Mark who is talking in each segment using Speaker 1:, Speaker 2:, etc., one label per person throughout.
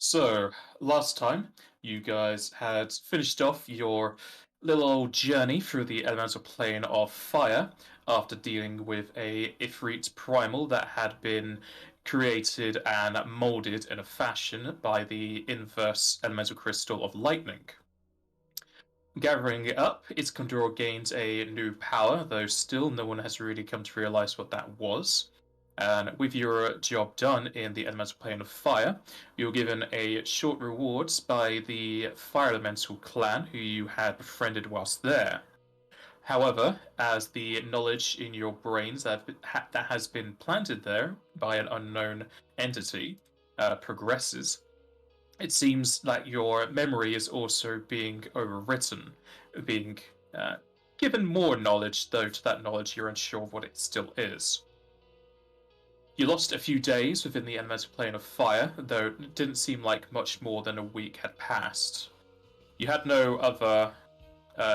Speaker 1: So, last time you guys had finished off your little old journey through the elemental plane of fire after dealing with a Ifrit primal that had been created and molded in a fashion by the inverse elemental crystal of lightning. Gathering it up, its control gains a new power, though still no one has really come to realize what that was. And with your job done in the elemental plane of fire, you're given a short rewards by the fire elemental clan who you had befriended whilst there. However, as the knowledge in your brains that has been planted there by an unknown entity progresses, it seems that your memory is also being overwritten, being uh, given more knowledge, though to that knowledge you're unsure of what it still is. You lost a few days within the elemental plane of fire, though it didn't seem like much more than a week had passed. You had no other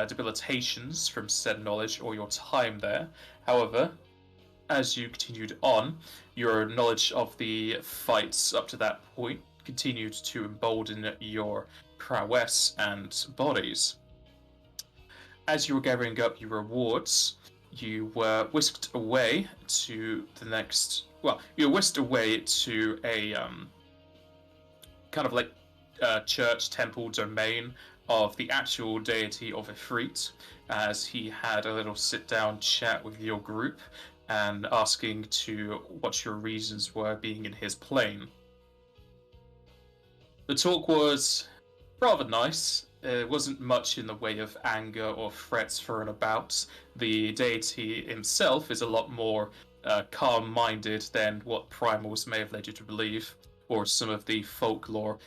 Speaker 1: debilitations from said knowledge or your time there. However, as you continued on, your knowledge of the fights up to that point continued to embolden your prowess and bodies. As you were gathering up your rewards, you were whisked away to the next. Well, you were whisked away to a kind of like church temple domain of the actual deity of Ifrit, as he had a little sit down chat with your group and asking to what your reasons were being in his plane. The talk was rather nice. There wasn't much in the way of anger or threats thrown about. The deity himself is a lot more calm-minded than what primals may have led you to believe, or some of the folklore,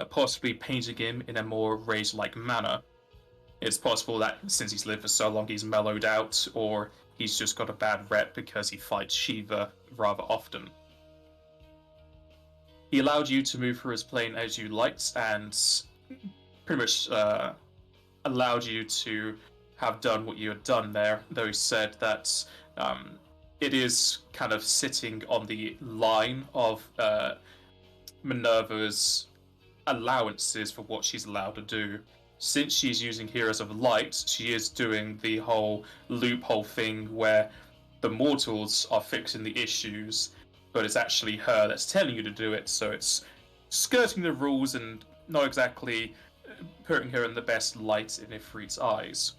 Speaker 1: possibly painting him in a more rage-like manner. It's possible that since he's lived for so long, he's mellowed out, or he's just got a bad rep because he fights Shiva rather often. He allowed you to move through his plane as you liked, and pretty much allowed you to have done what you had done there, though he said that it is kind of sitting on the line of Minerva's allowances for what she's allowed to do. Since she's using Heroes of Light, she is doing the whole loophole thing where the mortals are fixing the issues, but it's actually her that's telling you to do it, so it's skirting the rules and not exactly putting her in the best light in Ifrit's eyes.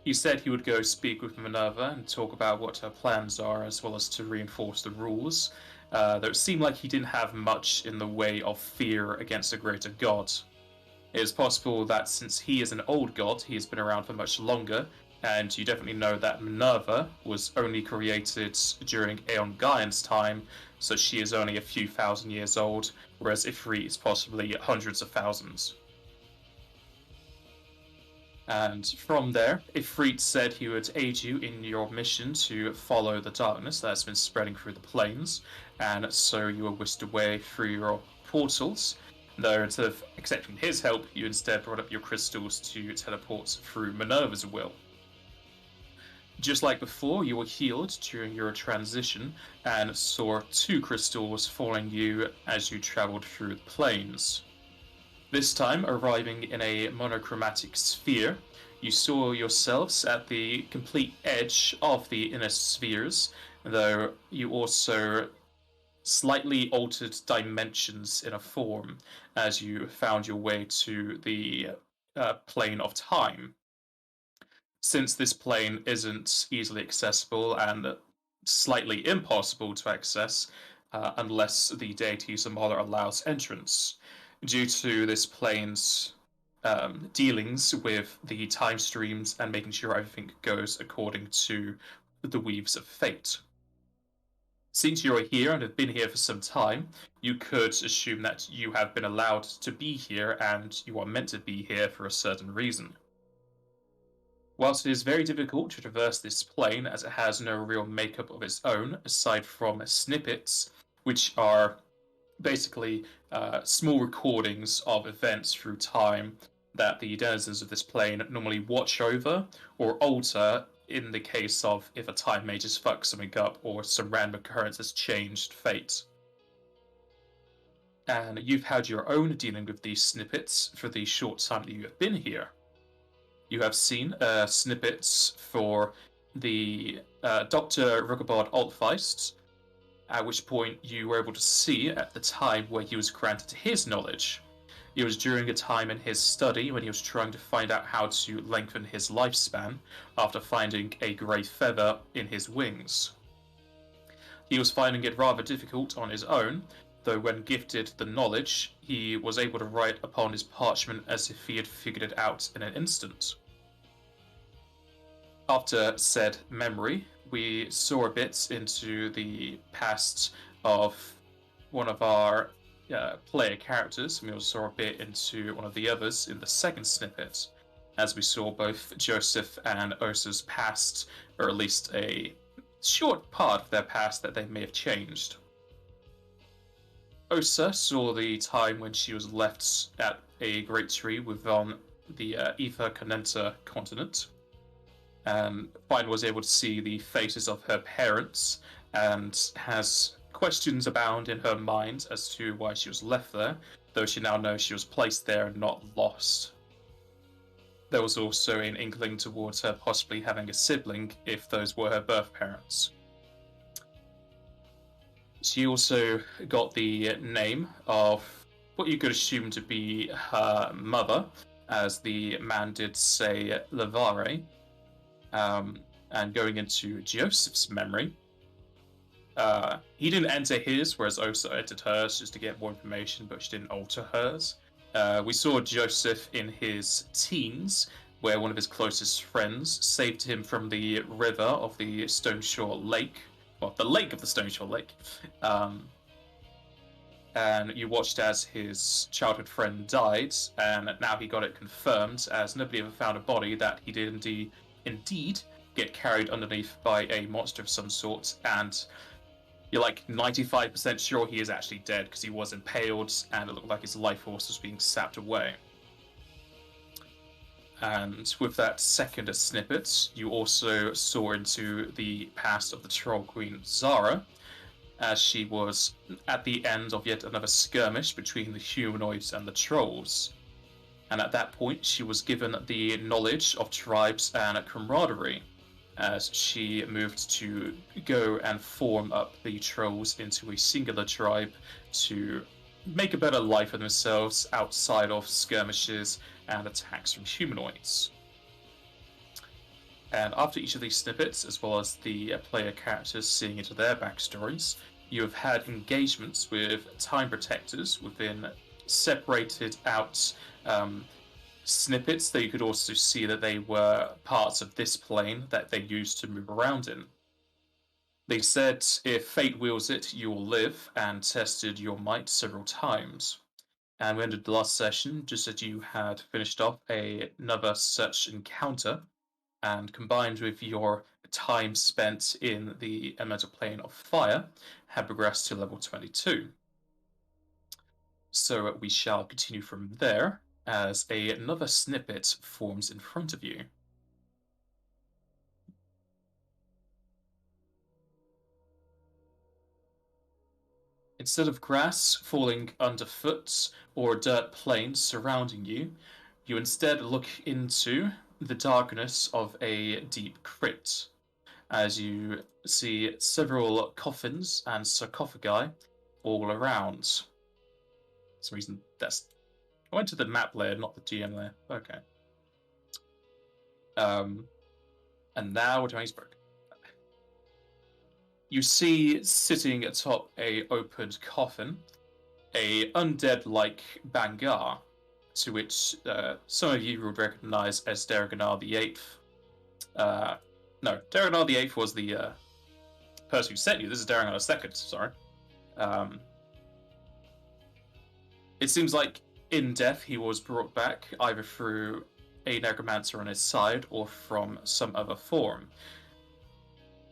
Speaker 1: He said he would go speak with Minerva and talk about what her plans are, as well as to reinforce the rules, though it seemed like he didn't have much in the way of fear against a greater god. It is possible that since he is an old god, he has been around for much longer, and you definitely know that Minerva was only created during Aeon Gaian's time, so she is only a few thousand years old, whereas Ifrit is possibly hundreds of thousands. And from there, Ifrit said he would aid you in your mission to follow the darkness that has been spreading through the plains, and so you were whisked away through your portals. Though instead of accepting his help, you instead brought up your crystals to teleport through Minerva's will. Just like before, you were healed during your transition and saw two crystals following you as you traveled through the plains. This time, arriving in a monochromatic sphere, you saw yourselves at the complete edge of the inner spheres, though you also slightly altered dimensions in a form as you found your way to the plane of time. Since this plane isn't easily accessible and slightly impossible to access unless the deity Zamala allows entrance, due to this plane's dealings with the time streams and making sure everything goes according to the weaves of fate. Since you are here and have been here for some time, you could assume that you have been allowed to be here and you are meant to be here for a certain reason. Whilst it is very difficult to traverse this plane as it has no real makeup of its own, aside from snippets, which are basically small recordings of events through time that the denizens of this plane normally watch over or alter in the case of if a time mage has fucked something up or some random occurrence has changed fate. and you've had your own dealing with these snippets for the short time that you have been here. You have seen snippets for the Dr. Rugabard Altfeist, at which point you were able to see at the time where he was granted his knowledge. It was during a time in his study when he was trying to find out how to lengthen his lifespan after finding a grey feather in his wings. He was finding it rather difficult on his own, though when gifted the knowledge, he was able to write upon his parchment as if he had figured it out in an instant. After said memory, we saw a bit into the past of one of our player characters, and we also saw a bit into one of the others in the second snippet, as we saw both Joseph and Osa's past, or at least a short part of their past that they may have changed. Osa saw the time when she was left at a great tree within the Ether Conenta continent, and Fine was able to see the faces of her parents and has questions abound in her mind as to why she was left there, though she now knows she was placed there and not lost. There was also an inkling towards her possibly having a sibling if those were her birth parents. She also got the name of what you could assume to be her mother, as the man did say Levare. And going into Joseph's memory, he didn't enter his, whereas Osa entered hers just to get more information, but she didn't alter hers. We saw Joseph in his teens, where one of his closest friends saved him from the river of the Stoneshore Lake, well, the lake of the Stoneshore Lake. And you watched as his childhood friend died, and now he got it confirmed, as nobody ever found a body, that he did indeed get carried underneath by a monster of some sort, and you're like 95% sure he is actually dead because he was impaled and it looked like his life force was being sapped away. And with that second snippet, you also saw into the past of the Troll Queen Zara, as she was at the end of yet another skirmish between the humanoids and the trolls. And at that point, she was given the knowledge of tribes and camaraderie, as she moved to go and form up the trolls into a singular tribe to make a better life for themselves outside of skirmishes and attacks from humanoids. And after each of these snippets, as well as the player characters seeing into their backstories, you have had engagements with time protectors within separated out snippets that you could also see that they were parts of this plane that they used to move around in. They said, if fate wills it, you will live, and tested your might several times. And we ended the last session just as you had finished off another such encounter, and combined with your time spent in the elemental plane of fire, had progressed to level 22. So we shall continue from there as another snippet forms in front of you. Instead of grass falling underfoot or dirt plains surrounding you, you instead look into the darkness of a deep crypt, as you see several coffins and sarcophagi all around. For some reason, I went to the map layer, not the GM layer. Okay. And now to iceberg. You see sitting atop a opened coffin, a undead-like Bangar, to which some of you would recognize as Daragonar the Eighth. No, Daragonar the Eighth was the person who sent you. This is Daragonar the Second. Sorry. It seems like in death he was brought back either through a necromancer on his side or from some other form.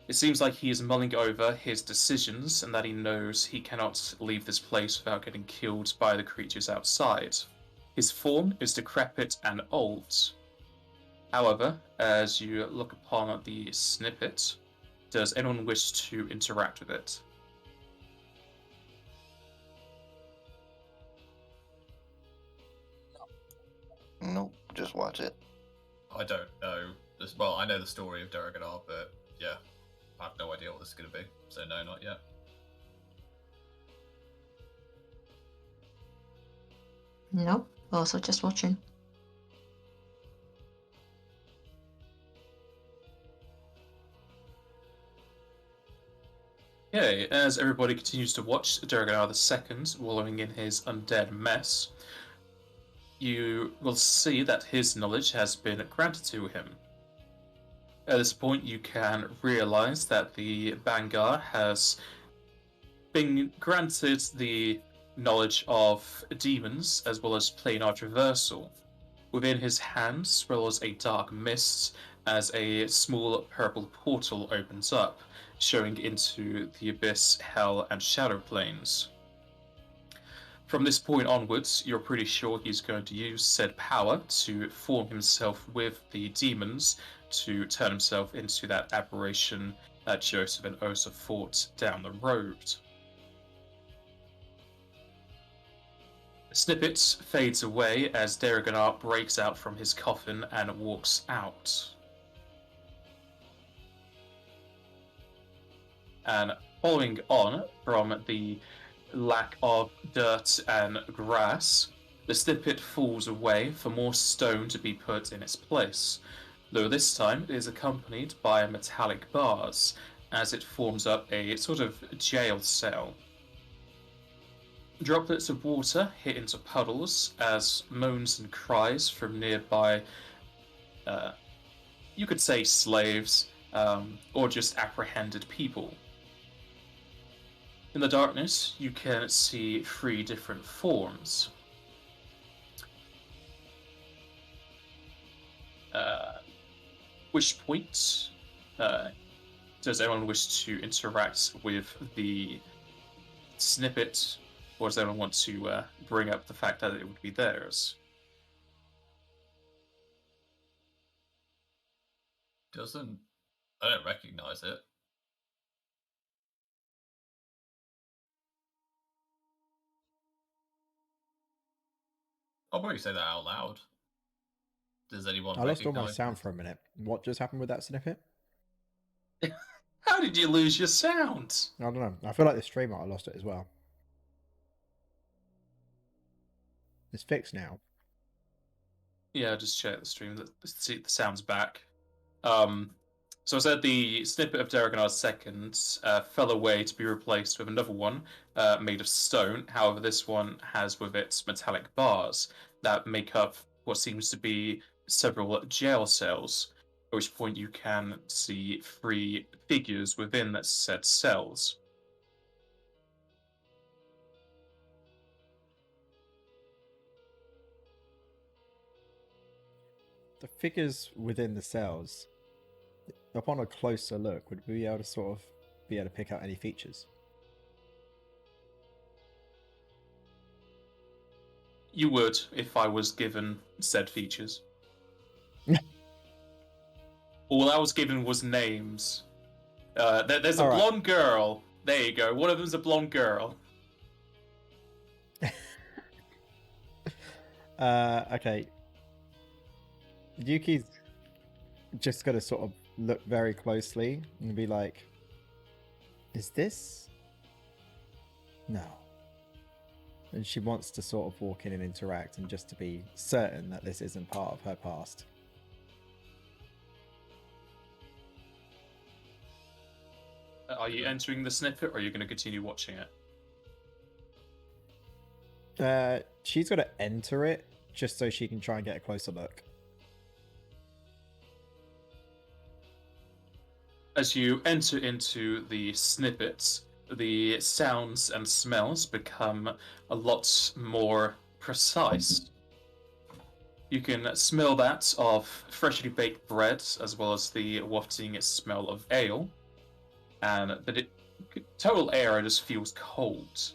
Speaker 1: It seems like he is mulling over his decisions and that he knows he cannot leave this place without getting killed by the creatures outside. His form is decrepit and old. However, as you look upon the snippet, does anyone wish to interact with it?
Speaker 2: just watch it?
Speaker 3: I don't know. Well, I know the story of Duragadar, but yeah, I have no idea what this is going to be. So no, not yet.
Speaker 4: Nope. Also just watching.
Speaker 1: Okay, as everybody continues to watch Duragadar II wallowing in his undead mess, you will see that his knowledge has been granted to him. At this point, you can realize that the Bangar has been granted the knowledge of demons as well as planar traversal. Within his hand swirls a dark mist as a small purple portal opens up, showing into the abyss, hell, and shadow planes. From this point onwards, you're pretty sure he's going to use said power to form himself with the demons to turn himself into that aberration that Joseph and Osa fought down the road. The snippet fades away as Duragadar breaks out from his coffin and walks out. And following on from the lack of dirt and grass, the snippet falls away for more stone to be put in its place, though this time it is accompanied by metallic bars as it forms up a sort of jail cell. Droplets of water hit into puddles as moans and cries from nearby, you could say slaves, or just apprehended people. In the darkness, you can see 3 different forms. Which point does anyone wish to interact with the snippet, or does anyone want to bring up the fact that it would be theirs?
Speaker 3: I don't recognize it. I'll probably say that out loud. Does anyone
Speaker 5: I lost all my
Speaker 3: recognize
Speaker 5: sound
Speaker 3: it?
Speaker 5: for a minute. What just happened with that snippet?
Speaker 1: How did you lose your sound?
Speaker 5: I don't know. I feel like the stream might have lost it as well. It's fixed now.
Speaker 1: Yeah, just check the stream. See the sound's back. So I said the snippet of Duraganar's second fell away to be replaced with another one made of stone. However, this one has with it metallic bars that make up what seems to be several jail cells, at which point you can see 3 figures within said cells.
Speaker 5: The figures within the cells, upon a closer look, would we be able to be able to pick out any features?
Speaker 1: You would if I was given said features. All I was given was names. There's a blonde girl. There you go. One of them's a blonde girl.
Speaker 5: Okay. Yuki's just got to sort of look very closely and be like, is this? No. And she wants to sort of walk in and interact and just to be certain that this isn't part of her past.
Speaker 1: Are you entering the snippet or are you going to continue watching
Speaker 5: it? She's got to enter it just so she can try and get a closer look.
Speaker 1: As you enter into the snippets, the sounds and smells become a lot more precise. You can smell that of freshly baked bread, as well as the wafting smell of ale, and the total air just feels cold.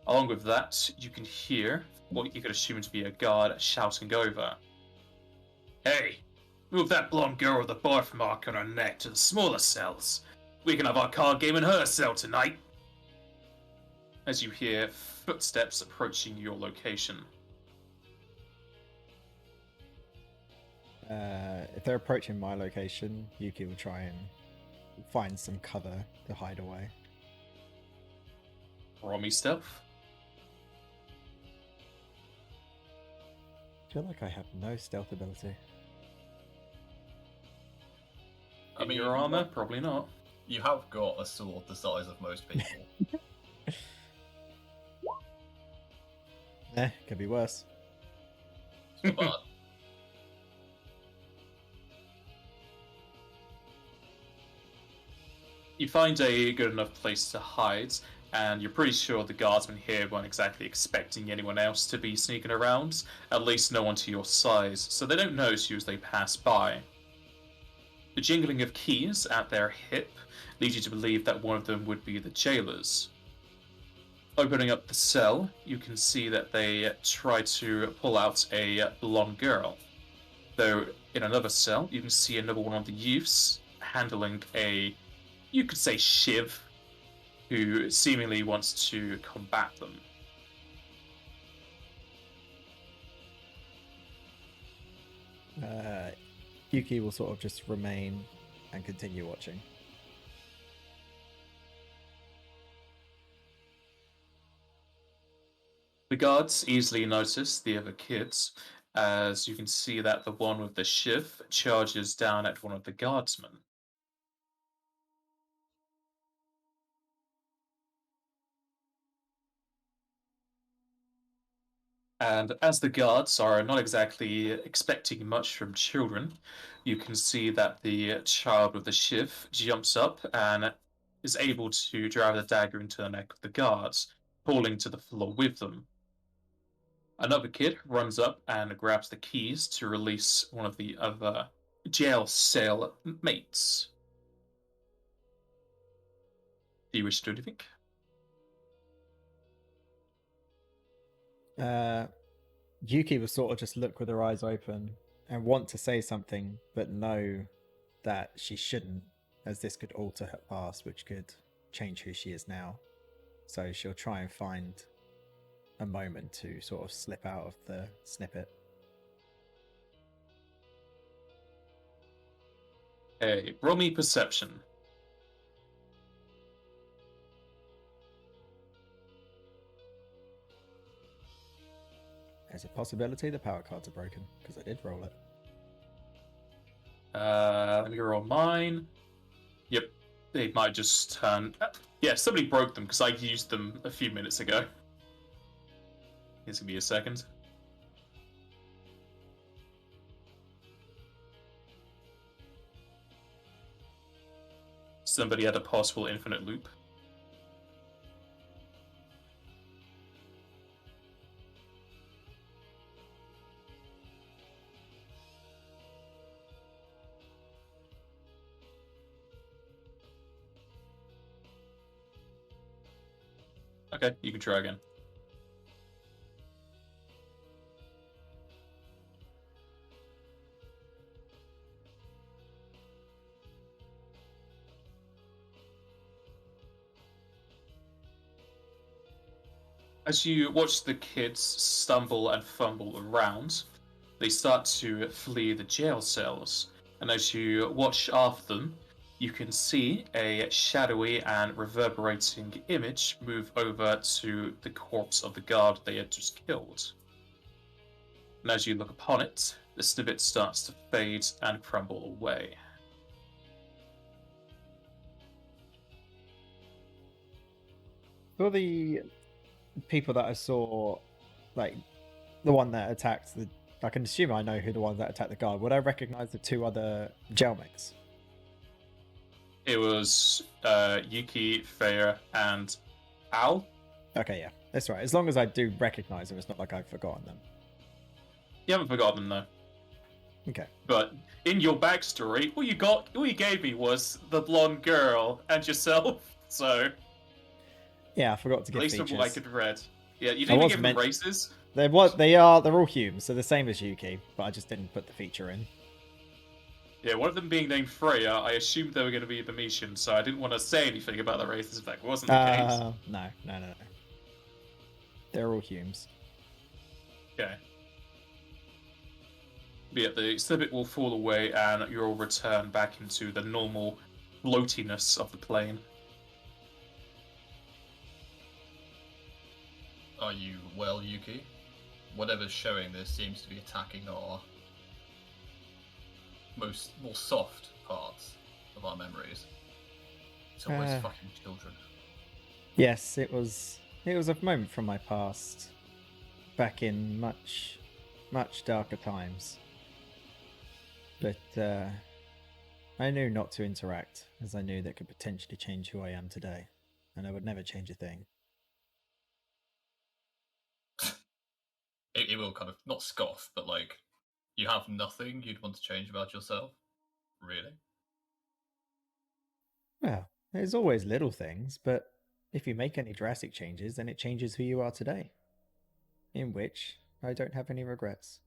Speaker 1: Along with that, you can hear what you could assume to be a guard shouting over. Hey! Move that blonde girl with the birthmark on her neck to the smaller cells. We can have our card game in her cell tonight. As you hear footsteps approaching your location.
Speaker 5: If they're approaching my location, Yuki will try and find some cover to hide away.
Speaker 1: Roll me stealth.
Speaker 5: I feel like I have no stealth ability.
Speaker 3: I mean,
Speaker 1: Your armor? Probably not.
Speaker 3: You have got a sword the size of most people.
Speaker 5: Could be worse.
Speaker 3: It's not bad.
Speaker 1: You find a good enough place to hide, and you're pretty sure the guardsmen here weren't exactly expecting anyone else to be sneaking around, at least no one to your size, so they don't notice you as they pass by. The jingling of keys at their hip leads you to believe that one of them would be the jailers. Opening up the cell, you can see that they try to pull out a blonde girl. Though in another cell, you can see another one of the youths handling a, you could say, shiv, who seemingly wants to combat them.
Speaker 5: Yuki will sort of just remain and continue watching.
Speaker 1: The guards easily notice the other kids, as you can see that the one with the shiv charges down at one of the guardsmen. And as the guards are not exactly expecting much from children, you can see that the child with the shiv jumps up and is able to drive the dagger into the neck of the guards, falling to the floor with them. Another kid runs up and grabs the keys to release one of the other jail cell mates. Do you wish to do anything?
Speaker 5: Yuki will sort of just look with her eyes open and want to say something, but know that she shouldn't, as this could alter her past, which could change who she is now. So she'll try and find a moment to sort of slip out of the snippet.
Speaker 1: Hey, roll me perception.
Speaker 5: There's a possibility the power cards are broken, because I did roll it.
Speaker 1: Let me roll mine. Yep, they might just turn. Yeah, somebody broke them because I used them a few minutes ago. It's gonna be a second. Somebody had a possible infinite loop. Okay, you can try again. As you watch the kids stumble and fumble around, they start to flee the jail cells, and as you watch after them, you can see a shadowy and reverberating image move over to the corpse of the guard they had just killed. And as you look upon it, the snippet starts to fade and crumble away.
Speaker 5: For the people that I saw, like the one that attacked the, I can assume I know who the one that attacked the guard. Would I recognize the two other jailmates?
Speaker 1: It was Yuki, Freya, and Al.
Speaker 5: Okay, yeah, that's right. As long as I do recognize them, it's not like I've forgotten them.
Speaker 1: You haven't forgotten them, though.
Speaker 5: Okay.
Speaker 1: But in your backstory, all you gave me was the blonde girl and yourself. So
Speaker 5: Yeah, I forgot to
Speaker 1: at
Speaker 5: give
Speaker 1: least
Speaker 5: features.
Speaker 1: from what I could read. Yeah, you didn't even give them races.
Speaker 5: They're all humes, so the same as Yuki, but I just didn't put the feature in.
Speaker 1: Yeah, one of them being named Freya, I assumed they were going to be Venetian, so I didn't want to say anything about the races if that wasn't the case.
Speaker 5: No. They're all humes.
Speaker 1: Okay. Be it the snippet will fall away and you'll return back into the normal floatiness of the plane.
Speaker 3: Are you well, Yuki? Whatever's showing this seems to be attacking our more soft parts of our memories. It's always fucking children.
Speaker 5: Yes, it was a moment from my past, back in much darker times. But I knew not to interact, as I knew that could potentially change who I am today, and I would never change a thing.
Speaker 3: It will kind of not scoff, but like, you have nothing you'd want to change about yourself, really?
Speaker 5: Well, there's always little things, but if you make any drastic changes, then it changes who you are today. In which I don't have any regrets.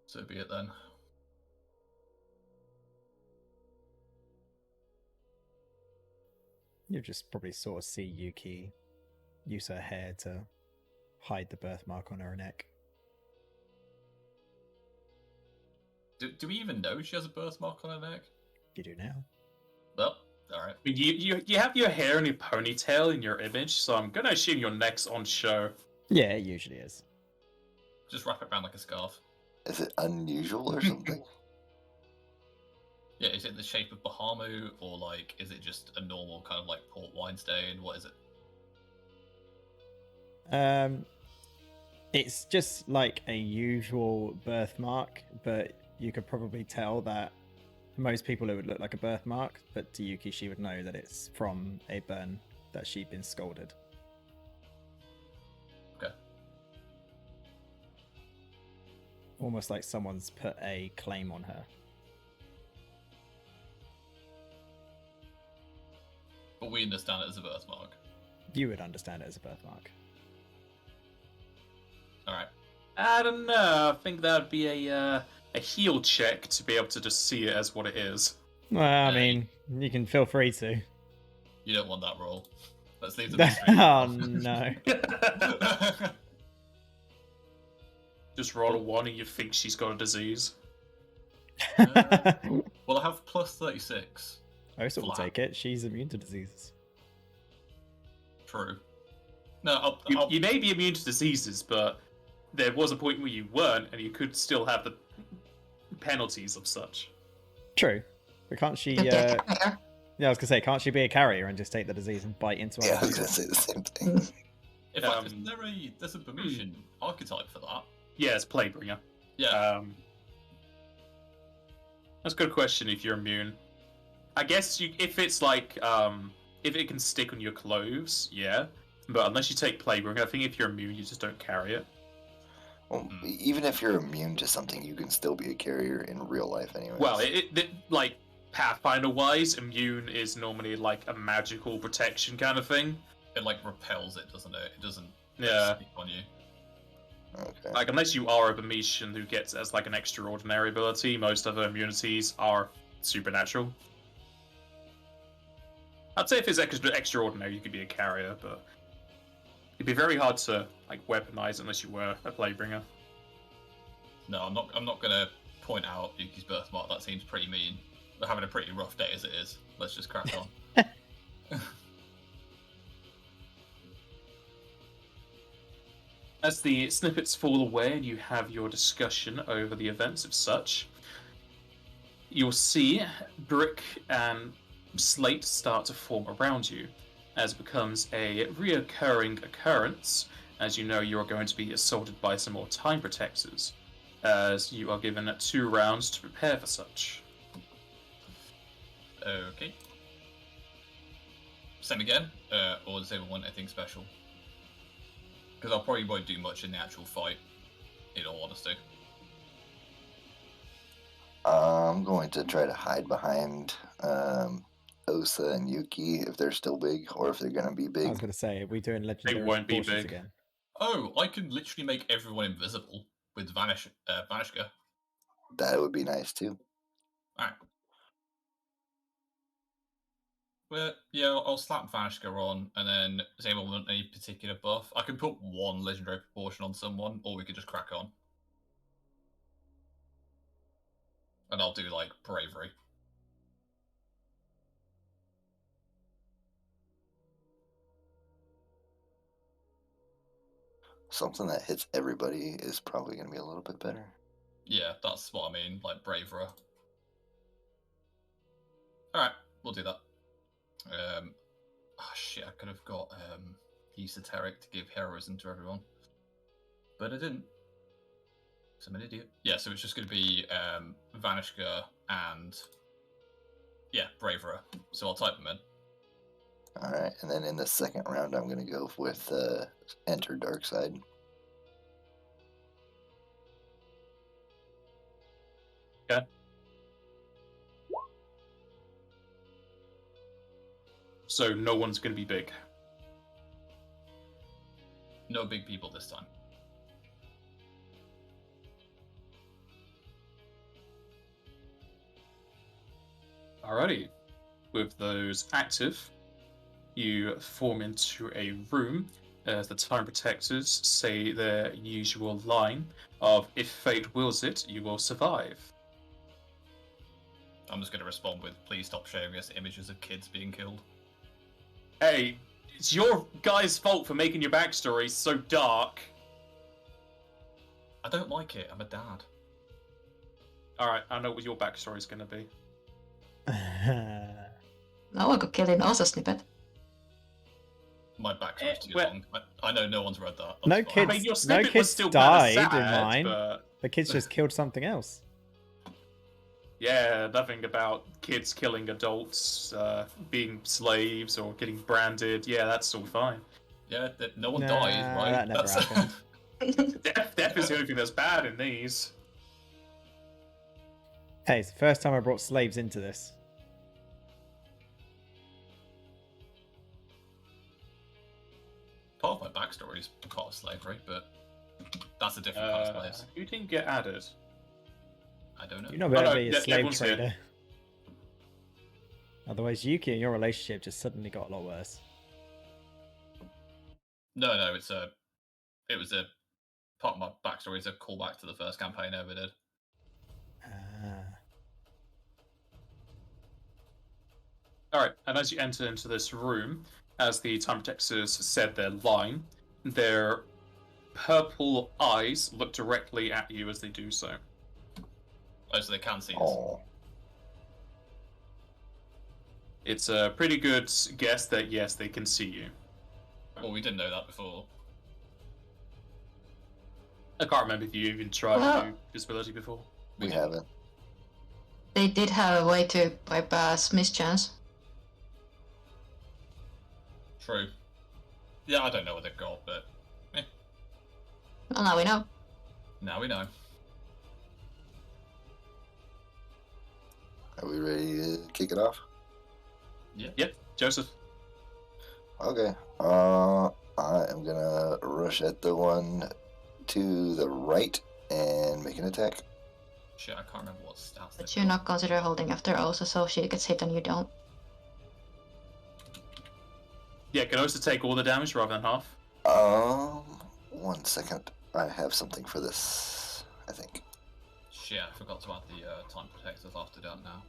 Speaker 3: So be it then.
Speaker 5: You just probably sort of see Yuki use her hair to hide the birthmark on her neck.
Speaker 3: Do we even know she has a birthmark on her neck?
Speaker 5: You do now.
Speaker 3: Well, alright.
Speaker 1: You have your hair in your ponytail in your image, so I'm gonna assume your neck's on show.
Speaker 5: Yeah, it usually is.
Speaker 3: Just wrap it around like a scarf.
Speaker 2: Is it unusual or something?
Speaker 3: Yeah, is it the shape of Bahamut, or like, is it just a normal kind of like port wine stain? What is it?
Speaker 5: It's just like a usual birthmark, but you could probably tell that most people it would look like a birthmark, but to Yuki she would know that it's from a burn that she'd been scalded.
Speaker 3: Okay.
Speaker 5: Almost like someone's put a claim on her.
Speaker 3: But we understand it as a birthmark.
Speaker 5: You would understand it as a birthmark.
Speaker 3: Alright.
Speaker 1: I don't know. I think that'd be a heal check to be able to just see it as what it is.
Speaker 5: Well, I mean, you can feel free to.
Speaker 3: You don't want that roll. Let's leave the mystery.
Speaker 5: Oh no.
Speaker 1: Just roll a 1 and you think she's got a disease.
Speaker 3: Well, I have plus 36.
Speaker 5: Osa will
Speaker 3: Flat.
Speaker 5: take it. She's immune to diseases.
Speaker 3: True. No,
Speaker 1: You may be immune to diseases, but there was a point where you weren't, and you could still have the penalties of such.
Speaker 5: True. But can't she...
Speaker 4: Could be a carrier.
Speaker 5: Yeah, I was going to say, can't she be a carrier and just take the disease and bite into
Speaker 2: Yeah, I
Speaker 5: other
Speaker 2: was
Speaker 5: people?
Speaker 2: gonna say the same thing.
Speaker 3: in fact, isn't there's a Bermudian archetype for that?
Speaker 1: Yeah, it's Playbringer.
Speaker 3: Yeah.
Speaker 1: That's a good question if you're immune. I guess if it's like, if it can stick on your clothes, yeah. But unless you take Playbringer, I think if you're immune, you just don't carry it.
Speaker 2: Well, even if you're immune to something, you can still be a carrier in real life anyway.
Speaker 1: Well, like, Pathfinder-wise, immune is normally like a magical protection kind of thing.
Speaker 3: It like repels it, doesn't it? It doesn't
Speaker 1: Yeah.
Speaker 3: stick on you.
Speaker 2: Okay.
Speaker 1: Like, unless you are a Bermetian who gets it as like an extraordinary ability, most other immunities are supernatural. I'd say if it's extraordinary, you could be a carrier, but it'd be very hard to like weaponize unless you were a Playbringer.
Speaker 3: No, I'm not gonna point out Yuki's birthmark. That seems pretty mean. We're having a pretty rough day as it is. Let's just crack on.
Speaker 1: As the snippets fall away and you have your discussion over the events of such, you'll see brick and slate start to form around you, as it becomes a reoccurring occurrence. As you know, you are going to be assaulted by some more time protectors, as you are given 2 rounds to prepare for such.
Speaker 3: Okay. Same again, or does anyone want anything special? Because I probably won't do much in the actual fight, in all honesty.
Speaker 2: I'm going to try to hide behind Osa and Yuki if they're still big, or if they're gonna be
Speaker 5: I
Speaker 2: big.
Speaker 5: was going to say, are we doing legendary
Speaker 1: won't be
Speaker 5: proportions
Speaker 1: big.
Speaker 5: again?
Speaker 3: Oh, I can literally make everyone invisible with Vanishka.
Speaker 2: That would be nice too.
Speaker 3: Alright. Well, yeah, I'll slap Vanishka on, and then does anyone want any particular buff? I can put one legendary proportion on someone, or we could just crack on. And I'll do, like, bravery.
Speaker 2: Something that hits everybody is probably going to be a little bit better.
Speaker 3: Yeah, that's what I mean, like bravery. Alright, we'll do that. Oh shit, I could have got esoteric to give heroism to everyone. But I didn't. So I'm an idiot. Yeah, so it's just going to be Vanishka and yeah, bravery. So I'll type them in.
Speaker 2: Alright, and then in the second round, I'm going to go with Enter Dark Side.
Speaker 1: Okay. So no one's going to be big.
Speaker 3: No big people this time.
Speaker 1: Alrighty. With those active, you form into a room as the Time Protectors say their usual line of, if fate wills it, you will survive.
Speaker 3: I'm just going to respond with, please stop showing us images of kids being killed.
Speaker 1: Hey, it's your guy's fault for making your backstory so dark.
Speaker 3: I don't like it, I'm a dad.
Speaker 1: Alright, I know what your backstory is going to be.
Speaker 4: Now I got killed in also snippet.
Speaker 3: My backstory's too
Speaker 1: well-
Speaker 3: long. I know no one's read that.
Speaker 5: No
Speaker 3: That's fine.
Speaker 1: I mean, your
Speaker 5: no
Speaker 1: snippet was
Speaker 5: kids
Speaker 1: still
Speaker 5: died
Speaker 1: kinda
Speaker 5: in
Speaker 1: sad,
Speaker 5: mine.
Speaker 1: but
Speaker 5: The kids just killed something else.
Speaker 1: yeah, nothing about kids killing adults, being slaves, or getting branded. Yeah, that's all fine.
Speaker 3: Yeah, no one
Speaker 5: Nah,
Speaker 3: dies, right?
Speaker 5: that never happened.
Speaker 1: Death is the only thing that's bad in these.
Speaker 5: Hey, it's the first time I brought slaves into this.
Speaker 3: Part of my backstory is part of slavery, but that's a different kind of slaves.
Speaker 1: Who didn't get added?
Speaker 3: I don't know.
Speaker 5: You're not going to
Speaker 1: no,
Speaker 5: be a
Speaker 1: yeah,
Speaker 5: slave
Speaker 1: everyone's here.
Speaker 5: trader. Otherwise, Yuki and your relationship just suddenly got a lot worse.
Speaker 3: No, it was a part of my backstory is a callback to the first campaign I ever did.
Speaker 5: Ah.
Speaker 1: Alright, and as you enter into this room, as the Time Protectors said their line, their purple eyes look directly at you as they do so.
Speaker 3: Oh, so they can see us.
Speaker 2: Oh,
Speaker 1: It's a pretty good guess that yes, they can see you.
Speaker 3: Well, we didn't know that before.
Speaker 1: I can't remember if you even tried
Speaker 4: Well-
Speaker 1: to do visibility before.
Speaker 2: we haven't.
Speaker 4: They did have a way to bypass mischance.
Speaker 3: True. Yeah, I don't know what they've got, but
Speaker 4: Well, now we know.
Speaker 3: now we know.
Speaker 2: Are we ready to kick it off?
Speaker 3: Yeah.
Speaker 1: Yep, Joseph.
Speaker 2: Okay. I am gonna rush at the one to the right and make an attack.
Speaker 3: Shit, I can't remember what stats.
Speaker 4: But
Speaker 3: they've
Speaker 4: you're
Speaker 3: got.
Speaker 4: not consider holding after also, so she gets hit and you don't.
Speaker 1: Yeah, can also take all the damage rather than half.
Speaker 2: 1 second. I have something for this, I think.
Speaker 3: Shit, I forgot to add the time protectors after that now.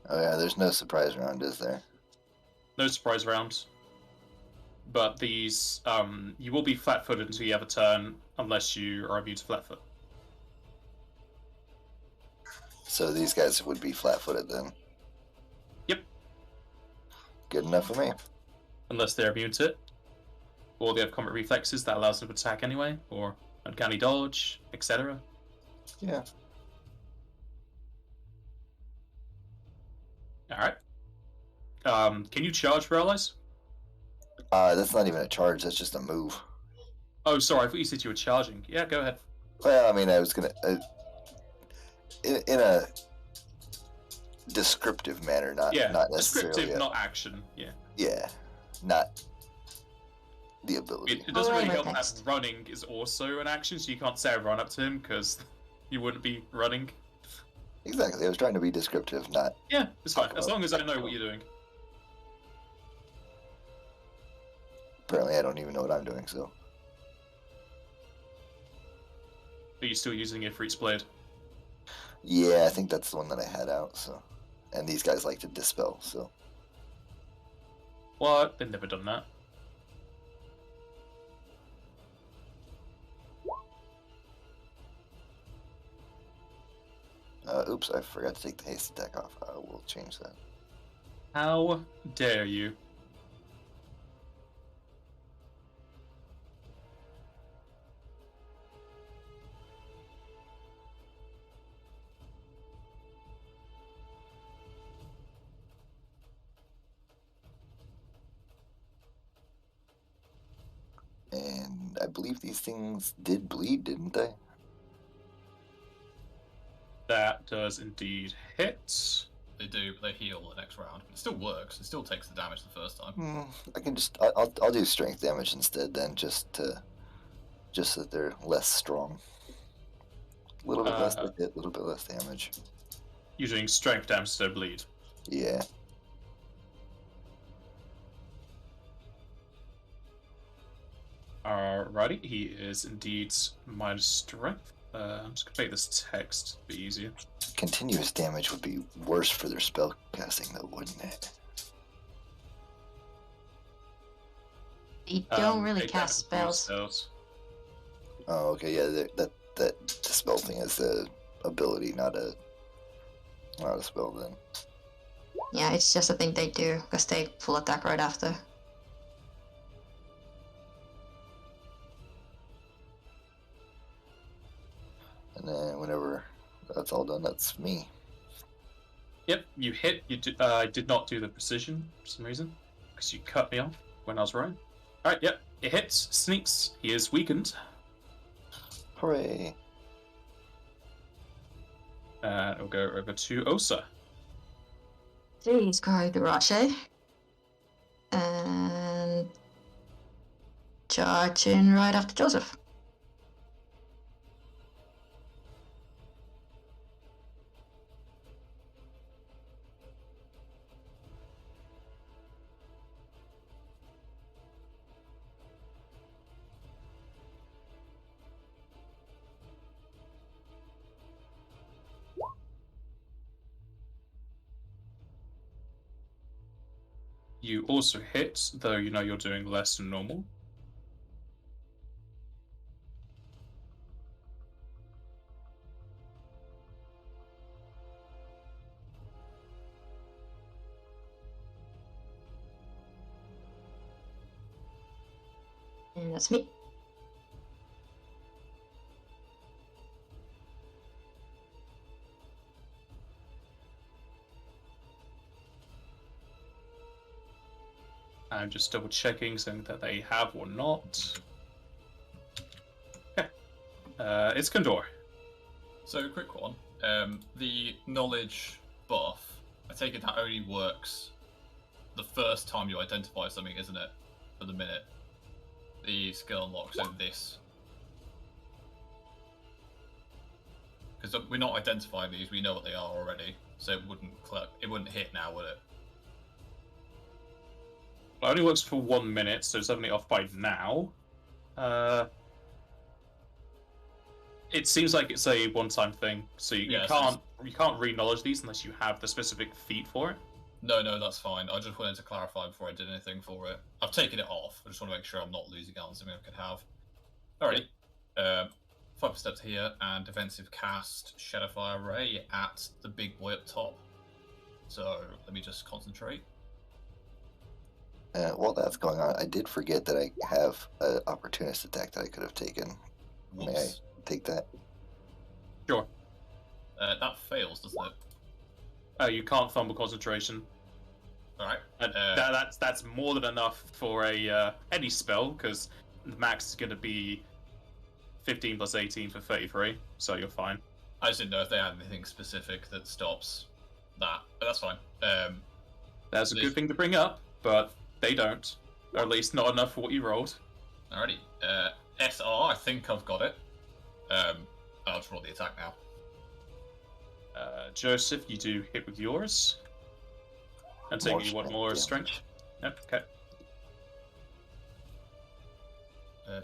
Speaker 2: Oh yeah, there's no surprise round, is there?
Speaker 1: No surprise rounds. But these, you will be flat-footed until you have a turn, unless you are immune to flat-foot.
Speaker 2: So these guys would be flat-footed then.
Speaker 1: Yep.
Speaker 2: Good enough for me.
Speaker 1: Unless they're immune to it. Or they have combat reflexes that allows them to attack anyway, or uncanny dodge, etc.
Speaker 2: Yeah.
Speaker 1: Alright. Can you charge for allies?
Speaker 2: That's not even a charge. That's just a move.
Speaker 1: Oh, sorry, I thought you said you were charging. Yeah, go ahead.
Speaker 2: Well, I mean, I was gonna, in a descriptive manner, not
Speaker 1: Yeah,
Speaker 2: not necessarily.
Speaker 1: descriptive, not action. Yeah.
Speaker 2: Yeah, not the ability.
Speaker 1: It doesn't really
Speaker 4: Flavor
Speaker 1: help
Speaker 4: text.
Speaker 1: that running is also an action, so you can't say run up to him because you wouldn't be running.
Speaker 2: Exactly. I was trying to be descriptive, not.
Speaker 1: Yeah, it's fine as long as I know what you're doing.
Speaker 2: Apparently, I don't even know what I'm doing. So
Speaker 1: Are you still using Ifrit's blade?
Speaker 2: yeah, I think that's the one that I had out. So, and these guys like to dispel. So
Speaker 1: What? They've never done that.
Speaker 2: oops, I forgot to take the haste attack off. I will change that.
Speaker 1: How dare you?
Speaker 2: And I believe these things did bleed, didn't they?
Speaker 1: That does indeed hit.
Speaker 3: They do, but they heal the next round. It still works. It still takes the damage the first time.
Speaker 2: I can just I'll do strength damage instead then, just so that they're less strong. A little bit less to hit, a little bit less damage.
Speaker 1: You're doing strength damage instead of bleed.
Speaker 2: Yeah.
Speaker 1: Alrighty, he is indeed minus strength. I'm just gonna make this text a bit easier.
Speaker 2: Continuous damage would be worse for their spell casting, though, wouldn't it?
Speaker 4: You don't really
Speaker 1: They
Speaker 4: cast
Speaker 1: don't use
Speaker 4: spells.
Speaker 2: Oh, okay, yeah. That dispel thing is the ability, not a spell. Then.
Speaker 4: Yeah, it's just a thing they do, because they full attack right after.
Speaker 2: And then whenever that's all done, that's me.
Speaker 1: Yep, you hit. You did not do the precision for some reason, because you cut me off when I was rolling. Alright, yep, it hits. Sneaks. He is weakened.
Speaker 2: Hooray!
Speaker 1: We'll go over to Osa.
Speaker 4: He's going to rush it. And charge in right after Joseph.
Speaker 1: You also hit, though you know you're doing less than normal.
Speaker 4: And that's me.
Speaker 1: I'm just double checking something that they have or not. Okay. It's Condor.
Speaker 3: So, quick one. The knowledge buff, I take it that only works the first time you identify something, isn't it? For the minute. The skill unlocks in this. Because we're not identifying these, we know what they are already. So it wouldn't hit now, would it?
Speaker 1: It only works for 1 minute, so it's definitely off by now. It seems like it's a one-time thing, so you can't re-knowledge these unless you have the specific feat for it.
Speaker 3: No, that's fine. I just wanted to clarify before I did anything for it. I've taken it off. I just want to make sure I'm not losing out on something I could have. Alrighty. 5 steps here, and defensive cast Shadowfire Ray at the big boy up top. So let me just concentrate.
Speaker 2: While that's going on, I did forget that I have an opportunist attack that I could have taken.
Speaker 3: Whoops.
Speaker 2: May I take that?
Speaker 1: Sure.
Speaker 3: That fails, doesn't it?
Speaker 1: You can't fumble concentration.
Speaker 3: Alright.
Speaker 1: That's more than enough for a any spell, because the max is going to be 15 plus 18 for 33, so you're fine.
Speaker 3: I just didn't know if they had anything specific that stops that, but that's fine.
Speaker 1: That's a good thing to bring up, but they don't. Or at least not enough for what you rolled.
Speaker 3: Alrighty. SR, I think I've got it. I'll just roll the attack now.
Speaker 1: Joseph, you do hit with yours. And taking you want more strength? Yep, okay.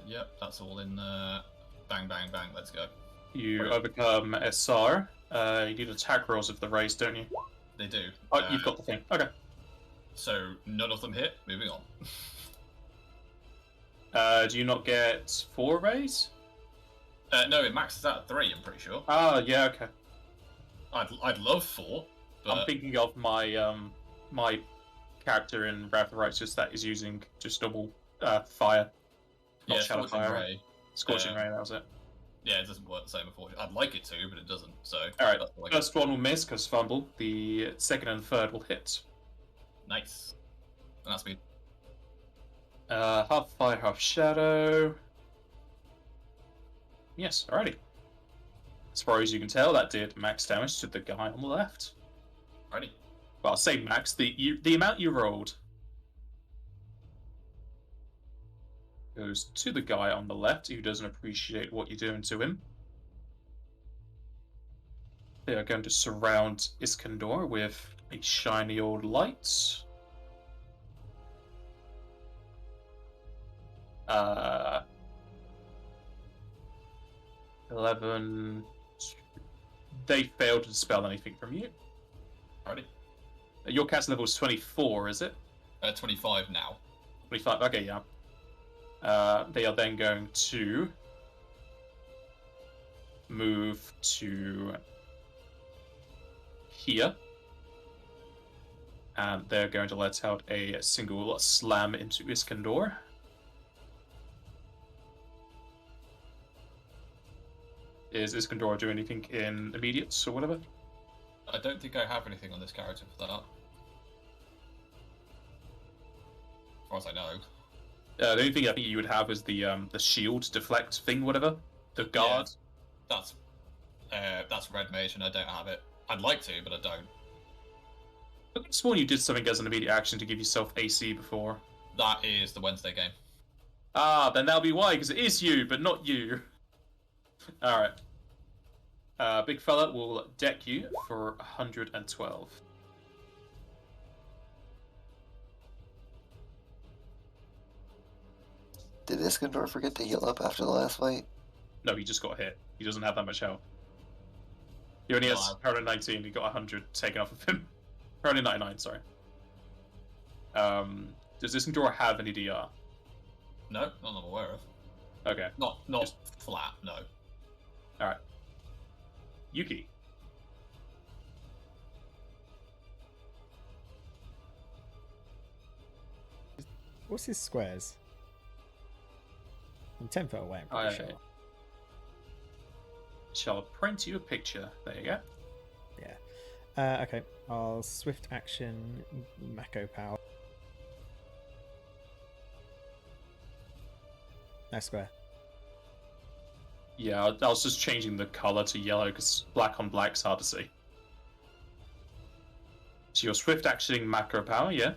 Speaker 3: Yep, that's all in bang, bang, bang, let's go.
Speaker 1: You overcome SR. You need attack rolls of the race, don't you?
Speaker 3: They do.
Speaker 1: Oh, you've got the thing. Okay.
Speaker 3: So none of them hit. Moving on.
Speaker 1: Do you not get 4 rays?
Speaker 3: No, it maxes out at 3, I'm pretty sure.
Speaker 1: Ah, yeah, okay.
Speaker 3: I'd love 4, but...
Speaker 1: I'm thinking of my my character in Wrath of the Righteous that is using just double fire. Not
Speaker 3: yeah,
Speaker 1: Shadow
Speaker 3: Scorching
Speaker 1: Fire.
Speaker 3: Ray.
Speaker 1: Scorching Ray, that was it.
Speaker 3: Yeah, it doesn't work the same, unfortunately. I'd like it to, but it doesn't, so...
Speaker 1: Alright, first one will miss because fumble. The second and third will hit.
Speaker 3: Nice. And that's me.
Speaker 1: Half fire, half shadow. Yes, alrighty. As far as you can tell, that did max damage to the guy on the left.
Speaker 3: Alrighty.
Speaker 1: Well, I'll say max. The amount you rolled goes to the guy on the left who doesn't appreciate what you're doing to him. They are going to surround Iskandar with a shiny old light. 11. They failed to dispel anything from you.
Speaker 3: Alrighty.
Speaker 1: Your cast level is 24, is it?
Speaker 3: 25 now.
Speaker 1: 25, okay, yeah. They are then going to move to here. And they're going to let out a single slam into Iskandar. Is Iskandar doing anything in immediates or whatever?
Speaker 3: I don't think I have anything on this character for that. As far as I know.
Speaker 1: The only thing I think you would have is the shield deflect thing, whatever. The guard.
Speaker 3: Yeah, that's red mage, and I don't have it. I'd like to, but I don't.
Speaker 1: I could have sworn you did something as an immediate action to give yourself AC before.
Speaker 3: That is the Wednesday game.
Speaker 1: Ah, then that'll be why, because it is you, but not you. Alright. Big fella will deck you for 112.
Speaker 2: Did Iskandar forget to heal up after the last fight?
Speaker 1: No, he just got hit. He doesn't have that much health. He only has 119, he got 100 taken off of him. 199, sorry. Does Iskandar have any DR?
Speaker 3: No, not that I'm aware of.
Speaker 1: Okay.
Speaker 3: Not flat, no.
Speaker 1: Alright. Yuki.
Speaker 5: What's his squares? I'm 10 foot away, I'm pretty sure.
Speaker 1: Shall print you a picture. There you go.
Speaker 5: Yeah. Okay. I'll swift action Mako power. Nice square.
Speaker 1: Yeah, I was just changing the color to yellow because black on black's hard to see. So you're swift actioning macro power, yeah?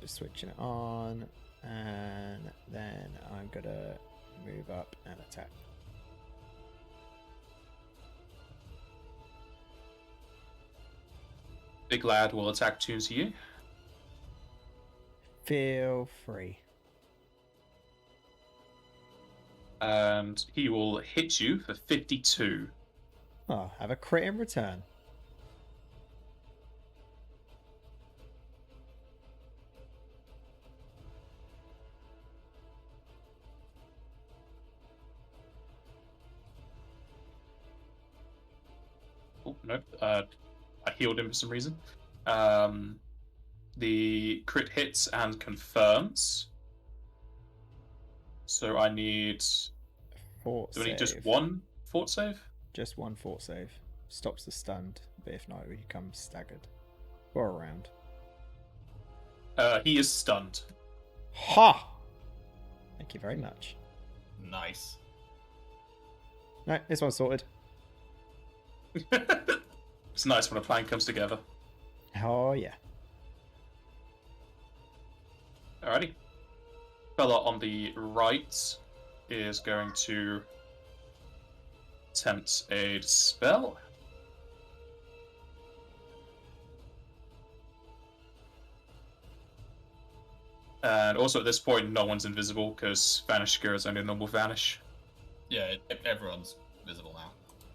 Speaker 5: Just switching it on, and then I'm gonna move up and attack.
Speaker 1: Big lad will attack tunes you.
Speaker 5: Feel free.
Speaker 1: And he will hit you for 52.
Speaker 5: Oh, have a crit in return.
Speaker 1: Oh, nope. I healed him for some reason. The crit hits and confirms. So I need...
Speaker 5: Fort
Speaker 1: Do we need
Speaker 5: save.
Speaker 1: just one fort save?
Speaker 5: Just one fort save. Stops the stunned, but if not, he becomes staggered. Or around.
Speaker 1: He is stunned.
Speaker 5: Ha! Thank you very much.
Speaker 3: Nice.
Speaker 5: No, this one's sorted.
Speaker 1: It's nice when a plan comes together.
Speaker 5: Oh, yeah.
Speaker 1: Alrighty. fella on the right is going to attempt a dispel. And also at this point, no one's invisible because Vanish Gear is only a normal vanish.
Speaker 3: Yeah, everyone's visible now.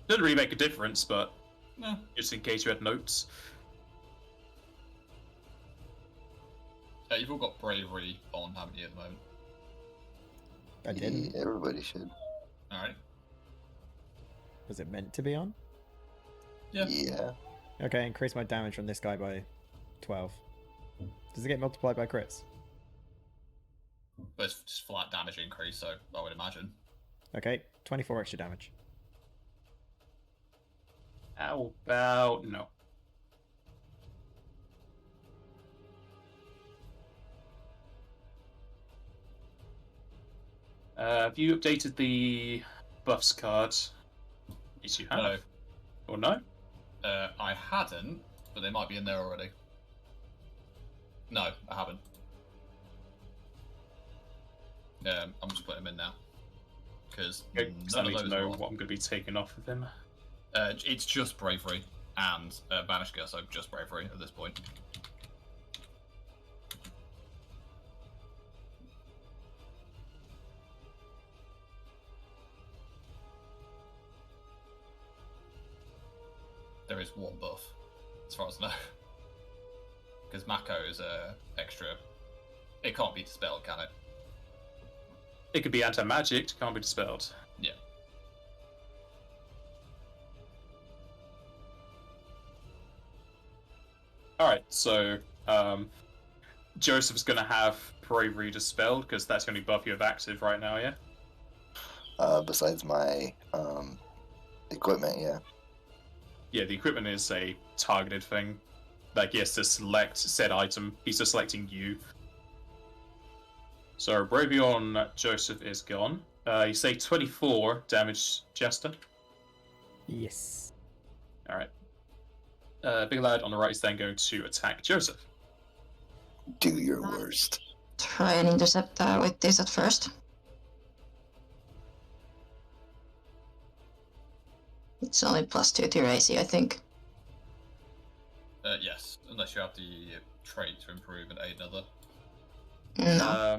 Speaker 1: Doesn't really make a difference, but
Speaker 3: No.
Speaker 1: just in case you had notes.
Speaker 3: You've all got bravery on, haven't you, at the moment?
Speaker 5: I didn't.
Speaker 2: Yeah, everybody should.
Speaker 3: Alright.
Speaker 5: Was it meant to be on?
Speaker 3: Yeah.
Speaker 2: Yeah.
Speaker 5: Okay, increase my damage from this guy by 12. Does it get multiplied by crits?
Speaker 3: But it's just flat damage increase, so I would imagine.
Speaker 5: Okay, 24 extra damage.
Speaker 1: How about no? Have you updated the buffs card? Yes, you have.
Speaker 3: No.
Speaker 1: Or no?
Speaker 3: I hadn't, but they might be in there already. No, I haven't. I'm just putting them in now. Because
Speaker 1: I need to know what I'm going to be taking off of him.
Speaker 3: it's just bravery and Vanish Gear, so just bravery at this point. There is one buff, as far as I know. Because Mako is extra. It can't be dispelled, can it?
Speaker 1: It could be anti-magic, can't be dispelled.
Speaker 3: Yeah.
Speaker 1: Alright, so Joseph's going to have bravery dispelled because that's the only buff you have active right now, yeah?
Speaker 2: Besides my equipment, yeah.
Speaker 1: Yeah, the equipment is a targeted thing. Like, he has to select said item. He's just selecting you. So, bravery on Joseph is gone. You say 24 damage, Jester.
Speaker 5: Yes.
Speaker 1: Alright. Big Lad on the right is then going to attack Joseph.
Speaker 2: Do your worst.
Speaker 4: Try and intercept with this at first. It's only +2 to your AC, I think.
Speaker 3: Yes, unless you have the trait to improve and aid another.
Speaker 4: No.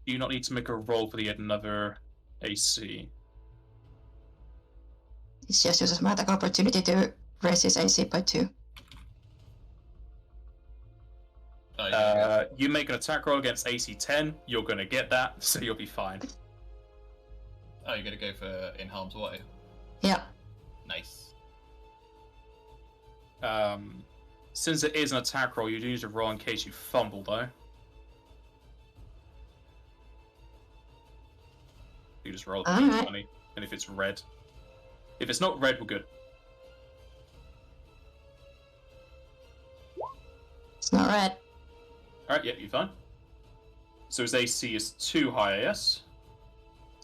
Speaker 1: Do you not need to make a roll for the yet another AC?
Speaker 4: It's just uses my attack opportunity to raise his AC by 2.
Speaker 1: You make an attack roll against AC 10, you're going to get that, so you'll be fine.
Speaker 3: Oh, you're going to go for in harm's way?
Speaker 4: Yeah.
Speaker 3: Nice.
Speaker 1: Since it is an attack roll, you do need to roll in case you fumble, though. You just roll
Speaker 4: Alright.
Speaker 1: d20, and if it's red. If it's not red, we're good.
Speaker 4: It's not red.
Speaker 1: Alright, yeah, you're fine. So his AC is 2 higher, yes?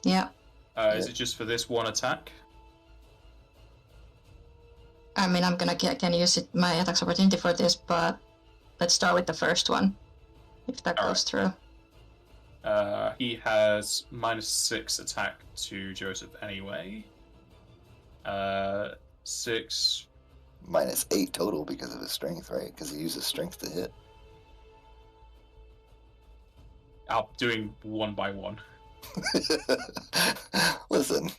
Speaker 4: Yeah.
Speaker 1: Is it just for this one attack?
Speaker 4: I mean, I'm gonna can use my attack opportunity for this, but let's start with the first one. If that goes through.
Speaker 1: He has -6 attack to Joseph anyway. 6.
Speaker 2: -8 total because of his strength, right? Because he uses strength to hit.
Speaker 1: I'm doing one by one.
Speaker 2: Listen,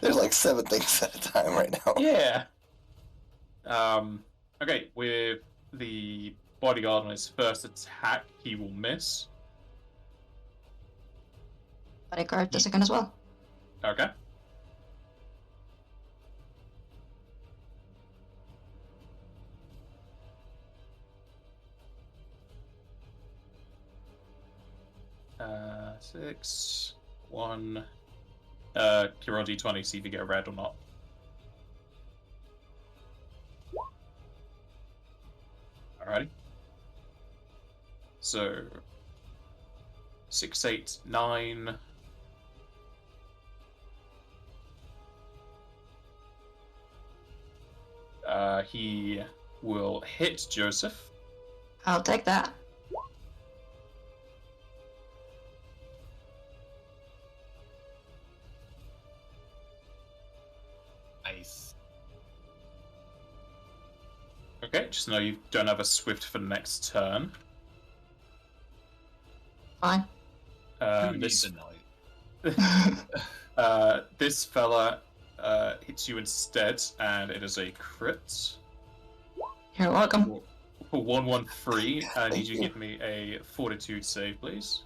Speaker 2: there's like 7 things at a time right now.
Speaker 1: Yeah. Okay, with the bodyguard on his first attack, he will miss.
Speaker 4: Bodyguard the second as well.
Speaker 1: Okay. Uh, 6, 1. You roll d20, see if you get a red or not. Alrighty. So 6, 8, 9. He will hit Joseph.
Speaker 4: I'll take that.
Speaker 1: Okay, just know you don't have a swift for next turn.
Speaker 4: Fine.
Speaker 3: Who
Speaker 1: This
Speaker 3: needs a knight?
Speaker 1: this fella hits you instead, and it is a crit.
Speaker 4: You're welcome.
Speaker 1: For 113, I need
Speaker 2: Thank
Speaker 1: you
Speaker 2: you.
Speaker 1: to give me a fortitude save, please.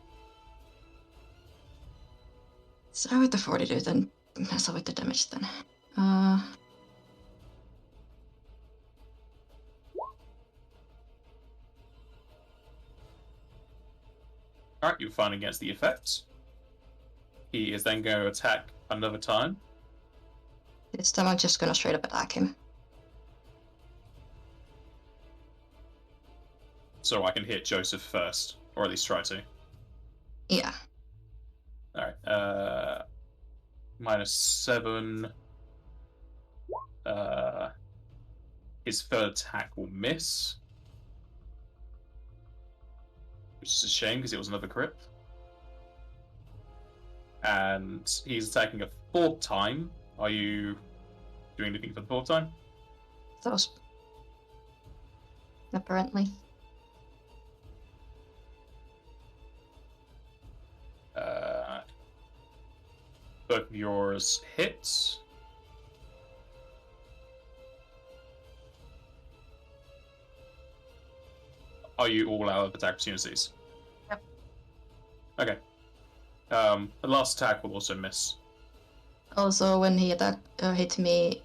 Speaker 4: Start with the fortitude and mess with the damage then.
Speaker 1: Alright, you're fine against the effect. He is then going to attack another time.
Speaker 4: This time I'm just gonna straight up attack him.
Speaker 1: So I can hit Joseph first, or at least try to.
Speaker 4: Yeah.
Speaker 1: Alright, -7. His third attack will miss. Which is a shame because it was another crit. And he's attacking a fourth time. Are you doing anything for the fourth time?
Speaker 4: Those. Apparently.
Speaker 1: Both of yours hits. Are you all out of attack opportunities?
Speaker 4: Yep.
Speaker 1: Okay. The last attack will also miss.
Speaker 4: Also, when he hit me,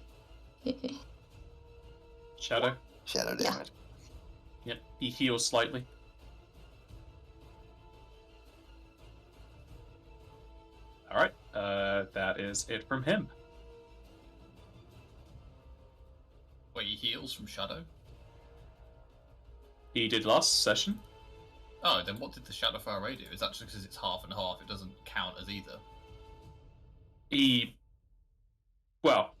Speaker 1: Shadow?
Speaker 2: Shadow
Speaker 4: Yeah.
Speaker 2: damage.
Speaker 1: Yep. He heals slightly. Alright. That is it from him.
Speaker 3: Wait, he heals from Shadow?
Speaker 1: He did last session.
Speaker 3: Oh, then what did the Shadowfire Ray do? Is that just because it's half and half? It doesn't count as either.
Speaker 1: Well,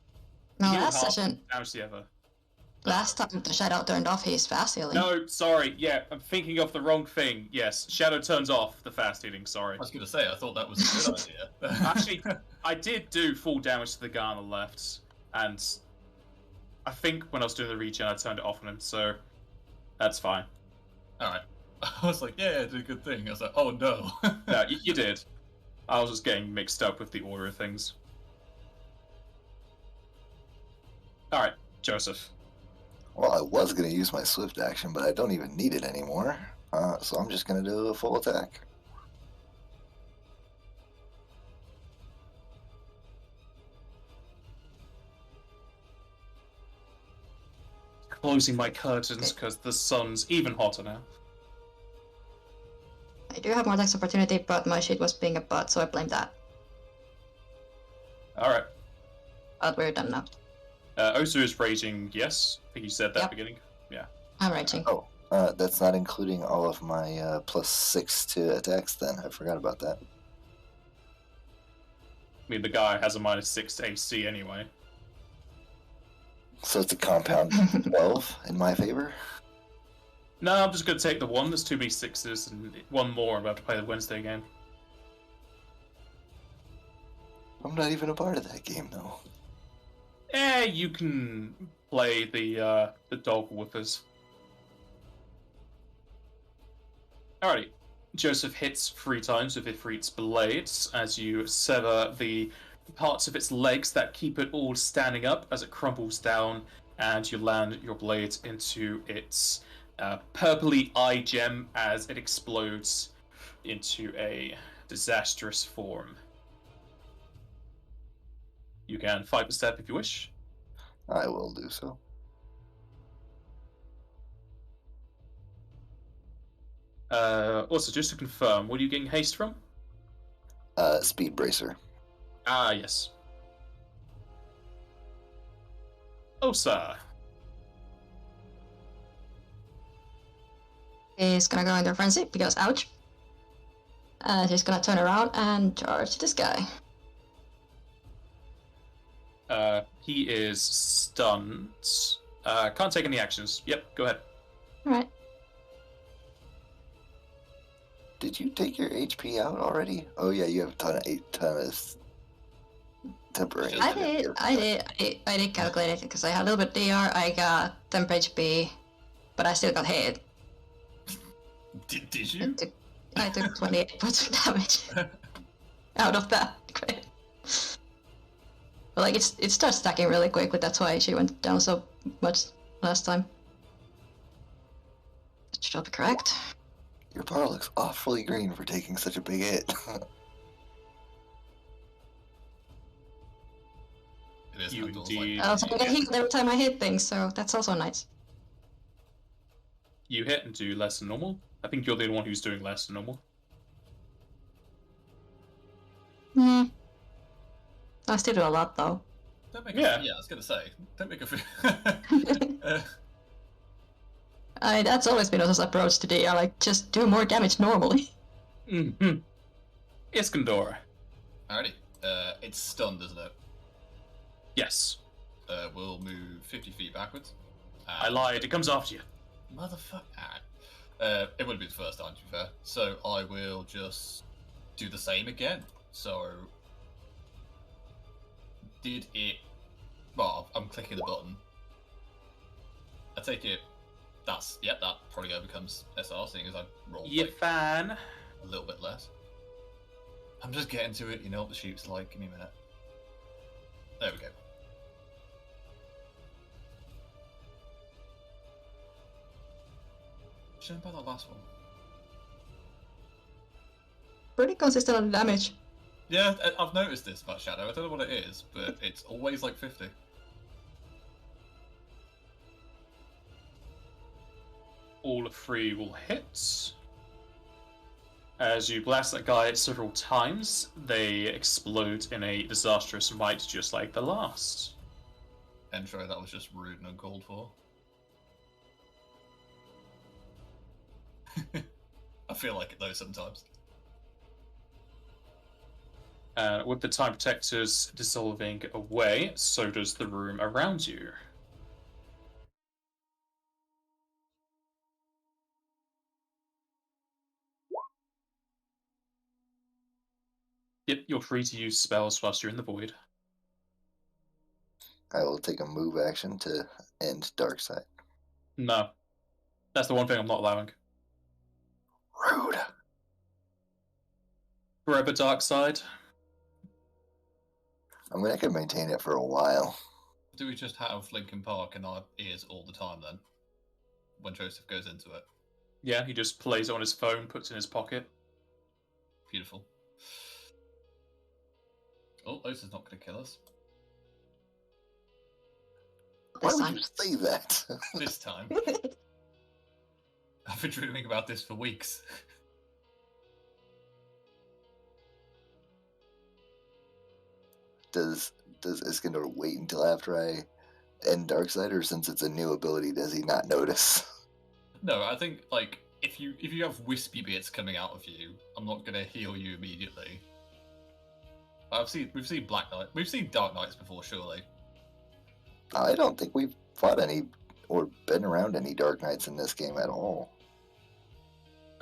Speaker 4: no,
Speaker 1: he healed
Speaker 4: last
Speaker 1: half
Speaker 4: session,
Speaker 1: damage to the other.
Speaker 4: last time the shadow turned off his fast healing.
Speaker 1: No, sorry. Yeah, I'm thinking of the wrong thing. Yes, Shadow turns off the fast healing. Sorry.
Speaker 3: I was going to say, I thought that was a good idea.
Speaker 1: Actually, I did do full damage to the guy on the left, and I think when I was doing the regen, I turned it off on him, so that's fine.
Speaker 3: Alright. I was like, yeah, did a good thing. I was like, oh no.
Speaker 1: No, you did. I was just getting mixed up with the order of things. Alright, Joseph.
Speaker 2: Well, I was going to use my swift action, but I don't even need it anymore. So I'm just going to do a full attack.
Speaker 1: Closing my curtains because the sun's even hotter now.
Speaker 4: I do have more attacks opportunity, but my shit was being a butt, so I blame that.
Speaker 1: Alright.
Speaker 4: But we're done now.
Speaker 1: Osu is raging, yes. I think you said that at
Speaker 4: Yep.
Speaker 1: the beginning. Yeah.
Speaker 4: I'm raging.
Speaker 2: Oh, that's not including all of my +6 to attacks then. I forgot about that.
Speaker 1: I mean, the guy has a -6 to AC anyway.
Speaker 2: So it's a compound 12 in my favor.
Speaker 1: No, I'm just going to take the one. There's too many sixes, and one more. I'm about to play the Wednesday game.
Speaker 2: I'm not even a part of that game, though.
Speaker 1: You can play the dog whippers. Alrighty. Joseph hits 3 times with Ifrit's blades as you sever the parts of its legs that keep it all standing up as it crumbles down, and you land your blade into its purpley eye gem as it explodes into a disastrous form. You can fight the step if you wish.
Speaker 2: I will do so.
Speaker 1: Also, just to confirm, what are you getting haste from?
Speaker 2: Speed bracer.
Speaker 1: Ah, yes. Oh, sir.
Speaker 4: He's gonna go into a frenzy because ouch. And he's gonna turn around and charge this guy.
Speaker 1: He is stunned. Can't take any actions. Yep, go ahead.
Speaker 4: Alright.
Speaker 2: Did you take your HP out already? Oh yeah, you have a ton of temporary.
Speaker 4: I did calculate it because I had a little bit DR. I got temper HP but I still got hit.
Speaker 3: Did you?
Speaker 4: I took 28 points of damage out of that crit. But like it starts stacking really quickly. That's why she went down so much last time. That should be correct.
Speaker 2: Your bar looks awfully green for taking such a big hit.
Speaker 3: It is
Speaker 1: You
Speaker 3: outdoors,
Speaker 1: indeed.
Speaker 4: I also get healed every time I hit things, so that's also nice.
Speaker 1: You hit and do less than normal. I think you're the one who's doing less than normal.
Speaker 4: Hmm. I still do a lot though.
Speaker 3: Don't make
Speaker 1: Yeah.
Speaker 3: yeah, I was gonna say, don't make a
Speaker 4: That's always been Osa's approach to DR, like just do more damage normally.
Speaker 1: Mm-hmm. Iskandor.
Speaker 3: Alrighty. It's stunned, isn't it?
Speaker 1: Yes.
Speaker 3: We'll move 50 feet backwards.
Speaker 1: I lied. It comes after you.
Speaker 3: Motherfucker. It would be the first time, to be fair. So I will just do the same again. So did it? Well, I'm clicking the button. I take it. That probably overcomes SR, seeing as I rolled
Speaker 1: You
Speaker 3: like,
Speaker 1: fan.
Speaker 3: a little bit less. I'm just getting to it. You know what the sheep's like. Give me a minute. There we go. Shouldn't about that last one.
Speaker 4: Pretty consistent on damage.
Speaker 3: Yeah, I've noticed this about Shadow. I don't know what it is, but it's always like 50.
Speaker 1: All three will hit. As you blast that guy several times, they explode in a disastrous might just like the last.
Speaker 3: Intro, that was just rude and uncalled for. I feel like it though sometimes.
Speaker 1: With the Time Protectors dissolving away, so does the room around you. Yep, you're free to use spells whilst you're in the void.
Speaker 2: I will take a move action to end Dark Side.
Speaker 1: No. That's the one thing I'm not allowing.
Speaker 2: Rude.
Speaker 1: Forever Dark Side.
Speaker 2: I mean, I can maintain it for a while.
Speaker 3: Do we just have Linkin Park in our ears all the time then? When Joseph goes into it.
Speaker 1: Yeah, he just plays it on his phone, puts it in his pocket.
Speaker 3: Beautiful. Oh, Osa's not going to kill us.
Speaker 2: Why
Speaker 4: This
Speaker 2: would
Speaker 4: time.
Speaker 2: you say that?
Speaker 3: This time. I've been dreaming about this for weeks.
Speaker 2: Does Iskandar wait until after I end Darkseid, or since it's a new ability, does he not notice?
Speaker 3: No, I think like if you have wispy bits coming out of you, I'm not gonna heal you immediately. We've seen Black Knight, we've seen Dark Knights before, surely.
Speaker 2: I don't think we've fought any or been around any Dark Knights in this game at all.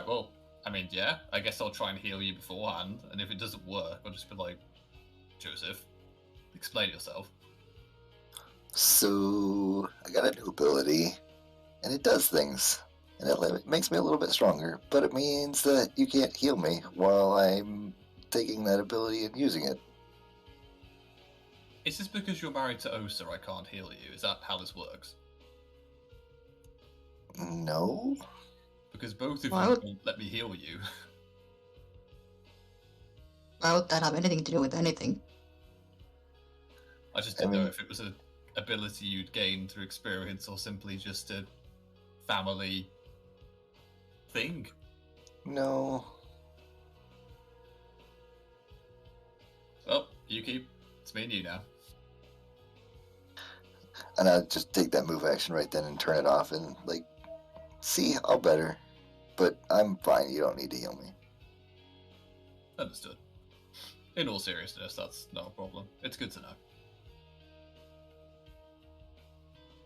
Speaker 3: Well, I mean, yeah, I guess I'll try and heal you beforehand, and if it doesn't work, I'll just be like, Joseph, explain yourself.
Speaker 2: So I got a new ability, and it does things, and it makes me a little bit stronger, but it means that you can't heal me while I'm taking that ability and using it.
Speaker 3: Is this because you're married to Osa I can't heal you? Is that how this works?
Speaker 2: No?
Speaker 3: Because both of
Speaker 4: Why
Speaker 3: you
Speaker 4: would-
Speaker 3: won't let me heal you.
Speaker 4: Why would that have anything to do with anything?
Speaker 3: I just
Speaker 2: I
Speaker 3: didn't know
Speaker 2: mean-
Speaker 3: if it was an ability you'd gained through experience or simply just a family thing.
Speaker 2: No.
Speaker 3: Well, you keep. It's me and you now.
Speaker 2: And I'll just take that move action right then and turn it off and, like, see, I'll better. But I'm fine, you don't need to heal me.
Speaker 3: Understood. In all seriousness, that's not a problem. It's good to know.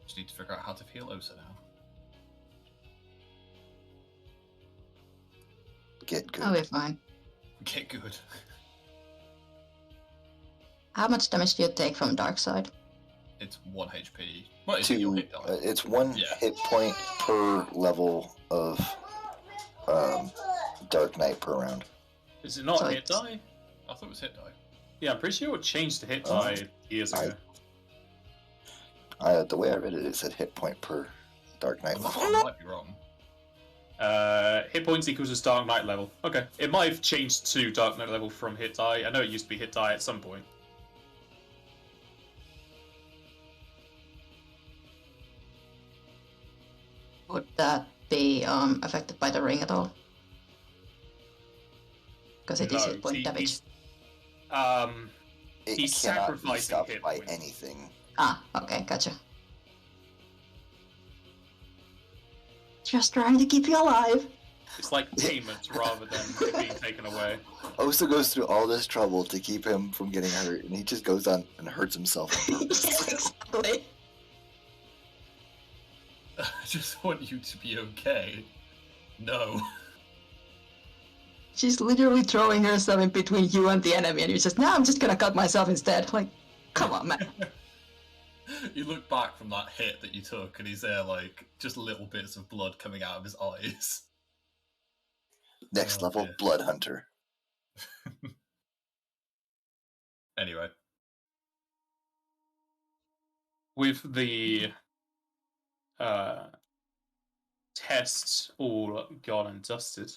Speaker 3: Just need to figure out how to heal Osa now.
Speaker 2: Get good.
Speaker 4: I'll be fine.
Speaker 3: Get good.
Speaker 4: How much damage do you take from Dark Side?
Speaker 3: It's 1 HP. What is it, your hit die?
Speaker 2: It's one
Speaker 3: Yeah.
Speaker 2: hit point per level of Dark Knight per round.
Speaker 1: Is it not
Speaker 4: So
Speaker 1: hit
Speaker 4: it's-
Speaker 1: die?
Speaker 3: I thought it was hit die.
Speaker 1: Yeah, I'm pretty sure it changed to hit
Speaker 2: Oh,
Speaker 1: die years ago.
Speaker 2: The way I read it, it said hit point per Dark Knight level.
Speaker 3: I might be wrong.
Speaker 1: Hit points equals its Dark Knight level. Okay, it might have changed to Dark Knight level from hit die. I know it used to be hit die at some point.
Speaker 4: Would that be affected by the ring at all? Because it is
Speaker 1: No,
Speaker 4: hit point
Speaker 1: he-
Speaker 4: damage.
Speaker 2: It
Speaker 1: He's
Speaker 2: cannot be
Speaker 1: sacrificing
Speaker 2: stopped
Speaker 1: hit
Speaker 2: by
Speaker 1: points.
Speaker 2: anything.
Speaker 4: Ah, okay, gotcha. Just trying to keep you alive.
Speaker 1: It's like payment rather than it being taken away.
Speaker 2: Osa goes through all this trouble to keep him from getting hurt, and he just goes on and hurts himself on purpose.
Speaker 4: Exactly.
Speaker 3: I just want you to be okay. No.
Speaker 4: She's literally throwing herself in between you and the enemy, and you're just, no, I'm just gonna cut myself instead. Like, come on, man.
Speaker 3: You look back from that hit that you took, and he's there, like, just little bits of blood coming out of his eyes.
Speaker 2: Next
Speaker 3: Oh,
Speaker 2: level,
Speaker 3: dear.
Speaker 2: Blood Hunter.
Speaker 3: Anyway.
Speaker 1: With the tests all gone and dusted,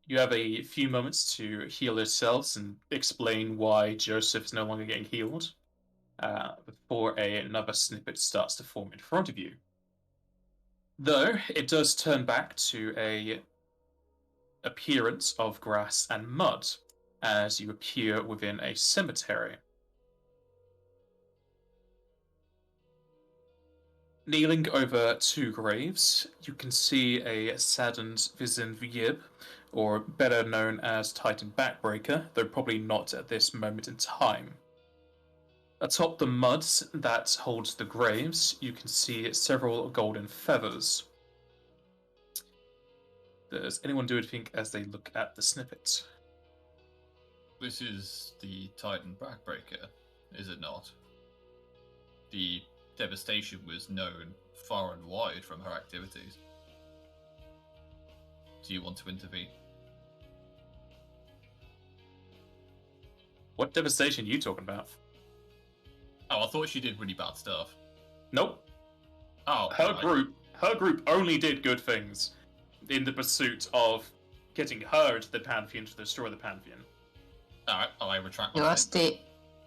Speaker 1: you have a few moments to heal yourselves and explain why Joseph is no longer getting healed before another snippet starts to form in front of you. Though it does turn back to a appearance of grass and mud as you appear within a cemetery. Kneeling over two graves, you can see a saddened Vizin Yib, or better known as Titan Backbreaker, though probably not at this moment in time. Atop the mud that holds the graves, you can see several golden feathers. Does anyone do anything as they look at the snippet?
Speaker 3: This is the Titan Backbreaker, is it not? The devastation was known far and wide from her activities. Do you want to intervene?
Speaker 1: What devastation are you talking about?
Speaker 3: Oh, I thought she did really bad stuff.
Speaker 1: Nope.
Speaker 3: Oh,
Speaker 1: Her
Speaker 3: right.
Speaker 1: group only did good things in the pursuit of getting her into the Pantheon to destroy the Pantheon.
Speaker 3: Alright, I retract
Speaker 4: It
Speaker 3: my
Speaker 4: was the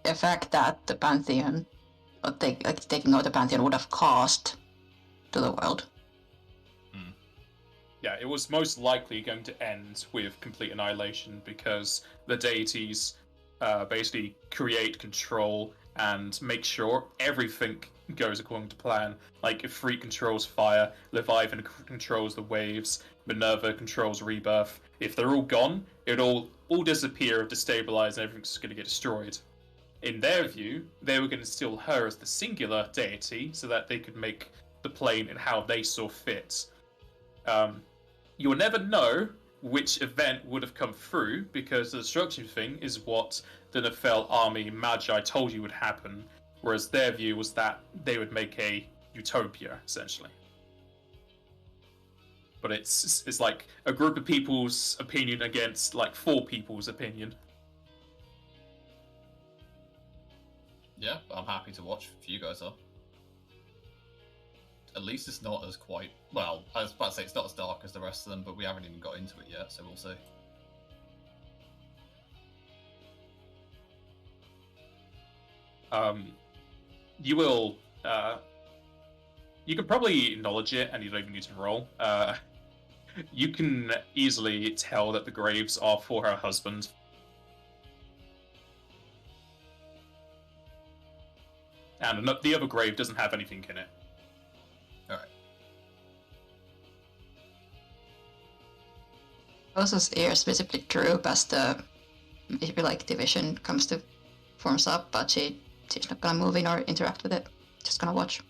Speaker 4: effect that the Pantheon, or taking out the Pantheon, would have caused to the world.
Speaker 1: Yeah, it was most likely going to end with complete annihilation because the deities basically create, control, and make sure everything goes according to plan. Like, Ifrit controls fire, Leviathan controls the waves, Minerva controls rebirth. If they're all gone, it'll all disappear, destabilize, and everything's just going to get destroyed. In their view, they were going to instill her as the singular deity so that they could make the plane and how they saw fit. You'll never know which event would have come through because the destruction thing is what the Nefel army Magi told you would happen, whereas their view was that they would make a utopia, essentially. But it's like a group of people's opinion against like 4 people's opinion.
Speaker 3: Yeah, I'm happy to watch if you guys are. At least it's not as quite... Well, I was about to say it's not as dark as the rest of them, but we haven't even got into it yet, so we'll see.
Speaker 1: You will... you can probably acknowledge it, and you don't even need to roll. You can easily tell that the graves are for her husband. And the other grave doesn't have anything in it.
Speaker 3: Alright.
Speaker 4: Rosa's ears visibly droop as the maybe like division comes to forms up, but she's not gonna move in or interact with it. Just gonna watch.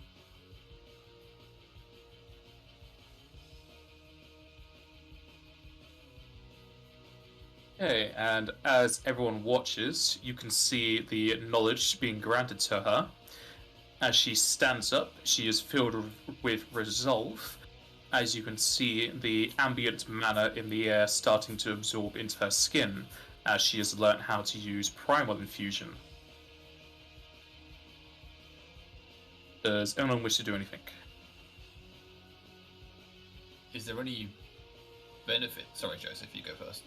Speaker 1: Okay, and as everyone watches, you can see the knowledge being granted to her As she stands up, she is filled with resolve. As you can see, the ambient mana in the air starting to absorb into her skin as she has learnt how to use primal infusion. Does anyone wish to do anything?
Speaker 3: Is there any benefit? Sorry, Joseph, you go first.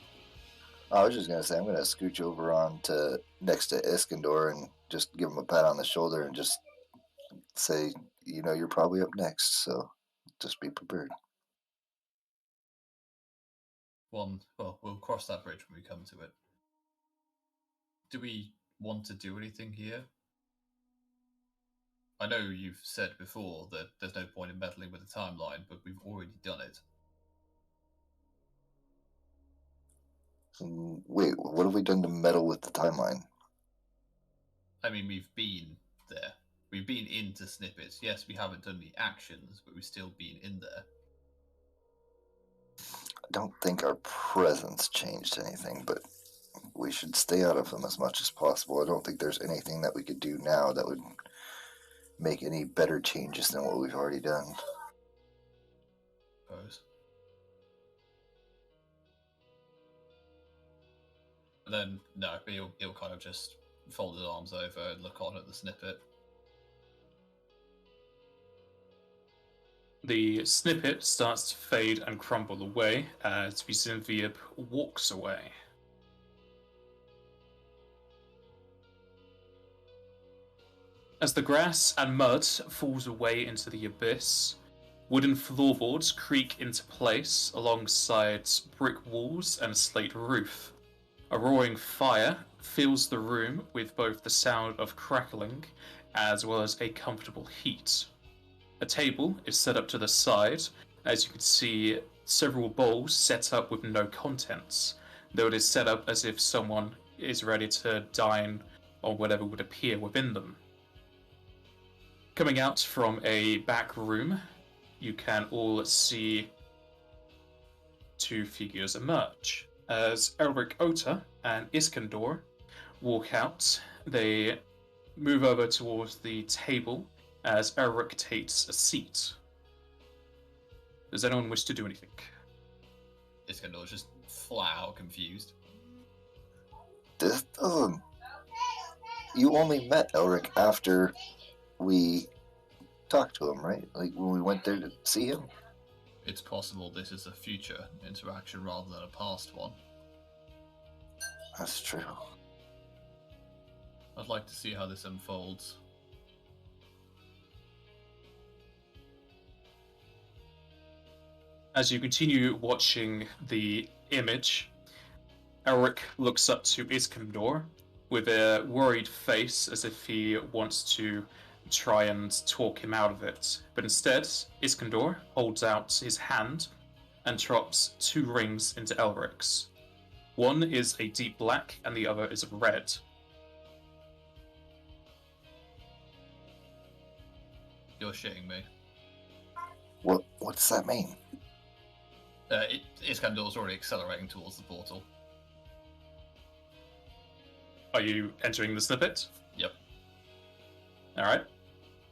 Speaker 2: I was just gonna say I'm gonna scooch over on to next to Iskandar and just give him a pat on the shoulder and just say, you're probably up next, so just be prepared.
Speaker 3: Well, we'll cross that bridge when we come to it. Do we want to do anything here? I know you've said before that there's no point in meddling with the timeline, but we've already done it.
Speaker 2: Wait, what have we done to meddle with the timeline?
Speaker 3: I mean, we've been there. We've been into snippets. Yes, we haven't done the actions, but we've still been in there.
Speaker 2: I don't think our presence changed anything, but we should stay out of them as much as possible. I don't think there's anything that we could do now that would make any better changes than what we've already done.
Speaker 3: Suppose. But then, no, he'll kind of just fold his arms over and look on at the snippet.
Speaker 1: The snippet starts to fade and crumble away as Vizinviep walks away. As the grass and mud falls away into the abyss, wooden floorboards creak into place alongside brick walls and a slate roof. A roaring fire fills the room with both the sound of crackling as well as a comfortable heat. A table is set up to the side, as you can see several bowls set up with no contents, though it is set up as if someone is ready to dine on whatever would appear within them. Coming out from a back room, you can all see two figures emerge. As Elric Ota and Iskandar walk out, they move over towards the table as Elric takes a seat. Does anyone wish to do anything?
Speaker 3: Iskandar's just flat out confused.
Speaker 2: This doesn't. You only met Elric after we talked to him, right? Like when we went there to see him?
Speaker 3: It's possible this is a future interaction rather than a past one.
Speaker 2: That's true.
Speaker 3: I'd like to see how this unfolds.
Speaker 1: As you continue watching the image, Elric looks up to Iskandar with a worried face as if he wants to try and talk him out of it. But instead, Iskandar holds out his hand and drops two rings into Elric's. One is a deep black and the other is red.
Speaker 3: You're shitting me.
Speaker 2: What does that mean?
Speaker 3: Iskandar's already accelerating towards the portal.
Speaker 1: Are you entering the snippet?
Speaker 3: Yep.
Speaker 1: Alright.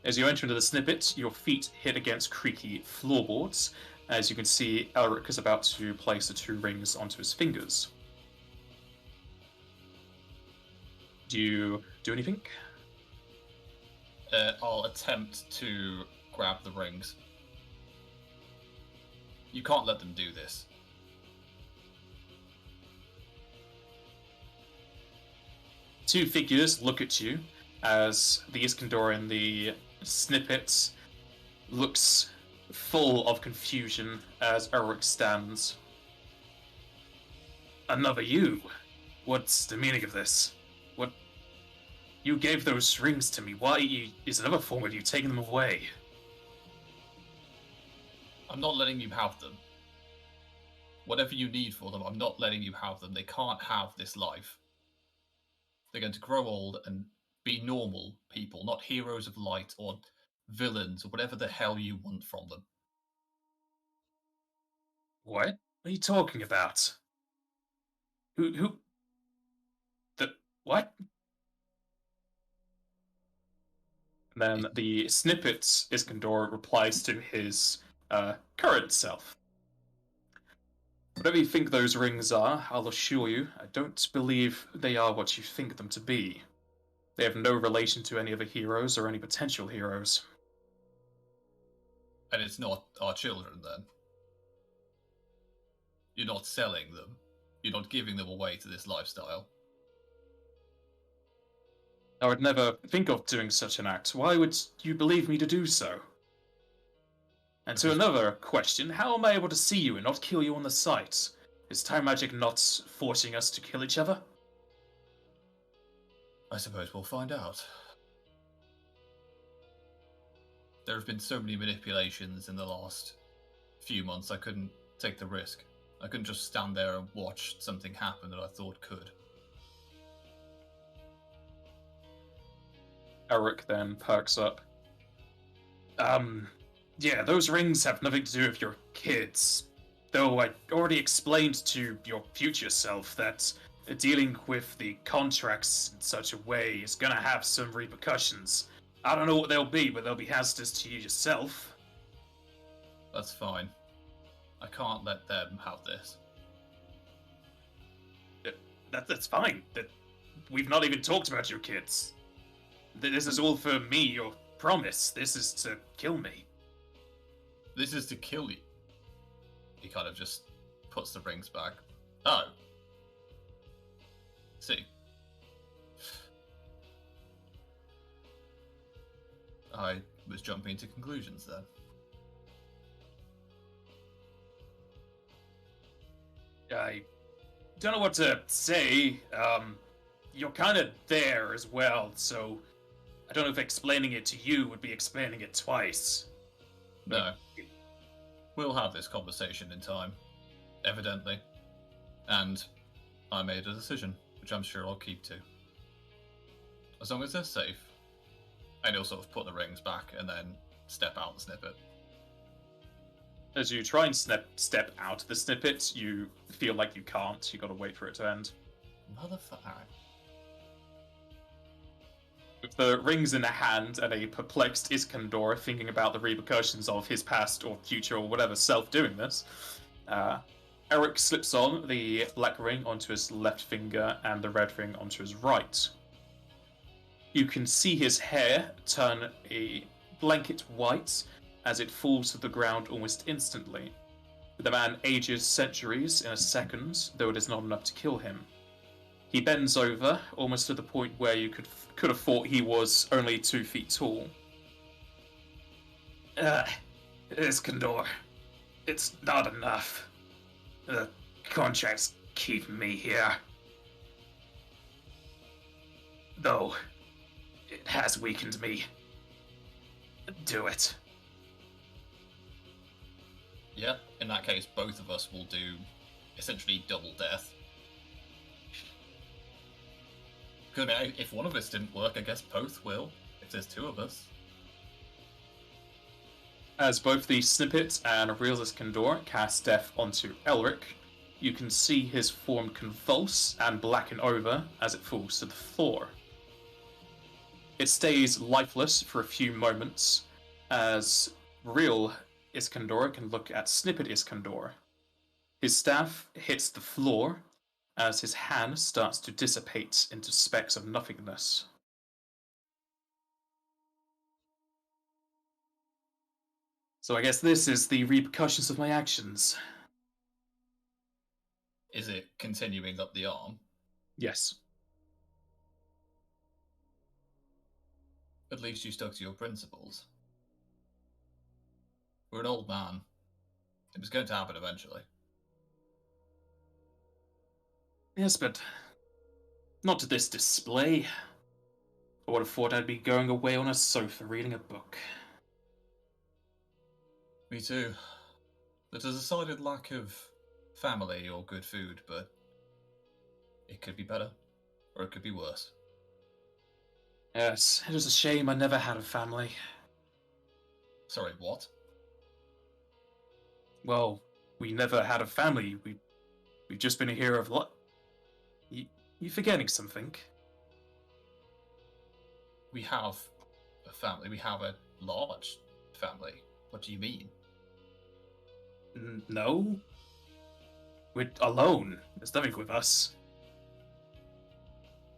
Speaker 1: As you enter into the snippet, your feet hit against creaky floorboards. As you can see, Elric is about to place the two rings onto his fingers. Do you do anything?
Speaker 3: I'll attempt to grab the rings. You can't let them do this.
Speaker 1: Two figures look at you as the Iskandar in the snippet looks full of confusion as Elric stands. Another you? What's the meaning of this? What? You gave those rings to me. Why is another form of you taking them away?
Speaker 3: I'm not letting you have them. Whatever you need for them, I'm not letting you have them. They can't have this life. They're going to grow old and be normal people, not heroes of light or villains or whatever the hell you want from them.
Speaker 1: What are you talking about? Who? The what? And then the snippet Iskandar replies to his current self. Whatever you think those rings are, I'll assure you, I don't believe they are what you think them to be. They have no relation to any of the heroes or any potential heroes.
Speaker 3: And it's not our children, then? You're not selling them. You're not giving them away to this lifestyle.
Speaker 1: I would never think of doing such an act. Why would you believe me to do so? And to another question, how am I able to see you and not kill you on the sight? Is time magic not forcing us to kill each other?
Speaker 3: I suppose we'll find out. There have been so many manipulations in the last few months, I couldn't take the risk. I couldn't just stand there and watch something happen that I thought could.
Speaker 1: Eric then perks up. Yeah, those rings have nothing to do with your kids. Though I already explained to your future self that dealing with the contracts in such a way is gonna have some repercussions. I don't know what they'll be, but they'll be hazardous to you yourself.
Speaker 3: That's fine. I can't let them have this.
Speaker 1: That's fine. We've not even talked about your kids. This is all for me, your promise. This is to kill me.
Speaker 3: This is to kill you. He kind of just puts the rings back. Oh. See. I was jumping to conclusions then.
Speaker 1: I don't know what to say. You're kind of there as well, so I don't know if explaining it to you would be explaining it twice.
Speaker 3: No. We'll have this conversation in time, evidently. And I made a decision, which I'm sure I'll keep to. As long as they're safe. And he'll sort of put the rings back and then step out the snippet.
Speaker 1: As you try and step out of the snippet, you feel like you can't. You gotta wait for it to end.
Speaker 3: Motherfucker.
Speaker 1: With the rings in hand and a perplexed Iskandar thinking about the repercussions of his past or future or whatever self doing this, Eric slips on the black ring onto his left finger and the red ring onto his right. You can see his hair turn a blanket white as it falls to the ground almost instantly. The man ages centuries in a second, though it is not enough to kill him. He bends over, almost to the point where you could have thought he was only 2 feet tall. Iskandar, it's not enough. The contracts keep me here. Though, it has weakened me. Do it.
Speaker 3: Yeah, in that case, both of us will do essentially double death. Because I mean, if one of us didn't work, I guess both will, if there's 2 of us.
Speaker 1: As both the Snippet and Real Iskandar cast death onto Elric, you can see his form convulse and blacken over as it falls to the floor. It stays lifeless for a few moments, as Real Iskandar can look at Snippet Iskandar. His staff hits the floor as his hand starts to dissipate into specks of nothingness. So I guess this is the repercussions of my actions.
Speaker 3: Is it continuing up the arm?
Speaker 1: Yes.
Speaker 3: At least you stuck to your principles. We're an old man. It was going to happen eventually.
Speaker 1: Yes, but not to this display. I would have thought I'd be going away on a sofa reading a book.
Speaker 3: Me too. There's a decided lack of family or good food, but it could be better, or it could be worse.
Speaker 1: Yes, it is a shame I never had a family.
Speaker 3: Sorry, what?
Speaker 1: Well, we never had a family. We've just been here of what? You forgetting something?
Speaker 3: We have a family. We have a large family. What do you mean?
Speaker 1: No. We're alone. There's nothing with us.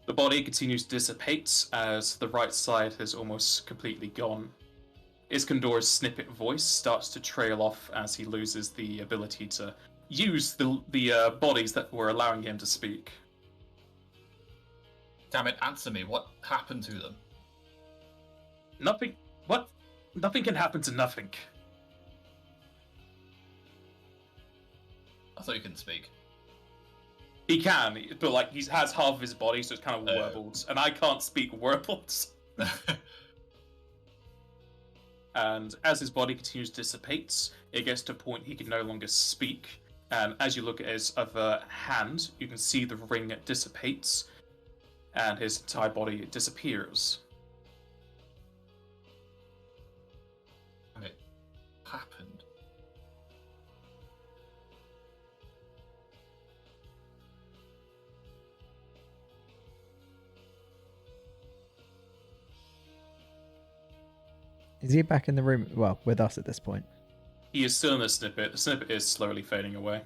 Speaker 1: The body continues to dissipate as the right side has almost completely gone. Iskandor's snippet voice starts to trail off as he loses the ability to use the bodies that were allowing him to speak.
Speaker 3: Damn it, answer me. What happened to them?
Speaker 1: Nothing. What? Nothing can happen to nothing.
Speaker 3: I thought you couldn't speak.
Speaker 1: He can, but like he has half of his body, so it's kind of warbled, and I can't speak warbled. And as his body continues to dissipate, it gets to a point he can no longer speak. And as you look at his other hand, you can see the ring dissipates, and his entire body disappears.
Speaker 3: And it happened.
Speaker 5: Is he back in the room? Well, with us at this point.
Speaker 1: He is still in the snippet. The snippet is slowly fading away.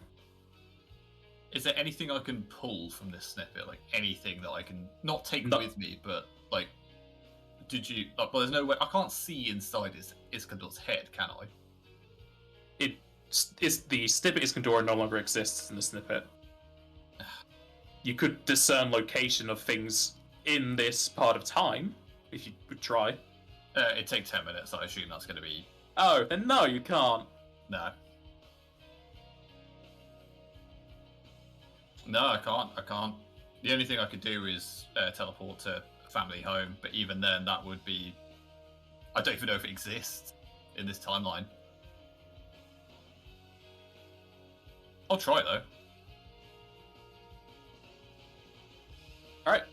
Speaker 3: Is there anything I can pull from this snippet? Like anything that I can not take
Speaker 1: No.
Speaker 3: with me, but like, did you? Like, well, there's no way. I can't see inside Iskandor's head, can I?
Speaker 1: The snippet Iskandor no longer exists in the snippet. You could discern location of things in this part of time if you would try.
Speaker 3: It takes 10 minutes. I assume that's going to be
Speaker 1: Oh, then no, you can't.
Speaker 3: no. No, I can't. I can't. The only thing I could do is teleport to a family home, but even then, that would be. I don't even know if it exists in this timeline. I'll try though.
Speaker 1: Alright.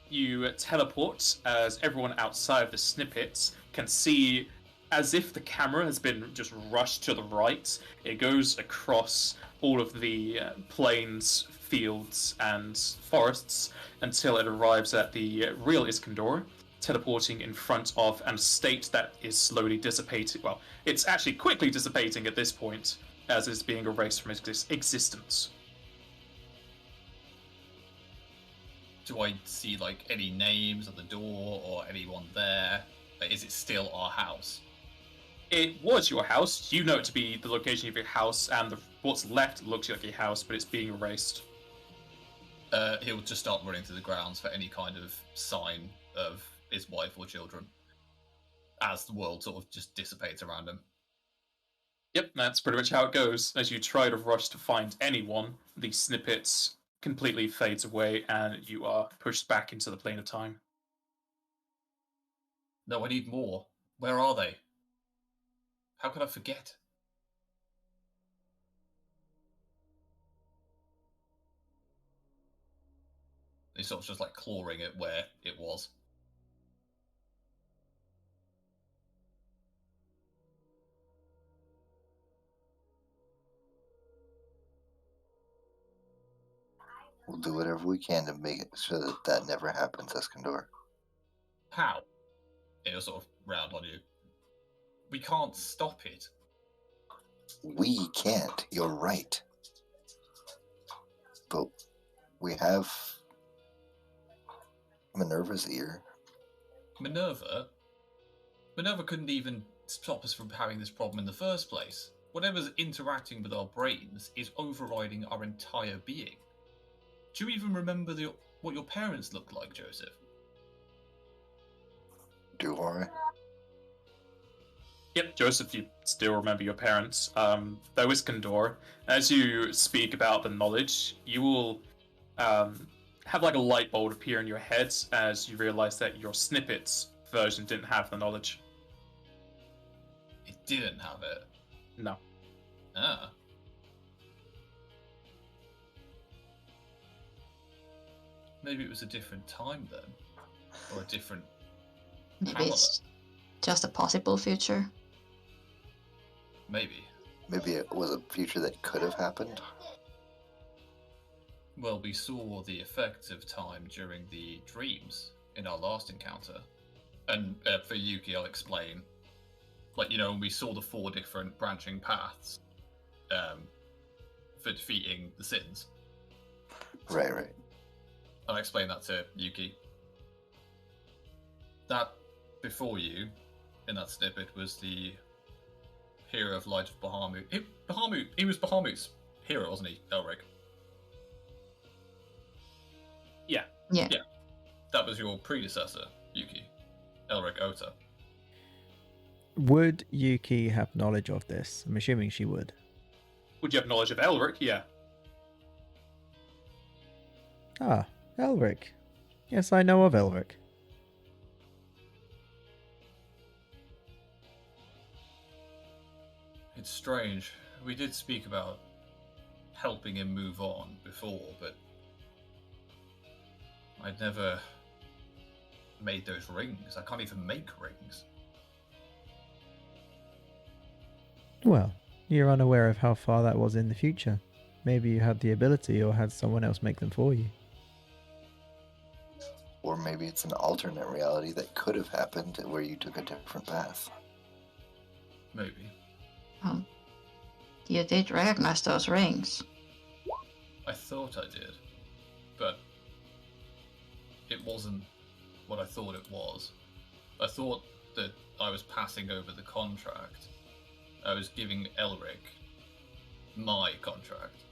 Speaker 1: You teleport as everyone outside of the snippets can see, as if the camera has been just rushed to the right. It goes across all of the plains, fields, and forests until it arrives at the real Iskandor, teleporting in front of an estate that is slowly dissipating. Well, it's actually quickly dissipating at this point, as it's being erased from its existence.
Speaker 3: Do I see like any names at the door or anyone there? Like, is it still our house?
Speaker 1: It was your house. You know it to be the location of your house, and what's left looks like your house, but it's being erased.
Speaker 3: He'll just start running through the grounds for any kind of sign of his wife or children as the world sort of just dissipates around him.
Speaker 1: Yep, that's pretty much how it goes. As you try to rush to find anyone, the snippets completely fades away, and you are pushed back into the plane of time.
Speaker 3: No, I need more. Where are they? How could I forget? He's sort of just like clawing at where it was.
Speaker 2: We'll do whatever we can to make it so that that never happens, Iskandor.
Speaker 3: How? It'll sort of round on you. We can't stop it.
Speaker 2: We can't. You're right. But we have Minerva's ear.
Speaker 3: Minerva? Minerva couldn't even stop us from having this problem in the first place. Whatever's interacting with our brains is overriding our entire being. Do you even remember what your parents looked like, Joseph?
Speaker 2: Do I?
Speaker 1: Yep, Joseph, you still remember your parents. Though Iskandor, as you speak about the knowledge, you will have like a light bulb appear in your head as you realize that your snippets version didn't have the knowledge.
Speaker 3: It didn't have it.
Speaker 1: No.
Speaker 3: Ah. Maybe it was a different time then. Or a different
Speaker 4: Maybe it's just a possible future.
Speaker 3: Maybe.
Speaker 2: Maybe it was a future that could have happened.
Speaker 3: Well, we saw the effects of time during the dreams in our last encounter. And for Yuki, I'll explain. Like, we saw the 4 different branching paths for defeating the sins.
Speaker 2: Right.
Speaker 3: I'll explain that to Yuki. That before you, in that snippet, was the hero of Light of Bahamut. He was Bahamut's hero, wasn't he, Elric?
Speaker 1: Yeah.
Speaker 4: Yeah.
Speaker 3: That was your predecessor, Yuki. Elric Ota.
Speaker 5: Would Yuki have knowledge of this? I'm assuming she would.
Speaker 1: Would you have knowledge of Elric? Yeah.
Speaker 5: Ah, Elric. Yes, I know of Elric.
Speaker 3: It's strange. We did speak about helping him move on before, but I'd never made those rings. I can't even make rings.
Speaker 5: Well, you're unaware of how far that was in the future. Maybe you had the ability or had someone else make them for you.
Speaker 2: Or maybe it's an alternate reality that could have happened where you took a different path.
Speaker 3: Maybe.
Speaker 4: You did recognize those rings.
Speaker 3: I thought I did, but it wasn't what I thought it was. I thought that I was passing over the contract. I was giving Elric my contract.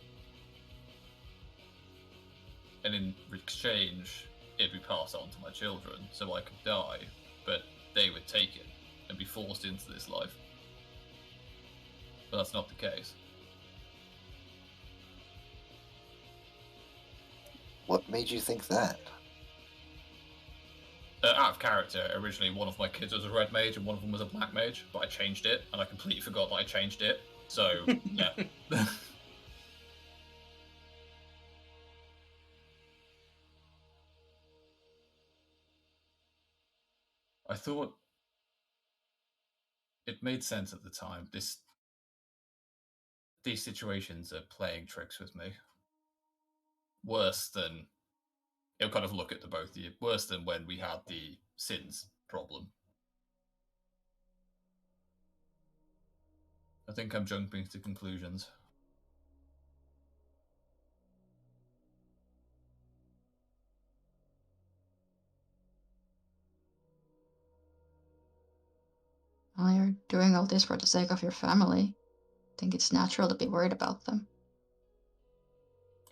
Speaker 3: And in exchange, it'd be passed on to my children so I could die, but they would take it and be forced into this life. But that's not the case.
Speaker 2: What made you think that?
Speaker 3: Out of character, originally one of my kids was a red mage and one of them was a black mage, but I changed it, and I completely forgot that I changed it. So, yeah. I thought it made sense at the time. These situations are playing tricks with me. Worse than he'll kind of look at the both of you. Worse than when we had the sins problem. I think I'm jumping to conclusions.
Speaker 4: Well, you're doing all this for the sake of your family. I think it's natural to be worried about them.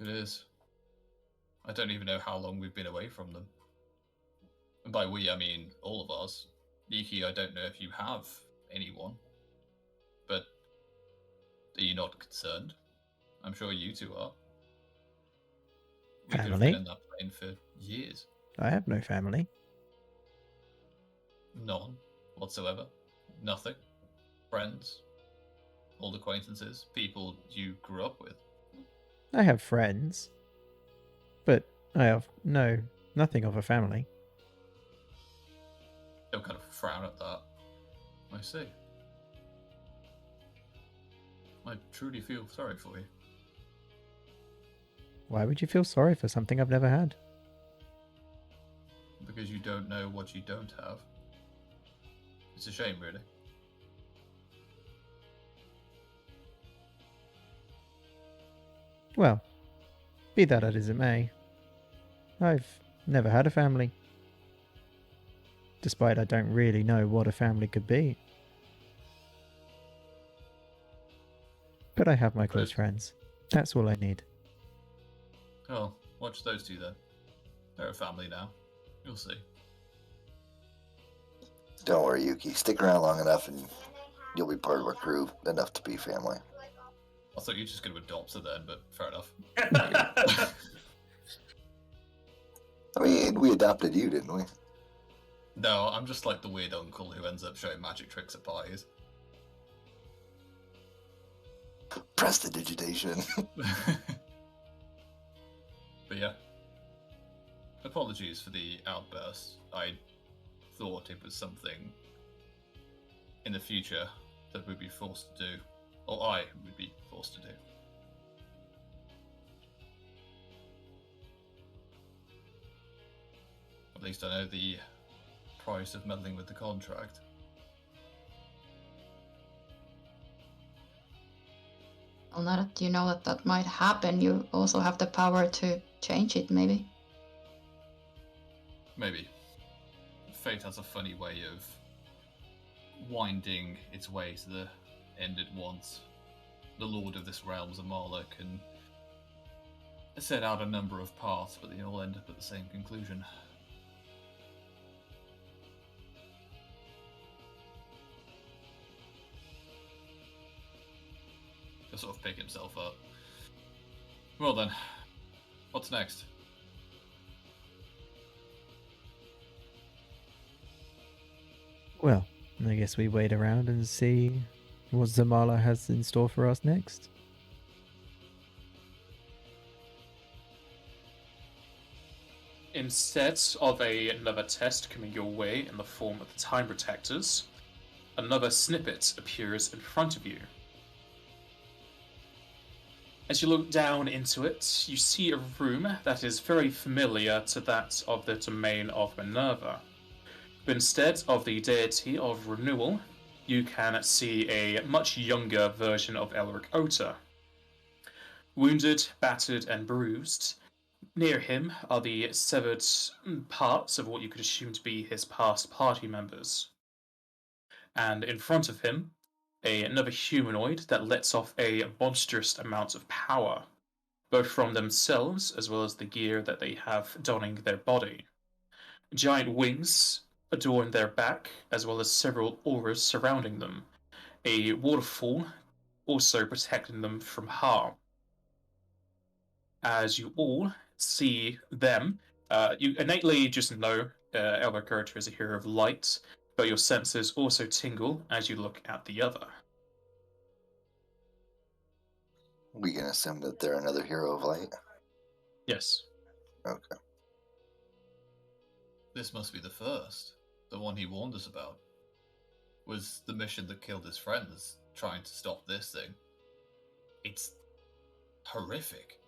Speaker 3: It is. I don't even know how long we've been away from them. And by we, I mean all of us. Nikki, I don't know if you have anyone. But are you not concerned? I'm sure you two are. We could have
Speaker 5: Family?
Speaker 3: been in that plane for years.
Speaker 5: I have no family.
Speaker 3: None whatsoever. Nothing. Friends. Old acquaintances. People you grew up with.
Speaker 5: I have friends. But I have nothing of a family.
Speaker 3: They'll kind of frown at that. I see. I truly feel sorry for you.
Speaker 5: Why would you feel sorry for something I've never had?
Speaker 3: Because you don't know what you don't have. It's a shame, really.
Speaker 5: Well, be that as it may, I've never had a family. Despite I don't really know what a family could be. But I have my close friends. That's all I need.
Speaker 3: Oh, watch those two then. They're a family now. You'll see.
Speaker 2: Don't worry, Yuki. Stick around long enough and you'll be part of our crew, enough to be family.
Speaker 3: I thought you were just going to adopt her then, but fair enough.
Speaker 2: I mean, we adopted you, didn't we?
Speaker 3: No, I'm just like the weird uncle who ends up showing magic tricks at parties.
Speaker 2: Prestidigitation.
Speaker 3: But yeah. Apologies for the outburst. I thought it was something in the future that we'd be forced to do. Or I would be forced to do. At least I know the price of meddling with the contract.
Speaker 4: Well, now that you know that that might happen, you also have the power to change it, maybe.
Speaker 3: Maybe. Fate has a funny way of winding its way to the end it wants. The lord of this realm, Zamala, can set out a number of paths, but they all end up at the same conclusion. He'll sort of pick himself up. Well then, what's next?
Speaker 5: Well, I guess we wait around and see what Zamala has in store for us next.
Speaker 1: Instead of another test coming your way in the form of the Time Protectors, another snippet appears in front of you. As you look down into it, you see a room that is very familiar to that of the domain of Minerva. But instead of the deity of renewal, you can see a much younger version of Elric Ota. Wounded, battered, and bruised, near him are the severed parts of what you could assume to be his past party members. And in front of him, another humanoid that lets off a monstrous amount of power, both from themselves as well as the gear that they have donning their body. Giant wings adorn their back, as well as several auras surrounding them, a waterfall also protecting them from harm. As you all see them, you innately just know Elder Carter is a hero of light, but your senses also tingle as you look at the other.
Speaker 2: We can assume that they're another hero of light.
Speaker 1: Yes.
Speaker 2: Okay.
Speaker 3: This must be the first. The one he warned us about. Was the mission that killed his friends trying to stop this thing. It's horrific.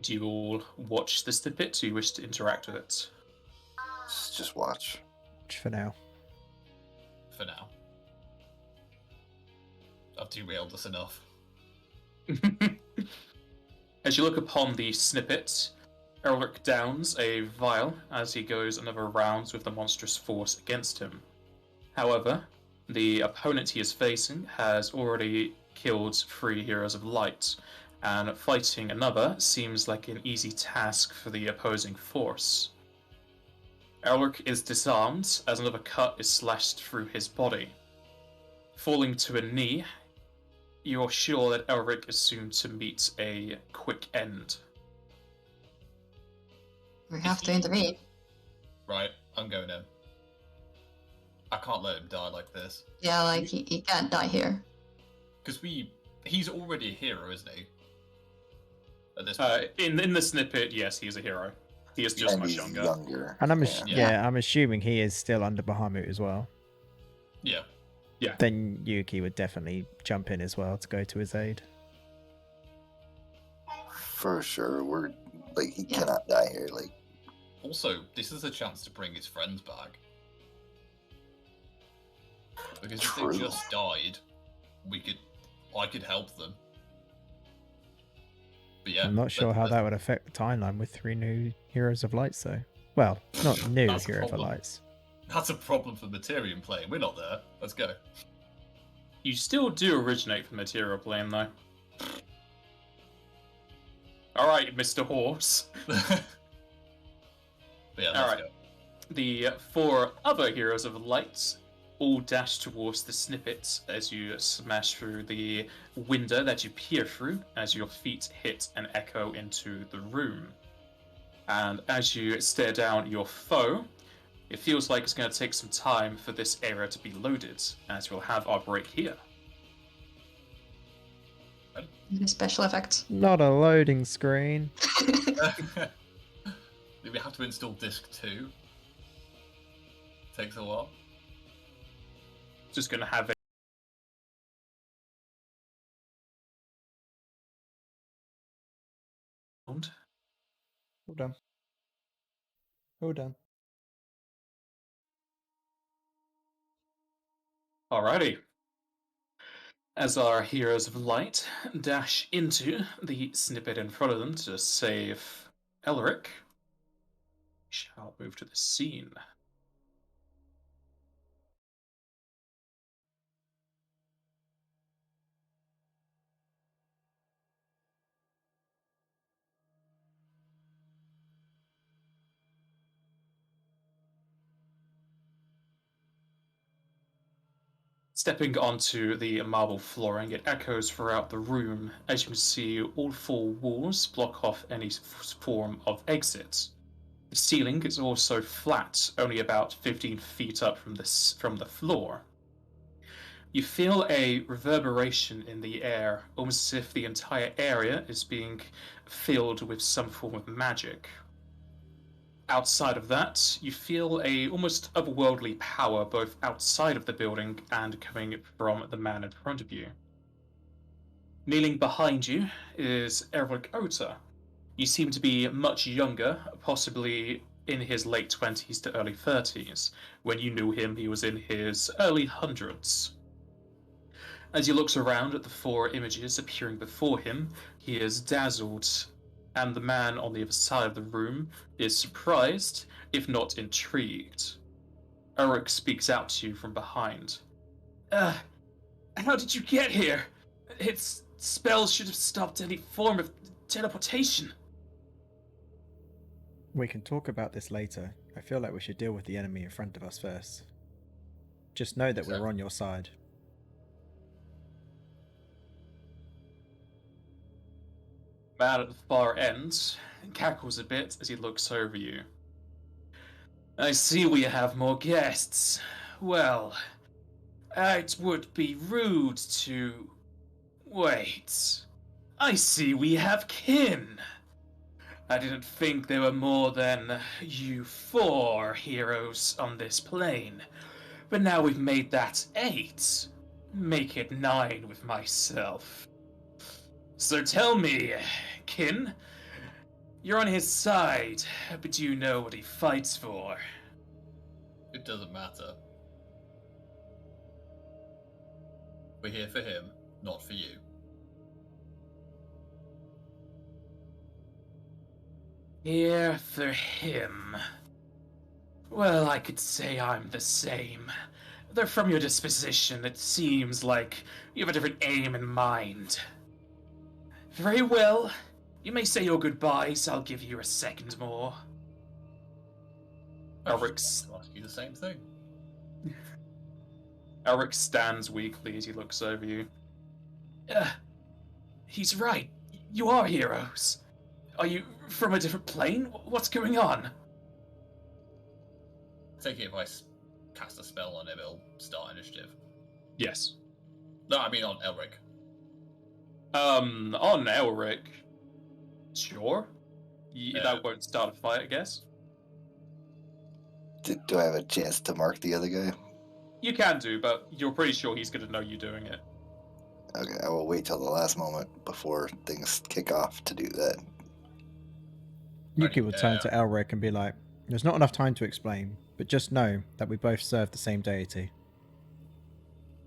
Speaker 1: Do you all watch this snippet? Do you wish to interact with it?
Speaker 2: Just watch.
Speaker 5: For now.
Speaker 3: For now. I've derailed us enough.
Speaker 1: As you look upon the snippet, Elric downs a vial as he goes another round with the monstrous force against him. However, the opponent he is facing has already killed 3 heroes of light, and fighting another seems like an easy task for the opposing force. Elric is disarmed as another cut is slashed through his body. Falling to a knee, you're sure that Elric is soon to meet a quick end.
Speaker 4: We have to intervene.
Speaker 3: Right, I'm going in. I can't let him die like this.
Speaker 4: Yeah, like he can't die here.
Speaker 3: Because he's already a hero, isn't he? At this
Speaker 1: In the snippet, yes, he's a hero. He is just
Speaker 2: And
Speaker 1: much
Speaker 2: he's
Speaker 1: younger.
Speaker 5: And I'm
Speaker 3: Yeah.
Speaker 5: I'm assuming he is still under Bahamut as well.
Speaker 3: Yeah.
Speaker 5: Then Yuki would definitely jump in as well to go to his aid.
Speaker 2: For sure. We're like he
Speaker 4: Yeah.
Speaker 2: cannot die here. Like
Speaker 3: Also, this is a chance to bring his friends back. Because if
Speaker 2: True.
Speaker 3: they just died, I could help them. But yeah,
Speaker 5: I'm not sure how that would affect the timeline with 3 new Heroes of Lights, though. Well, not new
Speaker 3: That's a
Speaker 5: Hero of
Speaker 3: problem.
Speaker 5: Lights.
Speaker 3: That's a problem for Materium playing. We're not there. Let's go.
Speaker 1: You still do originate from material plane, though. Alright, Mr. Horse.
Speaker 3: But yeah, let's
Speaker 1: Alright.
Speaker 3: go.
Speaker 1: The 4 other heroes of light all dash towards the snippet as you smash through the window that you peer through as your feet hit and echo into the room. And as you stare down your foe, it feels like it's going to take some time for this area to be loaded, as we'll have our break here.
Speaker 4: The special effects.
Speaker 5: Not a loading screen.
Speaker 3: We have to install disc 2. Takes a while.
Speaker 1: Just going to have
Speaker 5: Hold on. Hold on.
Speaker 1: Alrighty. As our heroes of light dash into the snippet in front of them to save Elric, we shall move to the scene. Stepping onto the marble flooring, it echoes throughout the room. As you can see, all four walls block off any form of exit. The ceiling is also flat, only about 15 feet up from the floor. You feel a reverberation in the air, almost as if the entire area is being filled with some form of magic. Outside of that, you feel a almost otherworldly power both outside of the building and coming from the man in front of you. Kneeling behind you is Eric Ota. You seem to be much younger, possibly in his late 20s to early 30s. When you knew him, he was in his early hundreds. As he looks around at the four images appearing before him, he is dazzled, and the man on the other side of the room is surprised, if not intrigued. Eric speaks out to you from behind. How did you get here? Its spells should have stopped any form of teleportation.
Speaker 5: We can talk about this later. I feel like we should deal with the enemy in front of us first. Just know that we're on your side.
Speaker 1: Man at the far end cackles a bit as he looks over you. I see we have more guests. Well, it would be rude to... Wait. I see we have kin. I didn't think there were more than you 4 heroes on this plane. But now we've made that 8. Make it 9 with myself. So tell me, kin, you're on his side, but do you know what he fights for?
Speaker 3: It doesn't matter. We're here for him, not for you.
Speaker 1: Here for him. Well, I could say I'm the same. Though from your disposition, it seems like you have a different aim in mind. Very well. You may say your goodbyes. I'll give you a second more. Elric's...
Speaker 3: I'll ask you the same thing.
Speaker 1: Elric stands weakly as he looks over you. He's right. You are heroes. Are you from a different plane? What's going on?
Speaker 3: Take it if I cast a spell on him, it'll start initiative.
Speaker 1: Yes.
Speaker 3: No, I mean on Elric.
Speaker 1: On Elric. Sure. That won't start a fight, I guess.
Speaker 2: Do I have a chance to mark the other guy?
Speaker 1: You can do, but you're pretty sure he's going to know you doing it.
Speaker 2: Okay, I will wait till the last moment before things kick off to do that.
Speaker 5: Yuki will turn to Elric and be like, there's not enough time to explain, but just know that we both serve the same deity.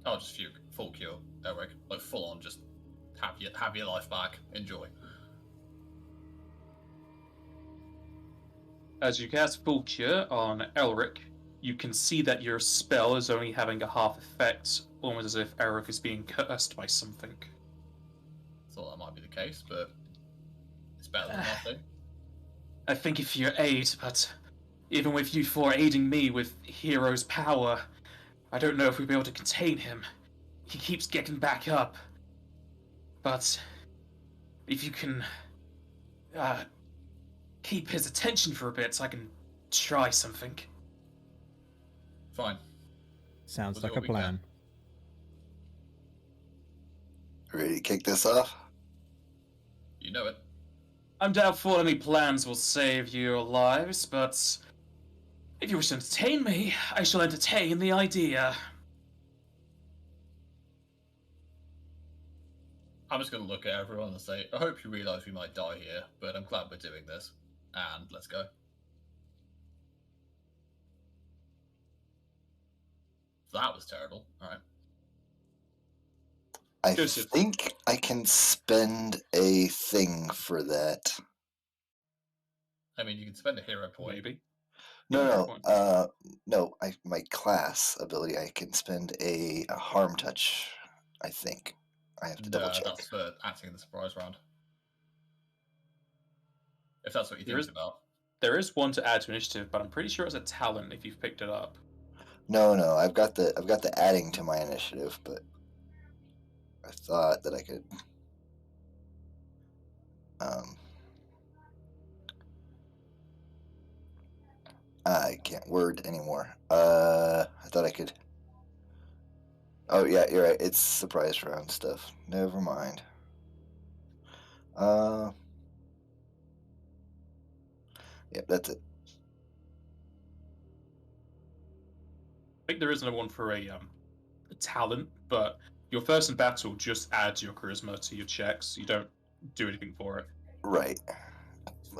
Speaker 3: I'll just full cure Elric. Like full on, just have your life back. Enjoy.
Speaker 1: As you cast Full Cure on Elric, you can see that your spell is only having a half effect, almost as if Elric is being cursed by something.
Speaker 3: Thought that might be the case, but it's better than nothing.
Speaker 1: I think if you aid, but even with you 4 aiding me with Hero's power, I don't know if we'll be able to contain him. He keeps getting back up. But if you can keep his attention for a bit so I can try something.
Speaker 3: Fine.
Speaker 5: Sounds
Speaker 3: We'll
Speaker 5: like a plan.
Speaker 2: Ready to kick this off?
Speaker 3: You know it.
Speaker 1: I'm doubtful any plans will save your lives, but if you wish to entertain me, I shall entertain the idea.
Speaker 3: I'm just going to look at everyone and say, I hope you realise we might die here, but I'm glad we're doing this. And let's go. That was terrible. Alright.
Speaker 2: I
Speaker 1: Joseph.
Speaker 2: think I can spend a thing for that.
Speaker 3: I mean, you can spend a hero point.
Speaker 1: Maybe.
Speaker 2: No,
Speaker 1: Yeah,
Speaker 2: no. My class ability, I can spend a harm touch. I think I have to double
Speaker 3: No,
Speaker 2: check.
Speaker 3: that's for acting in the surprise round. If that's what you're
Speaker 1: There is-
Speaker 3: thinking about.
Speaker 1: There is one to add to initiative, but I'm pretty sure it's a talent if you've picked it up.
Speaker 2: No. I've got the adding to my initiative, but I thought that I could. I can't word anymore. I thought I could. Oh yeah, you're right. It's surprise round stuff. Never mind. Yep, that's it.
Speaker 1: I think there is another one for a talent, but your first in battle just adds your charisma to your checks. You don't do anything for it.
Speaker 2: Right.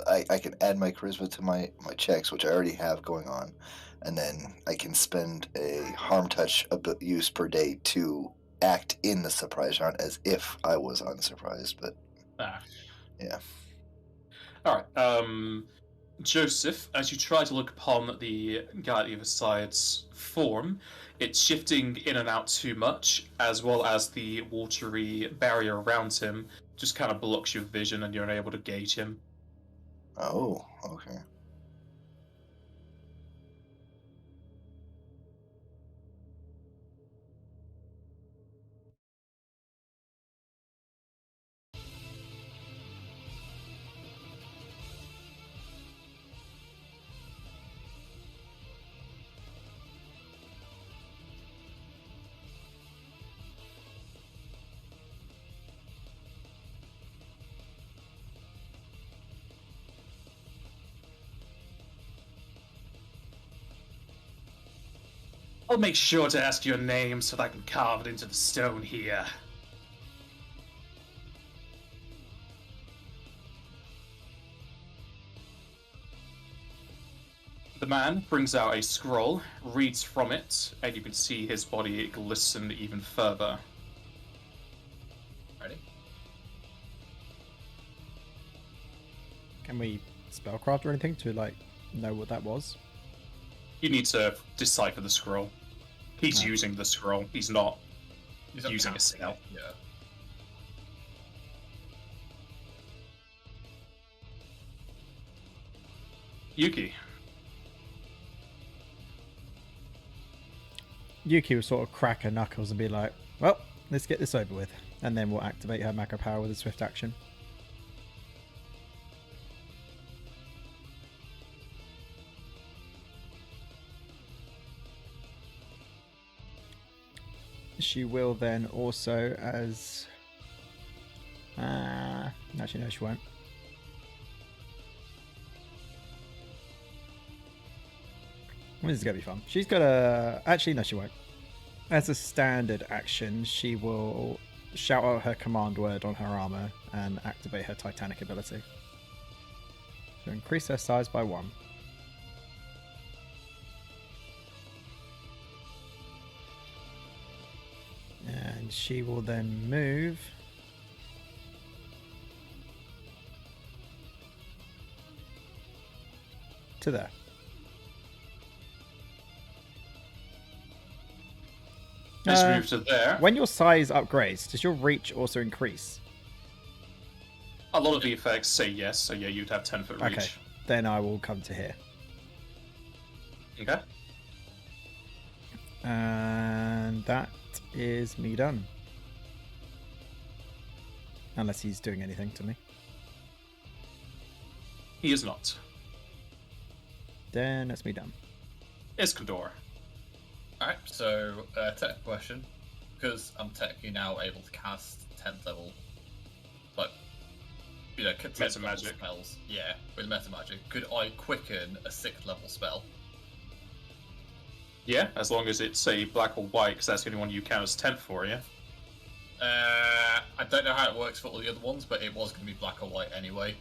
Speaker 2: I can add my charisma to my checks, which I already have going on, and then I can spend a harm touch use per day to act in the surprise round as if I was unsurprised. But yeah.
Speaker 1: All right. Joseph, as you try to look upon the guy at the other side's form, it's shifting in and out too much, as well as the watery barrier around him just kind of blocks your vision and you're unable to gauge him.
Speaker 2: Oh, okay.
Speaker 1: I'll make sure to ask your name so that I can carve it into the stone here. The man brings out a scroll, reads from it, and you can see his body glisten even further.
Speaker 3: Ready?
Speaker 5: Can we spellcraft or anything to like know what that was?
Speaker 1: You need to decipher the scroll. He's
Speaker 5: Oh.
Speaker 1: using the scroll. He's not
Speaker 3: He's not
Speaker 1: using a
Speaker 3: casting
Speaker 1: spell.
Speaker 3: it, Yeah.
Speaker 1: Yuki.
Speaker 5: Yuki will sort of crack her knuckles and be like, well, let's get this over with. And then we'll activate her macro power with a swift action. She will then also as... actually, no, she won't. This is going to be fun. She's got a... Actually, no, she won't. As a standard action, she will shout out her command word on her armor and activate her Titanic ability. So increase her size by 1. And she will then move to there.
Speaker 1: Just move to there.
Speaker 5: When your size upgrades, does your reach also increase?
Speaker 1: A lot of the effects say yes, so yeah, you'd have 10-foot reach.
Speaker 5: Okay, then I will come to here.
Speaker 1: Okay.
Speaker 5: And that is me done. Unless he's doing anything to me.
Speaker 1: He is not.
Speaker 5: Then that's me done.
Speaker 1: Iskandor.
Speaker 3: Alright, so technical question. Because I'm technically now able to cast 10th level, like, 10th
Speaker 1: Meta
Speaker 3: level
Speaker 1: magic.
Speaker 3: spells. Yeah, with meta magic. Could I quicken a 6th level spell?
Speaker 1: Yeah, as long as it's a black or white, because that's the only one you count as 10th for, yeah?
Speaker 3: I don't know how it works for all the other ones, but it was going to be black or white anyway.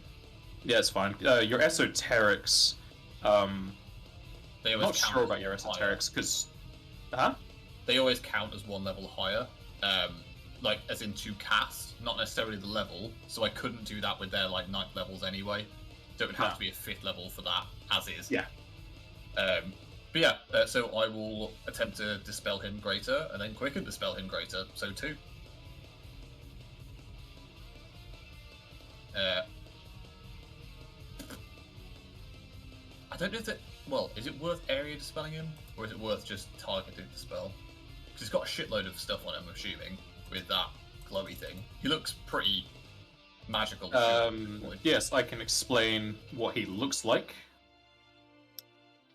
Speaker 1: Yeah, it's fine. Your esoterics.
Speaker 3: They
Speaker 1: I'm
Speaker 3: always
Speaker 1: not
Speaker 3: count
Speaker 1: sure
Speaker 3: as
Speaker 1: about your
Speaker 3: one higher.
Speaker 1: esoterics because. Huh?
Speaker 3: They always count as one level higher. Like as in to cast, not necessarily the level. So I couldn't do that with their like 9th levels anyway. So it would have
Speaker 1: No.
Speaker 3: to be a 5th level for that, as is.
Speaker 1: Yeah.
Speaker 3: But yeah, so I will attempt to dispel him greater, and then quicken dispel him greater. So 2. I don't know if it. Well, is it worth area dispelling him, or is it worth just targeted dispel? Because he's got a shitload of stuff on him, I'm assuming, with that glowy thing. He looks pretty magical.
Speaker 1: Yes, I can explain what he looks like.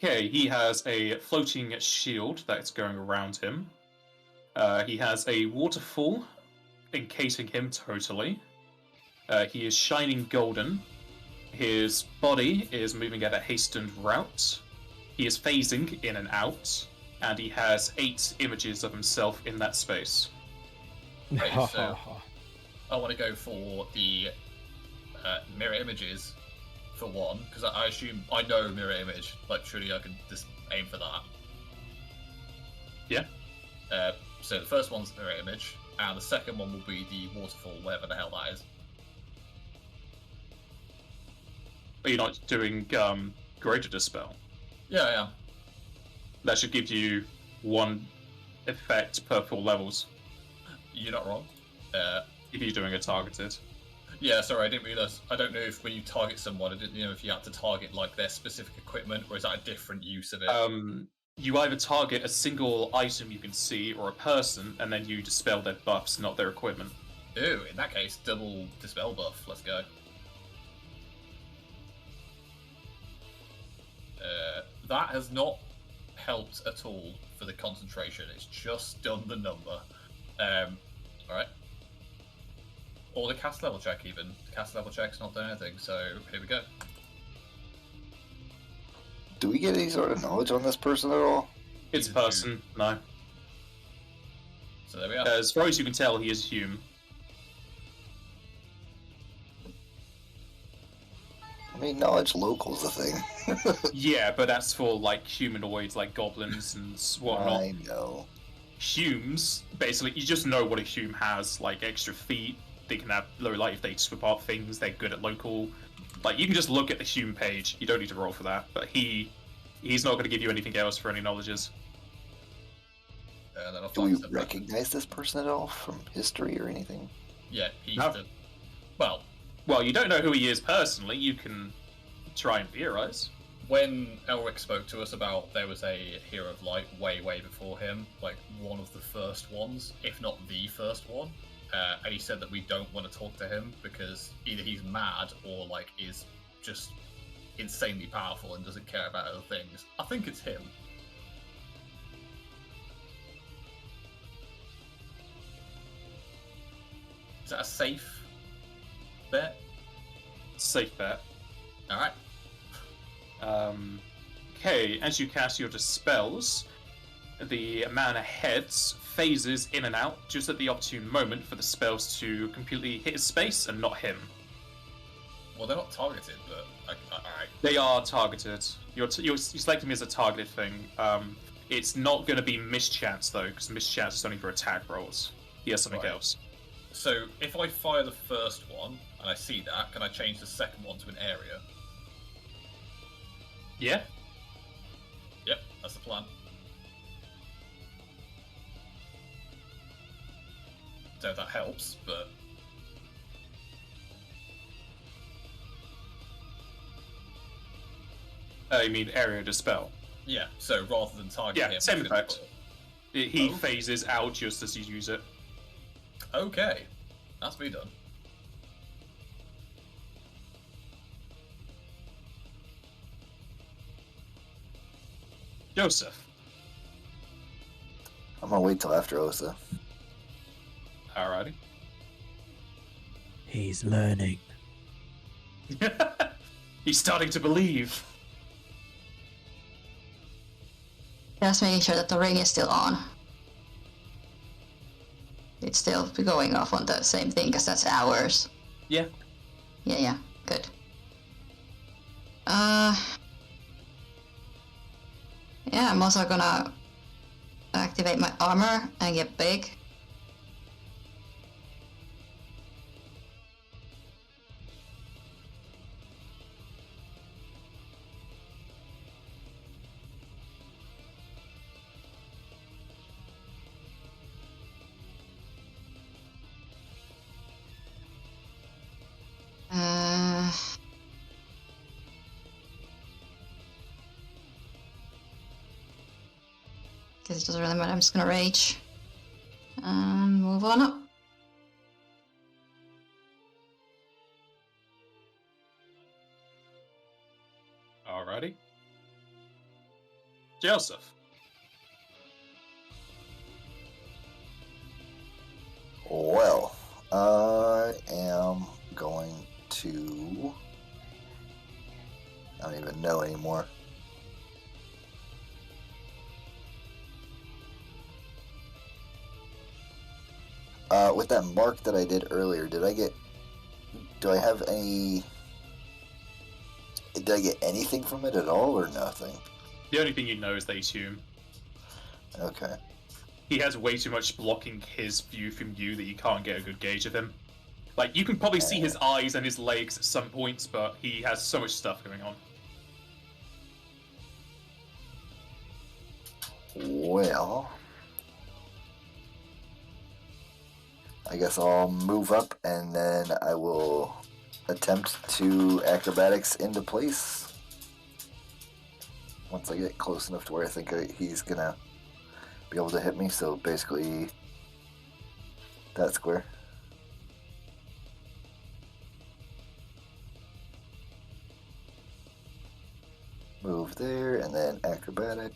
Speaker 1: Okay, he has a floating shield that's going around him. He has a waterfall encasing him totally. He is shining golden. His body is moving at a hastened route. He is phasing in and out, and he has 8 images of himself in that space.
Speaker 3: Right, so I want to go for the mirror images for one, because I assume I know mirror image. Like, surely I can just aim for that.
Speaker 1: Yeah.
Speaker 3: So the first one's mirror image, and the second one will be the waterfall, whatever the hell that is.
Speaker 1: But you're not doing greater dispel.
Speaker 3: Yeah, I am.
Speaker 1: That should give you 1 effect per 4 levels
Speaker 3: You're not wrong.
Speaker 1: if you're doing a targeted.
Speaker 3: Yeah, sorry, I didn't realise. I don't know if when you target someone, I didn't know if you had to target like their specific equipment, or is that a different use of it?
Speaker 1: You either target a single item you can see or a person, and then you dispel their buffs, not their equipment.
Speaker 3: Ooh, in that case, double dispel buff. Let's go. That has not helped at all for the concentration. It's just done the number. Alright. Or the cast level check even. The cast level check's not done anything, so here we go.
Speaker 2: Do we get any sort of knowledge on this person at all?
Speaker 1: It's
Speaker 3: He's
Speaker 1: a
Speaker 3: a
Speaker 1: person, no.
Speaker 3: So there we are.
Speaker 1: As far as you can tell, he is human.
Speaker 2: I mean, knowledge local's a thing.
Speaker 1: Yeah, but that's for like humanoids, like goblins and whatnot.
Speaker 2: I know.
Speaker 1: Humes, basically, you just know what a hume has, like extra feet. They can have, like, if they swip out things, they're good at local. Like, you can just look at the hume page. You don't need to roll for that. But he's not going to give you anything else for any knowledges.
Speaker 3: Then I'll
Speaker 2: Do we
Speaker 3: find some-
Speaker 2: recognize this person at all from history or anything?
Speaker 3: Yeah, he's
Speaker 1: No.
Speaker 3: the. Well,
Speaker 1: Well, you don't know who he is personally. You can try and theorize.
Speaker 3: when Elric spoke to us about there was a Hero of Light way before him, like one of the first ones, if not the first one, and he said that we don't want to talk to him because either he's mad or like is just insanely powerful and doesn't care about other things. I think it's him. Is that a safe bet?
Speaker 1: Safe bet.
Speaker 3: Alright.
Speaker 1: Okay, as you cast your dispels, the man ahead phases in and out just at the opportune moment for the spells to completely hit his space and not him.
Speaker 3: Well, they're not targeted, but alright.
Speaker 1: They are targeted. You select him as a targeted thing. It's not going to be mischance though, because mischance is only for attack rolls. He has something
Speaker 3: Right.
Speaker 1: else.
Speaker 3: So, if I fire the first one, and I see that, can I change the second one to an area?
Speaker 1: Yeah?
Speaker 3: Yep, that's the plan. Don't know if that helps, but...
Speaker 1: You mean area dispel?
Speaker 3: Yeah, so rather than target
Speaker 1: Yeah,
Speaker 3: him...
Speaker 1: same
Speaker 3: I can
Speaker 1: effect. He
Speaker 3: Oh.
Speaker 1: phases out just as you use it.
Speaker 3: Okay, that's me done.
Speaker 1: Joseph.
Speaker 2: I'm gonna wait till after Osa.
Speaker 1: Alrighty.
Speaker 5: He's learning.
Speaker 1: He's starting to believe.
Speaker 4: Just making sure that the ring is still on. it's still going off on the same thing, because that's ours.
Speaker 1: Yeah.
Speaker 4: Yeah, good. Yeah, I'm also gonna activate my armor and get big. Guess it doesn't really matter, I'm just gonna rage. And move on up.
Speaker 1: Alrighty. Joseph.
Speaker 2: Well, I am going to... I don't even know anymore. With that mark that I did earlier, do I get anything from it at all, or nothing?
Speaker 1: The only thing you know is they assume.
Speaker 2: Okay.
Speaker 1: He has way too much blocking his view from you that you can't get a good gauge of him. Like, you can probably see his eyes and his legs at some points, but he has so much stuff going on.
Speaker 2: Well, I guess I'll move up and then I will attempt to acrobatics into place. Once I get close enough to where I think he's gonna be able to hit me, so basically that square. Move there and then acrobatic.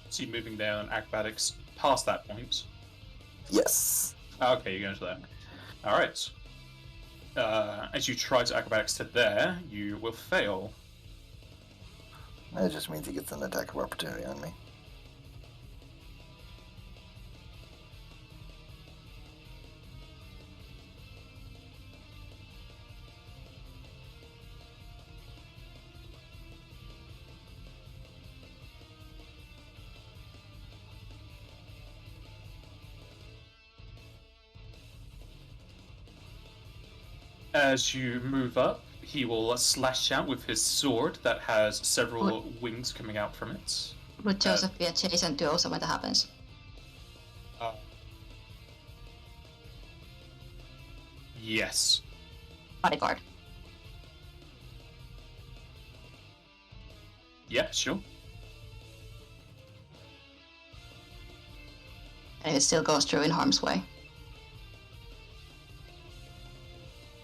Speaker 1: So you're moving down acrobatics past that point.
Speaker 2: Yes.
Speaker 1: Okay, you're going to there. Alright. As you try to acrobatics to there, you will fail.
Speaker 2: That just means he gets an attack of opportunity on me.
Speaker 1: As you move up, he will slash out with his sword that has several wings coming out from it.
Speaker 4: Would Joseph be adjacent to also when that happens?
Speaker 1: Yes.
Speaker 4: Bodyguard.
Speaker 1: Yeah, sure.
Speaker 4: And it still goes through in harm's way.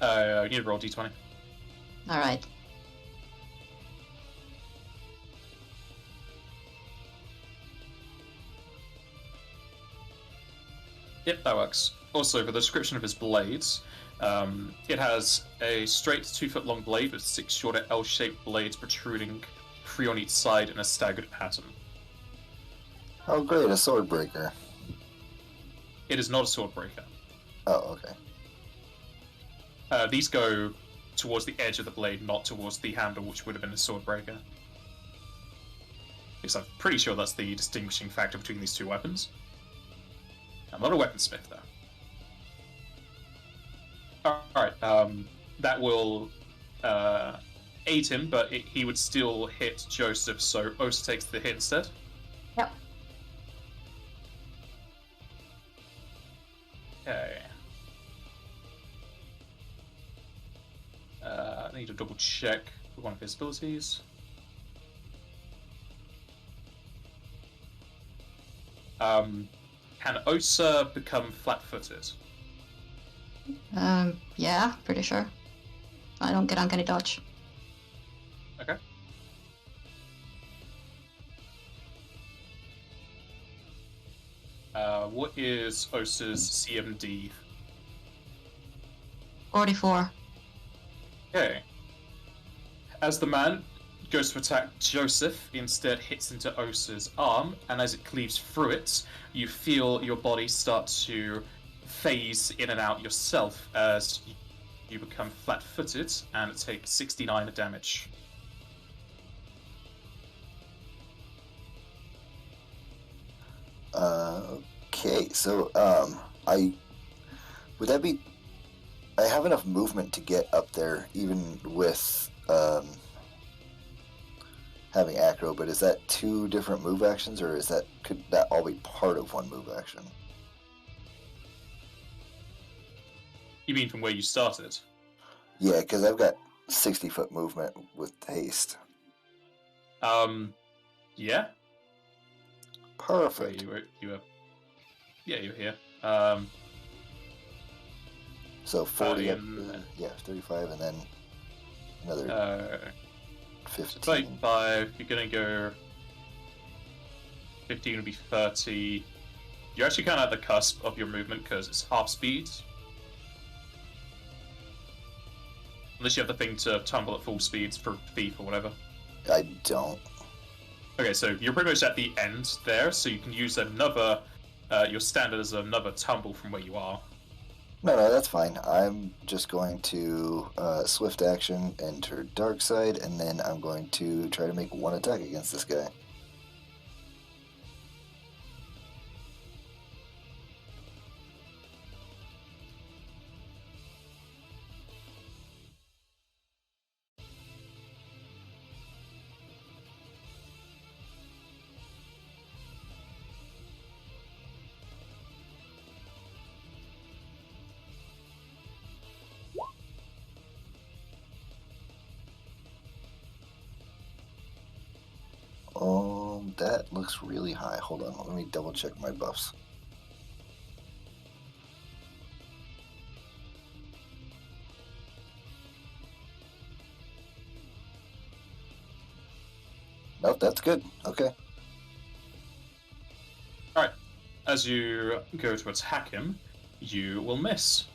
Speaker 1: You need to roll d20.
Speaker 4: Alright.
Speaker 1: Yep, that works. Also, for the description of his blades, it has a straight 2-foot-long blade with 6 shorter L-shaped blades protruding 3 on each side in a staggered pattern.
Speaker 2: Oh great, a sword breaker.
Speaker 1: It is not a sword breaker.
Speaker 2: Oh, okay.
Speaker 1: These go towards the edge of the blade, not towards the handle, which would have been a sword breaker. Because I'm pretty sure that's the distinguishing factor between these two weapons. I'm not a weaponsmith, though. Alright, that will aid him, but he would still hit Joseph, so Osa takes the hit instead.
Speaker 4: Yep.
Speaker 1: Okay. I need to double check for one of his abilities. Can Osa become flat-footed?
Speaker 4: Yeah, pretty sure. I don't get uncanny dodge.
Speaker 1: Okay. What is Osa's CMD?
Speaker 4: 44.
Speaker 1: Okay. As the man goes to attack Joseph, instead hits into Osa's arm, and as it cleaves through it, you feel your body start to phase in and out yourself as you become flat-footed and take 69 damage.
Speaker 2: Okay, so I have enough movement to get up there, even with having acro. But is that 2 different move actions, or could that all be part of one move action?
Speaker 1: You mean from where you started?
Speaker 2: Yeah, because I've got 60-foot movement with haste.
Speaker 1: Yeah.
Speaker 2: Perfect.
Speaker 1: You were here.
Speaker 2: So 40,
Speaker 1: and,
Speaker 2: yeah, 35, and then another 15.
Speaker 1: 35. You're gonna go. 15 would be 30. You're actually kind of at the cusp of your movement because it's half speed. Unless you have the thing to tumble at full speeds for thief or whatever.
Speaker 2: I don't.
Speaker 1: Okay, so you're pretty much at the end there, so you can use another. Your standard as another tumble from where you are.
Speaker 2: No, that's fine. I'm just going to swift action, enter dark side, and then I'm going to try to make one attack against this guy. That looks really high. Hold on, let me double check my buffs. Nope, that's good. Okay.
Speaker 1: Alright, as you go to attack him, you will miss.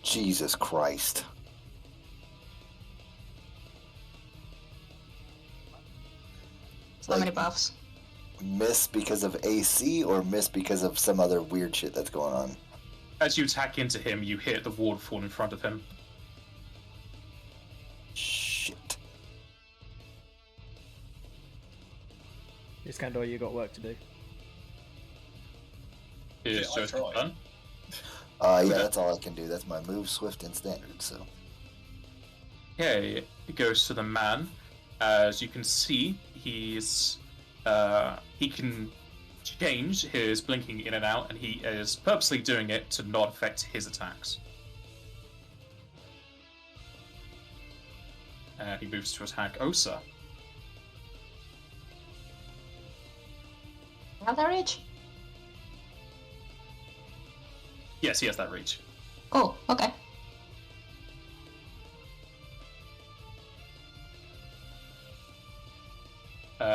Speaker 2: Jesus Christ.
Speaker 4: So many buffs.
Speaker 2: Miss because of AC or miss because of some other weird shit that's going on?
Speaker 1: As you attack into him, you hit the waterfall in front of him.
Speaker 2: Shit.
Speaker 5: Iskandar, you got work to do.
Speaker 1: Is
Speaker 3: Yeah, I
Speaker 1: Joseph
Speaker 3: tried.
Speaker 1: done?
Speaker 2: Yeah, that's all I can do. That's my move, swift, and standard, so.
Speaker 1: Okay, it goes to the man. As you can see, he can change his blinking in and out, and he is purposely doing it to not affect his attacks. And he moves to attack Osa.
Speaker 4: Have that reach?
Speaker 1: Yes, he has that reach.
Speaker 4: Oh, okay.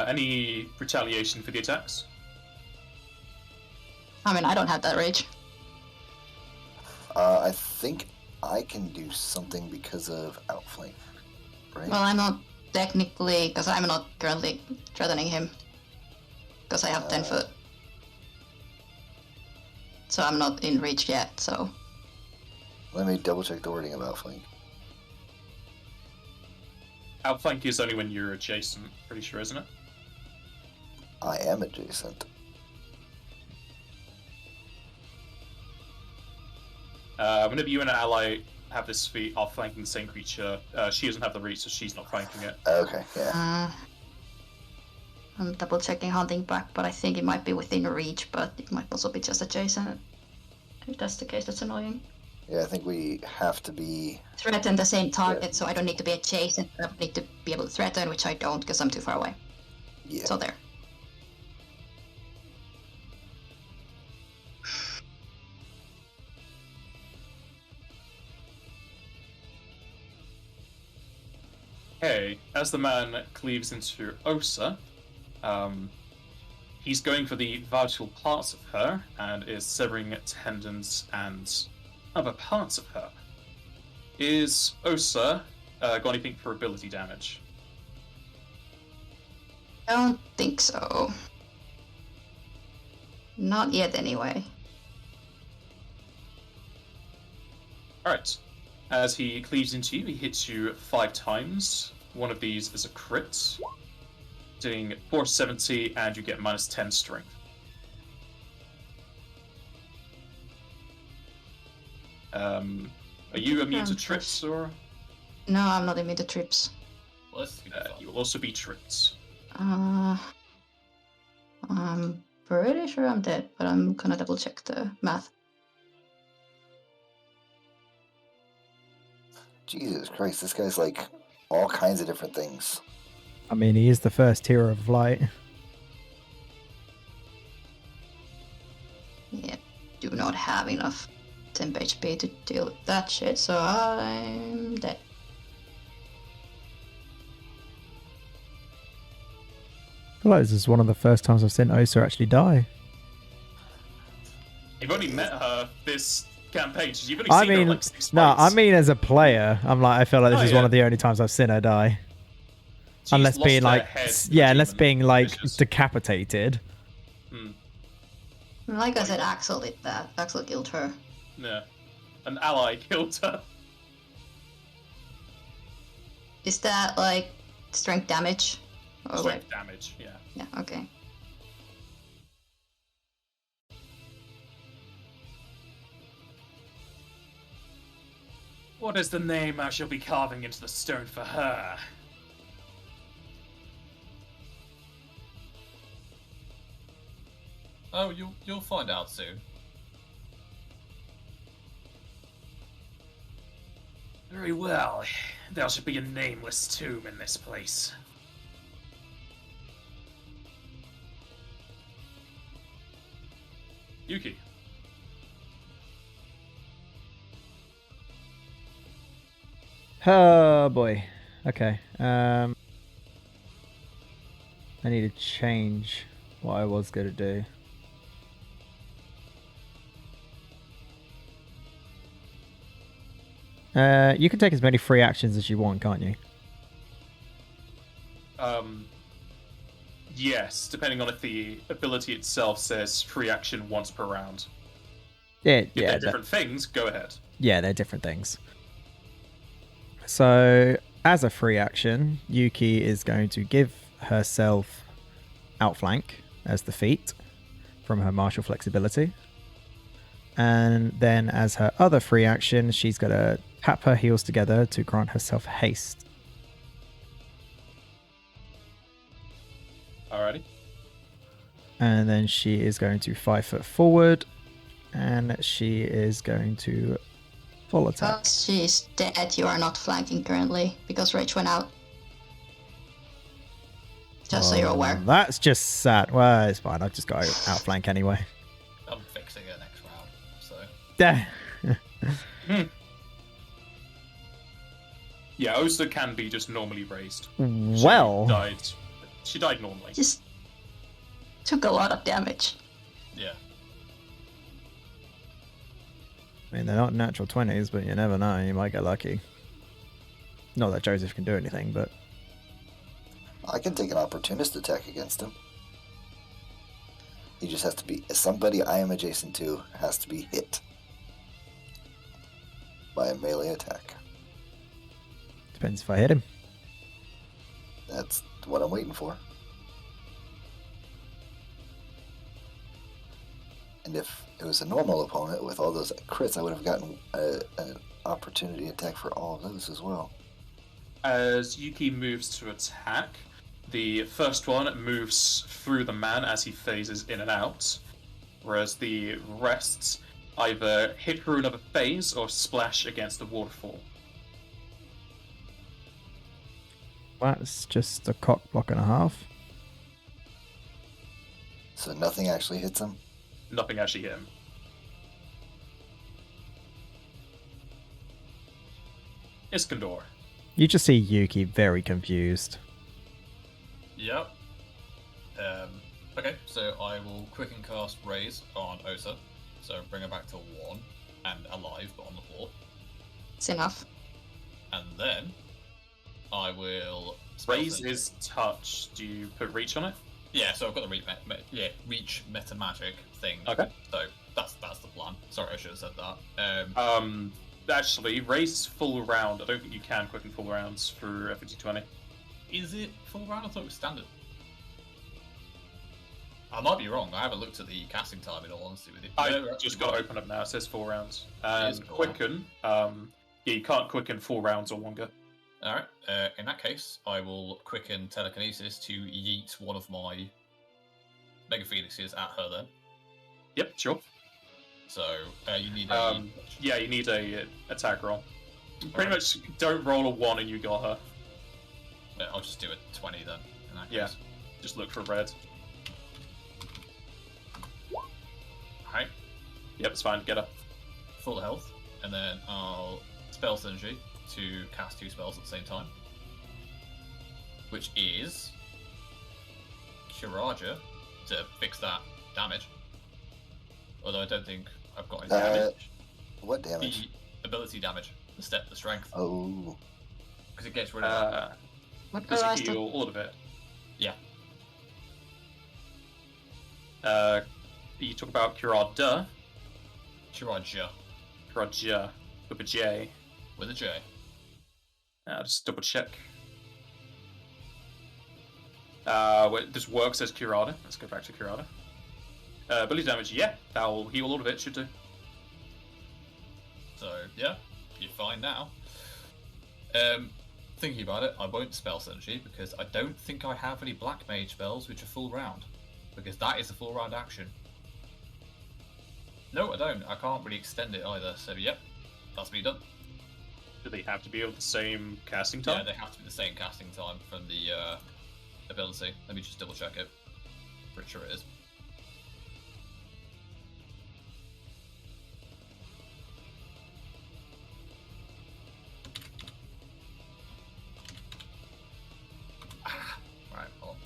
Speaker 1: Any retaliation for the attacks?
Speaker 4: I mean, I don't have that reach.
Speaker 2: I think I can do something because of outflank, right?
Speaker 4: Well, I'm not technically, because I'm not currently threatening him. Because I have 10 foot. So I'm not in reach yet, so.
Speaker 2: Let me double check the wording of outflank.
Speaker 1: Outflank is only when you're adjacent, pretty sure, isn't it?
Speaker 2: I am adjacent.
Speaker 1: Whenever you and an ally have this feat outflanking the same creature, she doesn't have the reach, so she's not flanking it.
Speaker 2: Okay, yeah.
Speaker 4: I'm double checking hunting back, but I think it might be within reach, but it might also be just adjacent. If that's the case, that's annoying.
Speaker 2: Yeah, I think we have to be...
Speaker 4: Threaten the same target, so I don't need to be adjacent, I need to be able to threaten, which I don't, because I'm too far away.
Speaker 2: Yeah.
Speaker 4: So there.
Speaker 1: Okay, as the man cleaves into Osa, he's going for the vital parts of her and is severing tendons and other parts of her. Is Osa got anything for ability damage?
Speaker 4: Don't think so. Not yet, anyway.
Speaker 1: Alright. As he cleaves into you, he hits you 5 times. One of these is a crit, doing 470, and you get minus 10 strength. Are you immune to trips, or?
Speaker 4: No, I'm not immune to trips.
Speaker 3: Well, this is gonna be fun.
Speaker 1: You will also be tripped.
Speaker 4: I'm pretty sure I'm dead, but I'm gonna double check the math.
Speaker 2: Jesus Christ, this guy's like all kinds of different things.
Speaker 5: I mean, he is the first hero of light.
Speaker 4: Yeah, do not have enough temp HP to deal with that shit, so I'm dead.
Speaker 5: I feel like this is one of the first times I've seen Osa actually die.
Speaker 1: You've only met her this campaign. You've only
Speaker 5: I
Speaker 1: seen her
Speaker 5: mean,
Speaker 1: like 6
Speaker 5: no, I
Speaker 1: fights.
Speaker 5: mean as a player, I feel like this
Speaker 1: Oh,
Speaker 5: is
Speaker 1: yeah.
Speaker 5: one of the only times I've seen her die.
Speaker 1: She's
Speaker 5: Unless
Speaker 1: lost
Speaker 5: being
Speaker 1: her
Speaker 5: like,
Speaker 1: head to
Speaker 5: yeah,
Speaker 1: the
Speaker 5: unless
Speaker 1: demon.
Speaker 5: being like
Speaker 1: Vicious.
Speaker 5: decapitated.
Speaker 4: Like I said, Axel did that. Axel killed her.
Speaker 1: Yeah. An ally killed her.
Speaker 4: Is that like strength damage? Or
Speaker 1: Strength damage, yeah.
Speaker 4: Yeah, okay.
Speaker 1: What is the name I shall be carving into the stone for her?
Speaker 3: Oh, you'll find out soon.
Speaker 1: Very well. There should be a nameless tomb in this place. Yuki.
Speaker 5: Oh boy. Okay. I need to change what I was going to do. You can take as many free actions as you want, can't you?
Speaker 1: Yes, depending on if the ability itself says free action once per round. If
Speaker 5: Yeah,
Speaker 1: they're different things, go ahead.
Speaker 5: yeah, they're different things. So, as a free action, Yuki is going to give herself outflank as the feat from her martial flexibility. And then as her other free action, she's going to tap her heels together to grant herself haste.
Speaker 1: Alrighty.
Speaker 5: And then she is going to 5 foot forward. And she is going to full attack.
Speaker 4: Because she's dead, you are not flanking currently, because Rage went out. Just so you're aware.
Speaker 5: That's just sad. Well, it's fine. I've just got to outflank anyway.
Speaker 3: I'm fixing it next round, so.
Speaker 1: Yeah, Osa can be just normally raised.
Speaker 5: Well,
Speaker 1: She died normally.
Speaker 4: Just took a lot of damage.
Speaker 3: Yeah.
Speaker 5: I mean, they're not natural 20s, but you never know. You might get lucky. Not that Joseph can do anything, but...
Speaker 2: I can take an opportunist attack against him. He just has to be somebody I am adjacent to has to be hit by a melee attack.
Speaker 5: Depends if I hit him.
Speaker 2: That's what I'm waiting for. And if it was a normal opponent with all those crits, I would have gotten an opportunity attack for all of those as well.
Speaker 1: As Yuki moves to attack, the first one moves through the man as he phases in and out, whereas the rest either hit through another phase or splash against the waterfall.
Speaker 5: That's just a cock block and a half.
Speaker 2: So nothing actually hits him?
Speaker 1: Nothing actually hit him. Iskandar.
Speaker 5: You just see Yuki very confused.
Speaker 3: Yep. Okay, so I will quicken cast Raise on Osa, so bring her back to 1 and alive, but on the floor.
Speaker 4: It's enough.
Speaker 3: And then I will. Spell
Speaker 1: Raise
Speaker 3: Synergy.
Speaker 1: is touch. Do you put reach on it?
Speaker 3: Yeah, so I've got the reach meta magic thing.
Speaker 1: Okay.
Speaker 3: So that's the plan. Sorry, I should have said that.
Speaker 1: Actually, raise is full round. I don't think you can quicken full rounds for FFd20.
Speaker 3: Is it full round? I thought it was standard. I might be wrong. I haven't looked at the casting time in all honesty with you.
Speaker 1: I just got to open up now. It says 4 rounds.
Speaker 3: is
Speaker 1: And
Speaker 3: full
Speaker 1: quicken. Yeah, you can't quicken 4 rounds or longer.
Speaker 3: All right. In that case, I will quicken telekinesis to yeet one of my Mega Phoenixes at her. Then.
Speaker 1: Yep, sure.
Speaker 3: So you need a.
Speaker 1: Yeah, you need a attack roll. Pretty
Speaker 3: Alright.
Speaker 1: much don't roll a 1 and you got her.
Speaker 3: I'll just do a 20 then. In that case.
Speaker 1: Yeah. Just look for red.
Speaker 3: Right.
Speaker 1: Yep, it's fine. Get her.
Speaker 3: Full health, and then I'll spell synergy to cast 2 spells at the same time, which is Kiraja to fix that damage. Although I don't think I've got any damage.
Speaker 2: What damage?
Speaker 3: The ability damage, the strength,
Speaker 2: Oh.
Speaker 3: because it gets rid of that.
Speaker 4: What
Speaker 1: Does
Speaker 4: arise
Speaker 1: it
Speaker 4: to?
Speaker 1: heal all of it?
Speaker 3: Yeah.
Speaker 1: You talk about Kiraja.
Speaker 3: Kiraja
Speaker 1: Kiraja. With a J.
Speaker 3: with a J.
Speaker 1: Just double check. Wait, this works as Kurada. Let's go back to Kurada. Ability damage, yeah, that'll heal all of it, should do.
Speaker 3: So yeah, you're fine now. Thinking about it, I won't spell synergy because I don't think I have any black mage spells which are full round, because that is a full round action. No, I don't. I can't really extend it either. So yep, that's me done.
Speaker 1: Do they have to be of the same casting
Speaker 3: Yeah,
Speaker 1: time?
Speaker 3: they have to be the same casting time from the ability. Let me just double check it. Pretty sure it is. Right, hold on.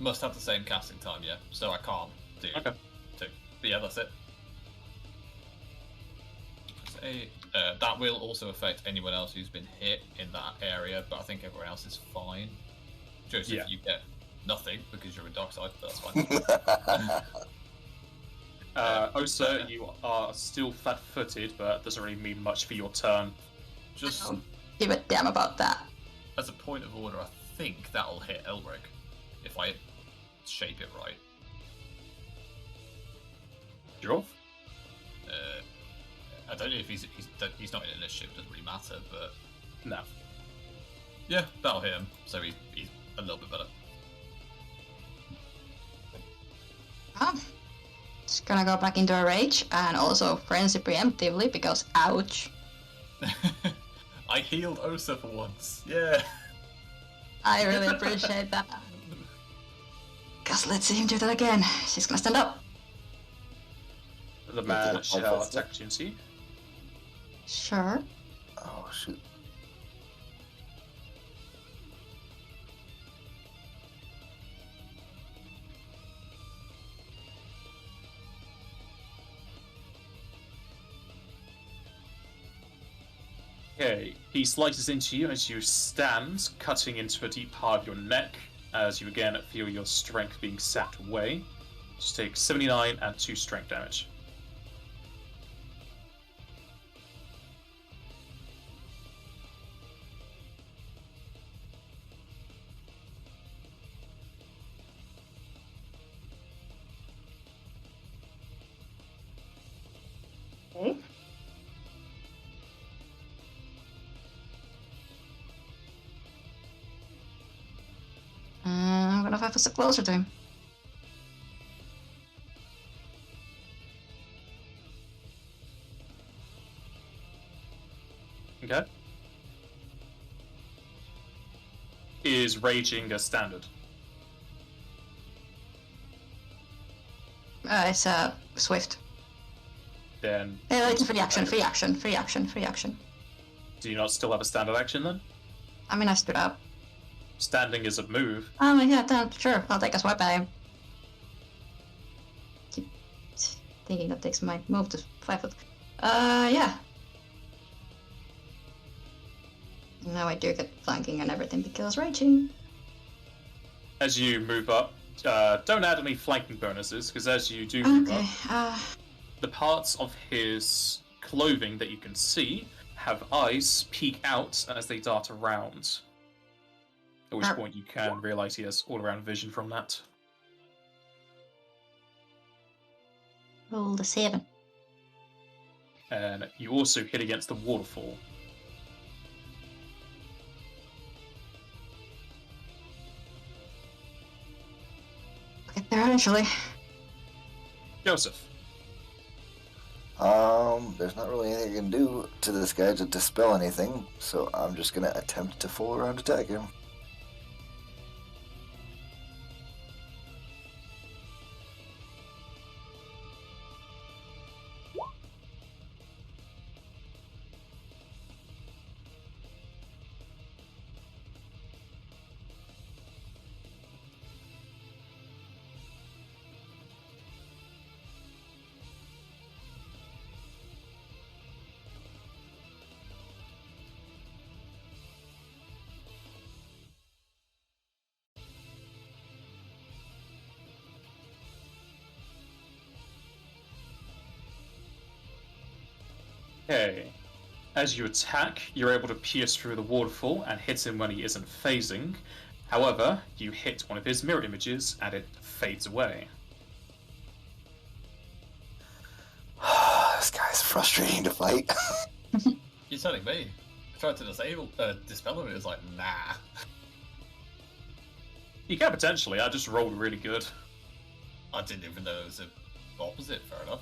Speaker 3: Must have the same casting time, yeah. So I can't do
Speaker 1: Okay.
Speaker 3: 2. But yeah, that's it. Say, that will also affect anyone else who's been hit in that area, but I think everyone else is fine. Joseph,
Speaker 1: Yeah.
Speaker 3: you get nothing because you're a dark side, but that's fine.
Speaker 1: Osa, you are still flat-footed, but doesn't really mean much for your turn.
Speaker 3: Just
Speaker 4: Don't give a damn about that.
Speaker 3: as a point of order, I think that'll hit Elric if I shape it right.
Speaker 1: Sure.
Speaker 3: I don't know if he's not in initiative, doesn't really matter, but
Speaker 1: No.
Speaker 3: yeah, that'll hit him. So he's a little bit better.
Speaker 4: Just gonna go back into a rage and also frenzy preemptively because ouch.
Speaker 3: I healed Osa for once. Yeah.
Speaker 4: I really appreciate that. Cause let's see him do that again. She's gonna stand up.
Speaker 1: The man shall attack opportunity.
Speaker 4: Sure.
Speaker 2: Oh, shoot.
Speaker 1: Okay, he slices into you as you stand, cutting into a deep part of your neck, as you again feel your strength being sapped away. Just take 79 and 2 strength damage.
Speaker 4: Okay. I'm gonna have to step closer to him.
Speaker 1: Okay. Is raging a standard?
Speaker 4: It's swift.
Speaker 1: Then
Speaker 4: It's free action, free action, free action, free action.
Speaker 1: do you not still have a standard action then?
Speaker 4: I mean, I stood up.
Speaker 1: Standing is a move.
Speaker 4: Yeah, then, sure, I'll take a swipe at him. Keep thinking that takes my move to 5 foot. Yeah. Now I do get flanking and everything because raging.
Speaker 1: As you move up, don't add any flanking bonuses, because as you do move
Speaker 4: Okay.
Speaker 1: up, the parts of his clothing that you can see have eyes peek out as they dart around. At which point you can realise he has all-around vision from that.
Speaker 4: Roll the 7.
Speaker 1: And you also hit against the waterfall.
Speaker 4: I'll get there eventually.
Speaker 1: Joseph.
Speaker 2: There's not really anything I can do to this guy to dispel anything, so I'm just gonna attempt to full around attack him.
Speaker 1: Okay. As you attack, you're able to pierce through the waterfall and hit him when he isn't phasing. However, you hit one of his mirror images and it fades away.
Speaker 2: This guy's frustrating to fight.
Speaker 3: You're telling me. I tried to dispel him, and it was like, nah.
Speaker 1: You can potentially, I just rolled really good.
Speaker 3: I didn't even know it was the opposite, fair enough.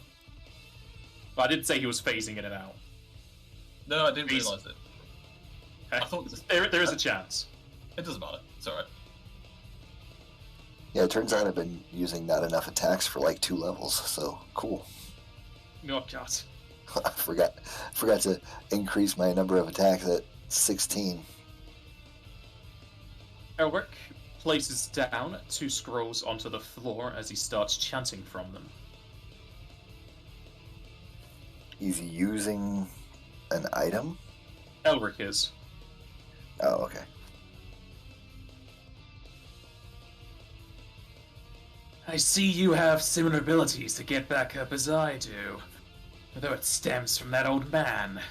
Speaker 1: But I did say he was phasing in and out.
Speaker 3: No, I didn't
Speaker 1: He's-
Speaker 3: realise it.
Speaker 1: Okay.
Speaker 3: I thought
Speaker 1: There is a chance.
Speaker 3: it doesn't matter. It's alright.
Speaker 2: Yeah, it turns out I've been using not enough attacks for like 2 levels, so cool.
Speaker 1: Oh god.
Speaker 2: I forgot to increase my number of attacks at 16.
Speaker 1: Elric places down 2 scrolls onto the floor as he starts chanting from them.
Speaker 2: He's using an item?
Speaker 1: Elric is.
Speaker 2: Oh, okay.
Speaker 1: I see you have similar abilities to get back up as I do. Although it stems from that old man.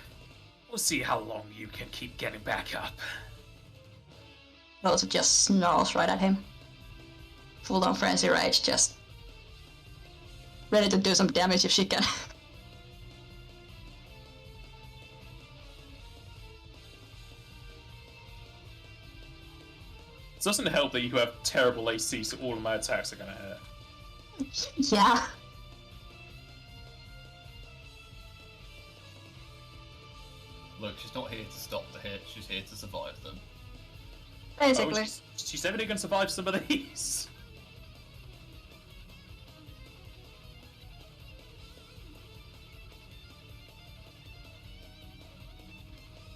Speaker 1: We'll see how long you can keep getting back up.
Speaker 4: Also just snarls right at him. Full on frenzy rage, just ready to do some damage if she can.
Speaker 1: It doesn't help that you have terrible AC, so all of my attacks are gonna hit.
Speaker 4: Yeah.
Speaker 3: Look, she's not here to stop the hit, she's here to survive them.
Speaker 4: Basically.
Speaker 1: Oh, she's definitely gonna survive some of these.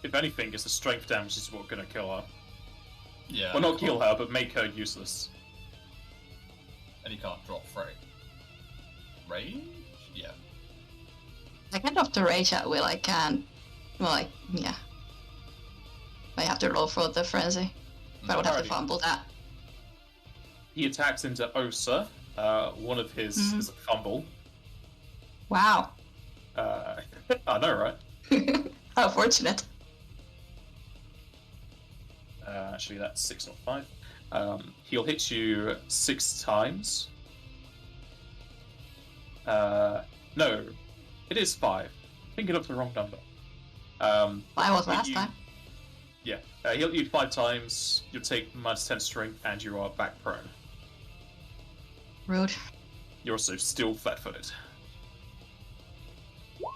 Speaker 1: If anything, it's the strength damage is what's gonna kill her.
Speaker 3: Yeah.
Speaker 1: Well, not kill her, but make her useless.
Speaker 3: And you can't drop frame. Range? Yeah.
Speaker 4: I can drop the rage at will, I can. Well, like, yeah. I have to roll for the frenzy. But I would have to
Speaker 1: Alrighty.
Speaker 4: fumble that.
Speaker 1: He attacks into Osa. One of his is a fumble.
Speaker 4: Wow.
Speaker 1: I know, right?
Speaker 4: How fortunate.
Speaker 1: Actually, that's 6 not 5. He'll hit you 6 times. No, it is 5. Thinking of the wrong number.
Speaker 4: I was
Speaker 1: he'll
Speaker 4: last
Speaker 1: hit you-
Speaker 4: time.
Speaker 1: Yeah, he'll hit you 5 times. You'll take minus 10 strength, and you are back prone.
Speaker 4: Rude.
Speaker 1: You're also still flat-footed.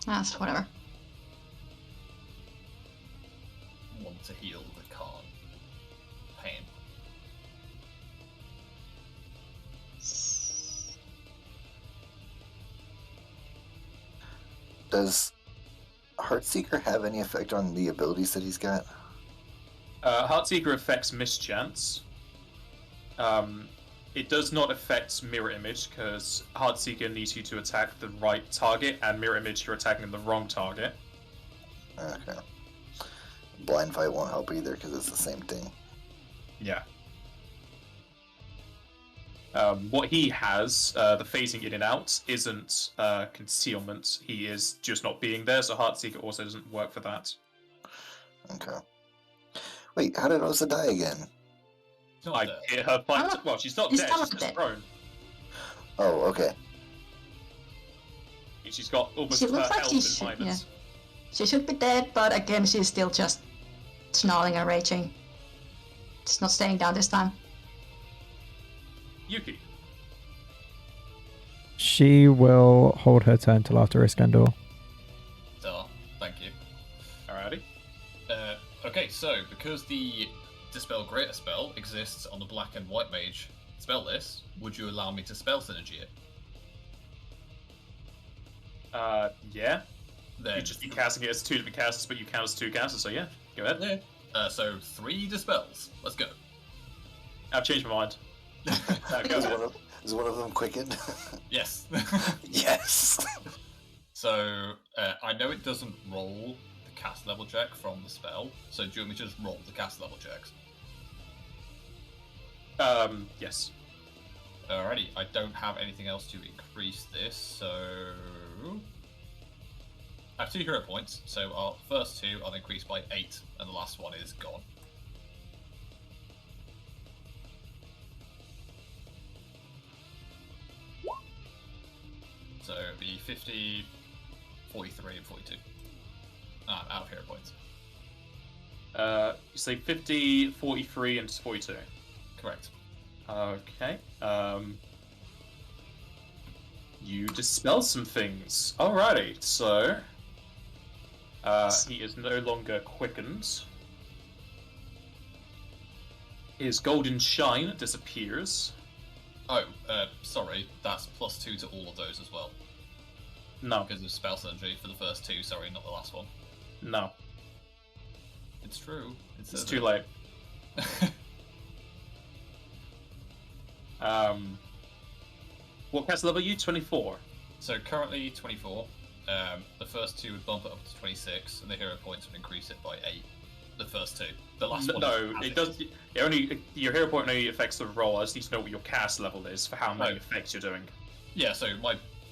Speaker 4: That's whatever.
Speaker 3: Want to heal the can't. Pain.
Speaker 2: Does Heartseeker have any effect on the abilities that he's got?
Speaker 1: Heartseeker affects mischance. It does not affect mirror image because Heartseeker needs you to attack the right target, and mirror image you're attacking the wrong target.
Speaker 2: Okay. Blind fight won't help either because it's the same thing.
Speaker 1: Yeah. What he has, the phasing in and out, isn't concealment. He is just not being there, so Heartseeker also doesn't work for that.
Speaker 2: Okay. Wait, how did Osa die again?
Speaker 3: Not
Speaker 1: I
Speaker 3: dead.
Speaker 1: hit her fight.
Speaker 4: Oh,
Speaker 1: Well, she's not
Speaker 4: she's
Speaker 1: dead.
Speaker 4: not
Speaker 1: She's just
Speaker 4: dead.
Speaker 1: prone.
Speaker 2: Oh, okay.
Speaker 1: She's got almost
Speaker 4: She
Speaker 1: her
Speaker 4: looks like
Speaker 1: health
Speaker 4: she's-
Speaker 1: in minus.
Speaker 4: She should be dead, but again, she's still just snarling and raging. She's not staying down this time.
Speaker 1: Yuki.
Speaker 5: She will hold her turn till after Iskandar.
Speaker 3: So, thank you.
Speaker 1: Alrighty.
Speaker 3: Okay, so because the Dispel Greater spell exists on the Black and White Mage spell list, would you allow me to spell synergy it?
Speaker 1: Yeah.
Speaker 3: Then
Speaker 1: You'd just be casting it as two different casters, but you count as two casters, so yeah. Go ahead.
Speaker 3: yeah. So 3 dispels. Let's go.
Speaker 1: I've changed my mind. Go
Speaker 2: Is
Speaker 1: ahead.
Speaker 2: one of them quickened?
Speaker 3: Yes.
Speaker 2: Yes.
Speaker 3: So I know it doesn't roll the cast level check from the spell. So do you want me to just roll the cast level checks?
Speaker 1: Yes.
Speaker 3: Alrighty, I don't have anything else to increase this, so I have 2 hero points, so our first 2 I'll increase by 8, and the last one is gone. So it'd be 50, 43, and 42. I'm out of hero points.
Speaker 1: You say 50, 43, and 42.
Speaker 3: Correct.
Speaker 1: Okay. You dispel some things. Alrighty, so he is no longer quickened. His golden shine disappears.
Speaker 3: Oh, sorry, that's +2 to all of those as well.
Speaker 1: No,
Speaker 3: Because of spell synergy for the first 2, sorry, not the last one.
Speaker 1: no,
Speaker 3: It's true.
Speaker 1: it's too late. What cast level are you? 24.
Speaker 3: So currently 24. The first 2 would bump it up to 26, and the hero points would increase it by 8. The first 2. The last one.
Speaker 1: No,
Speaker 3: is
Speaker 1: it does. It only your hero point only affects the roll. I just need to know what your cast level is for how many
Speaker 3: Oh.
Speaker 1: effects you're doing.
Speaker 3: Yeah. So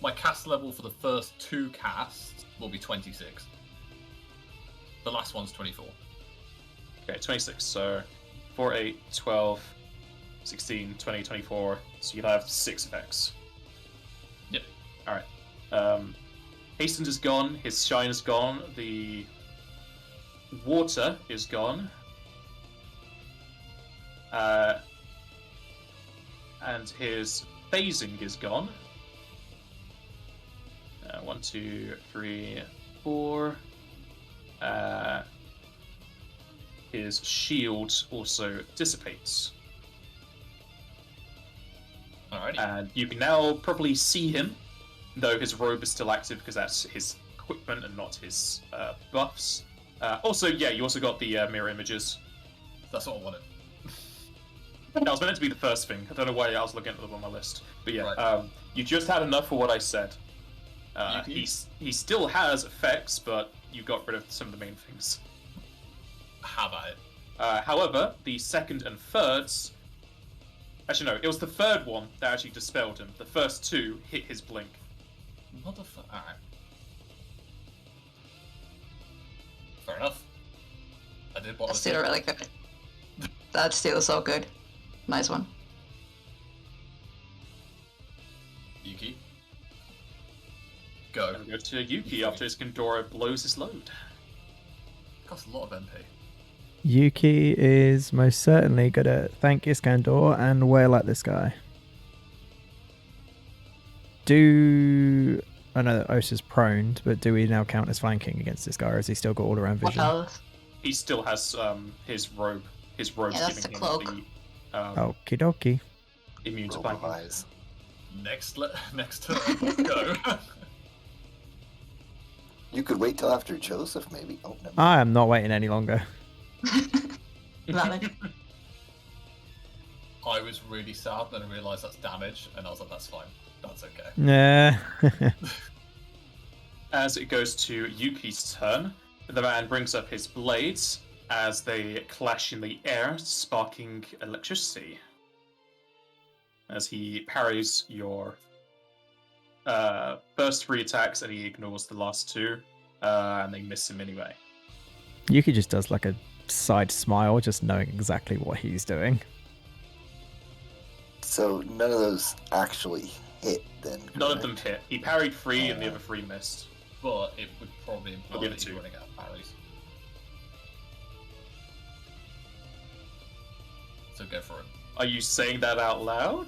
Speaker 3: my cast level for the first 2 casts will be 26. The last one's 24.
Speaker 1: Okay, 26. So 4, 8, 12, 16, 20, 24. So you'll have 6 effects.
Speaker 3: Yep.
Speaker 1: Alright. Hastened is gone. His shine is gone. The water is gone. And his phasing is gone. 1, 2, 3, 4. His shield also dissipates.
Speaker 3: Alrighty.
Speaker 1: And you can now probably see him, though his robe is still active because that's his equipment and not his buffs. Also, yeah, you also got the mirror images.
Speaker 3: That's what I wanted.
Speaker 1: That was meant to be the first thing. I don't know why I was looking at them on my list. But yeah,
Speaker 3: Right.
Speaker 1: you just had enough for what I said.
Speaker 3: You-
Speaker 1: He still has effects, but you got rid of some of the main things.
Speaker 3: How about it?
Speaker 1: However, the second and thirds... Actually, no, it was the third one that actually dispelled him. The first 2 hit his blink.
Speaker 3: Motherfucker. Alright. Fair enough. I did what
Speaker 4: That's
Speaker 3: was
Speaker 4: still really good. That's still so good. Nice one.
Speaker 3: Yuki. Go.
Speaker 1: And go to Yuki after Iskandora blows his load.
Speaker 3: Costs a lot of MP.
Speaker 5: Yuki is most certainly good at thank Iskandar and wail at this guy. I know that Osa's prone, but do we now count as flanking against this guy, or has he still got all around vision?
Speaker 4: Well,
Speaker 1: He still has his robe. His robe's
Speaker 4: Yeah, that's
Speaker 1: giving
Speaker 4: the
Speaker 1: him
Speaker 4: cloak.
Speaker 1: the
Speaker 5: Okie dokie.
Speaker 1: immune to
Speaker 2: Robe of
Speaker 1: flanking.
Speaker 2: eyes.
Speaker 3: Next turn. Go.
Speaker 2: You could wait till after Joseph, maybe. Oh, never mind.
Speaker 5: I am not waiting any longer.
Speaker 4: valid.
Speaker 3: I was really sad, then I realised that's damage, and I was like, that's fine. That's okay.
Speaker 5: Nah.
Speaker 1: As it goes to Yuki's turn, the man brings up his blades as they clash in the air, sparking electricity. As he parries your first 3 attacks and he ignores the last 2, and they miss him anyway.
Speaker 5: Yuki just does like a side smile, just knowing exactly what he's doing.
Speaker 2: So none of those actually hit then.
Speaker 1: None of them
Speaker 2: correct?
Speaker 1: hit. He parried 3 and the other 3 missed.
Speaker 3: But it would probably imply
Speaker 1: Okay,
Speaker 3: that
Speaker 1: two.
Speaker 3: you're running out of parries. So go for it.
Speaker 1: Are you saying that out loud?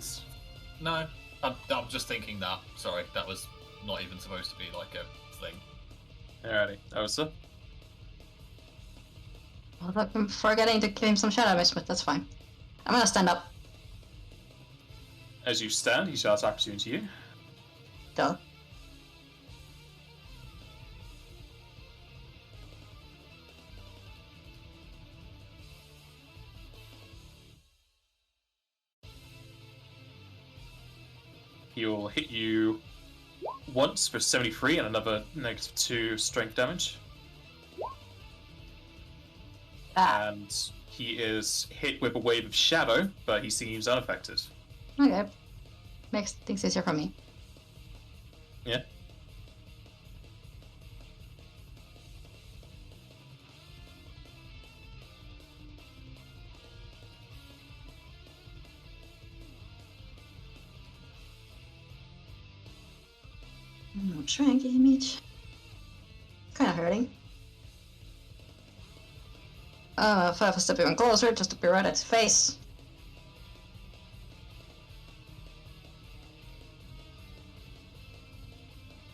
Speaker 3: No, I'm just thinking that. Sorry, that was not even supposed to be like a thing.
Speaker 1: Alrighty, Osa.
Speaker 4: Well, I'm forgetting to give him some shadow mist, but that's fine. I'm gonna stand up.
Speaker 1: As you stand, he shouts opportunity to you.
Speaker 4: Duh.
Speaker 1: He will hit you once for 73 and another -2 strength damage.
Speaker 4: Ah,
Speaker 1: And he is hit with a wave of shadow, but he seems unaffected.
Speaker 4: okay. Makes things easier for me.
Speaker 1: Yeah.
Speaker 4: Strength image. Kinda hurting. If I step even closer, just to be right at his face.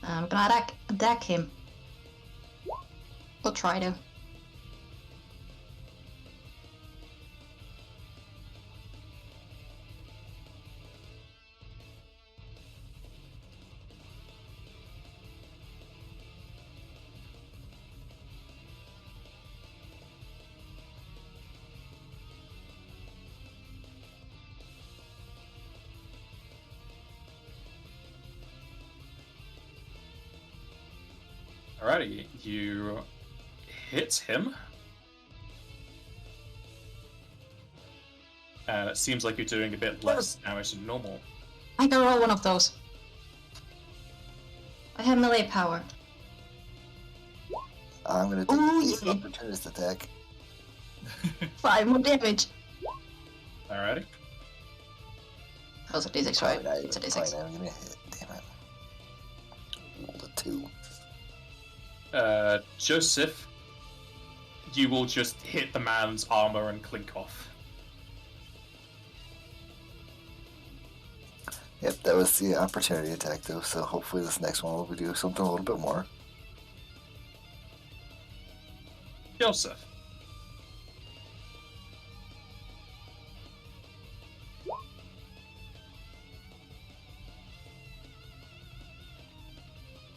Speaker 4: I'm gonna attack him. We'll try to.
Speaker 1: Alrighty, you hit him. And it seems like you're doing a bit less damage than normal.
Speaker 4: I can roll one of those. I have melee power.
Speaker 2: I'm gonna take
Speaker 4: Ooh,
Speaker 2: the
Speaker 4: yeah.
Speaker 2: opportunist attack.
Speaker 4: 5 more damage.
Speaker 1: Alrighty.
Speaker 4: That was a d6, right?
Speaker 2: Fine,
Speaker 4: It's a
Speaker 2: fine,
Speaker 4: d6.
Speaker 2: I'm gonna hit. Damn it. Rolled a 2.
Speaker 1: Joseph, you will just hit the man's armor and clink off.
Speaker 2: Yep, that was the opportunity attack though, so hopefully this next one will do something a little bit more.
Speaker 1: Joseph.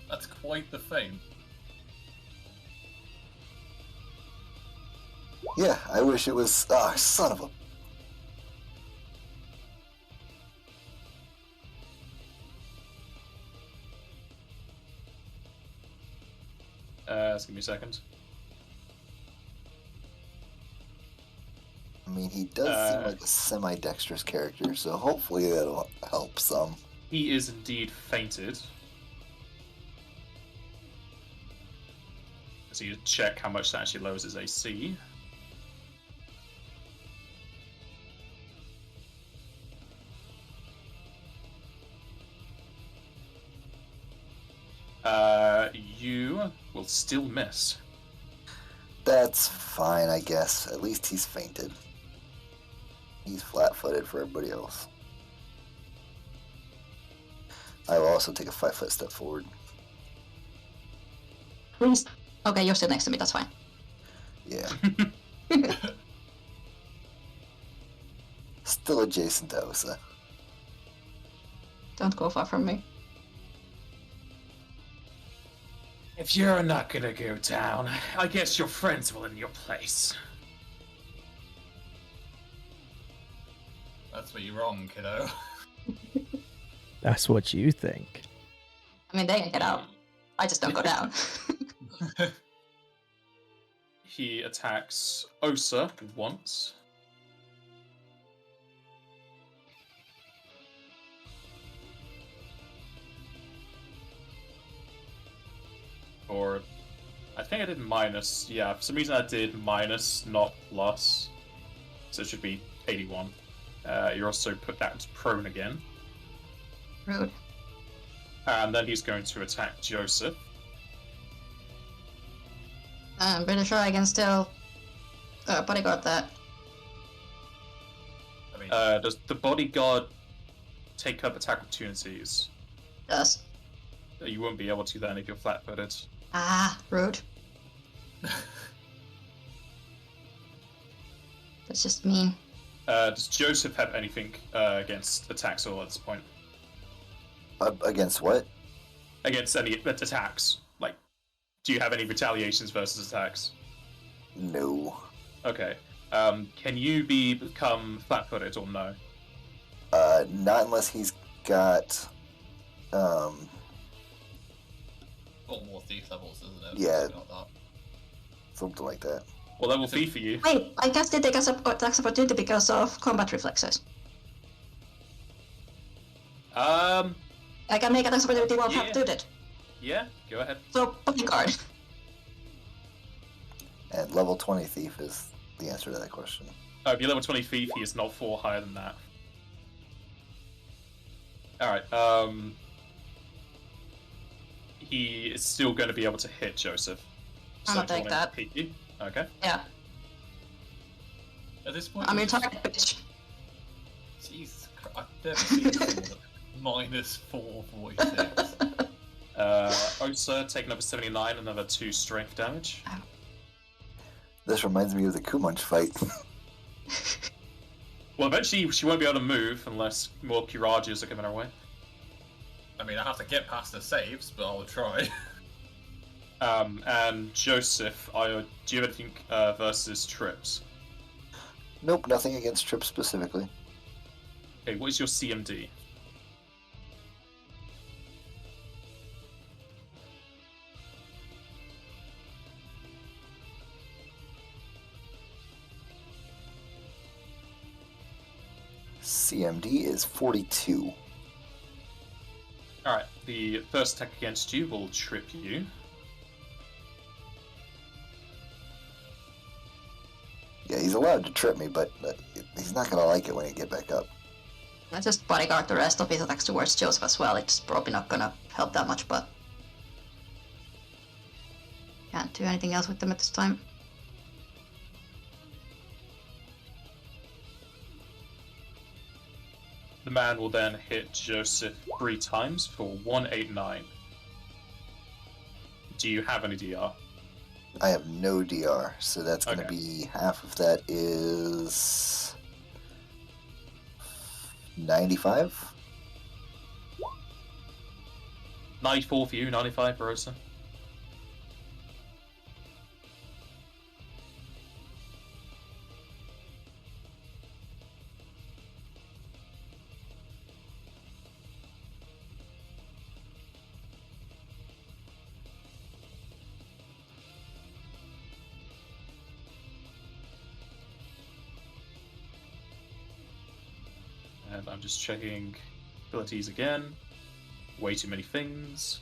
Speaker 3: That's quite the feint.
Speaker 2: Yeah, I wish it was. Ah, son of a.
Speaker 1: Just give me a second.
Speaker 2: I mean, he does seem like a semi-dexterous character, so hopefully that'll help some.
Speaker 1: He is indeed fainted. So you check how much that actually lowers his AC. You will still miss.
Speaker 2: That's fine, I guess. At least he's fainted. He's flat-footed for everybody else. I will also take a 5-foot step forward.
Speaker 4: Please. Okay, you're still next to me, that's fine.
Speaker 2: Yeah. Still adjacent to Osa.
Speaker 4: Don't go far from me.
Speaker 1: If you're not gonna go down, I guess your friends will in your place.
Speaker 3: That's where you're wrong, kiddo.
Speaker 5: That's what you think.
Speaker 4: I mean, they can get out. I just don't go down.
Speaker 1: He attacks Osa once. Or I think I did minus. Yeah, for some reason I did minus, not plus. So it should be 81. You're also put that into prone again.
Speaker 4: Rude.
Speaker 1: And then he's going to attack Joseph.
Speaker 4: I'm pretty sure I can still bodyguard that.
Speaker 3: I mean,
Speaker 1: Does the bodyguard take up attack opportunities?
Speaker 4: Does.
Speaker 1: You won't be able to then if you're flat-footed.
Speaker 4: Ah, rude. That's just mean.
Speaker 1: Does Joseph have anything against attacks all at this point?
Speaker 2: Against what?
Speaker 1: Against any attacks? Like, do you have any retaliations versus attacks?
Speaker 2: No.
Speaker 1: Okay. Can you become flat-footed or no?
Speaker 2: Not unless he's got.
Speaker 3: got more thief levels, isn't it?
Speaker 2: Yeah.
Speaker 3: Something like that.
Speaker 2: Something like that.
Speaker 1: Well, that will be for you.
Speaker 4: Wait, I guess they take us attacks opportunity because of combat reflexes. I can make attacks opportunity while
Speaker 1: Yeah.
Speaker 4: flat-footed.
Speaker 1: Yeah, go ahead.
Speaker 4: So, bodyguard.
Speaker 2: And level 20 thief is the answer to that question.
Speaker 1: If you're level 20 thief, he is not 4 higher than that. Alright, he is still going to be able to hit Joseph.
Speaker 4: I'm gonna
Speaker 1: do you
Speaker 4: take
Speaker 1: wanna
Speaker 4: that.
Speaker 1: hit you? Okay.
Speaker 4: Yeah,
Speaker 3: At this point,
Speaker 4: I'm your
Speaker 3: it's just-
Speaker 4: target, bitch.
Speaker 3: Jesus Christ, I've never seen someone minus 446.
Speaker 1: Osa, take another 79, another 2 strength damage.
Speaker 2: This reminds me of the Kumunch fight.
Speaker 1: Well, eventually she won't be able to move unless more Kirages are coming her way.
Speaker 3: I mean, I have to get past the saves, but I'll try.
Speaker 1: And Joseph, do you have anything versus trips?
Speaker 2: Nope, nothing against Trip specifically.
Speaker 1: Okay, what is your CMD?
Speaker 2: CMD is 42.
Speaker 1: Alright, the first attack against you will trip you.
Speaker 2: Yeah, he's allowed to trip me, but he's not gonna like it when he get back up.
Speaker 4: Let's just bodyguard the rest of his attacks towards Joseph as well. It's probably not gonna help that much, but can't do anything else with them at this time.
Speaker 1: The man will then hit Joseph 3 times for 189. Do you have any DR?
Speaker 2: I have no DR, so that's gonna
Speaker 1: Okay.
Speaker 2: be half of that is 95.
Speaker 1: 94 for you, 95 for Osa. And I'm just checking abilities again. Way too many things.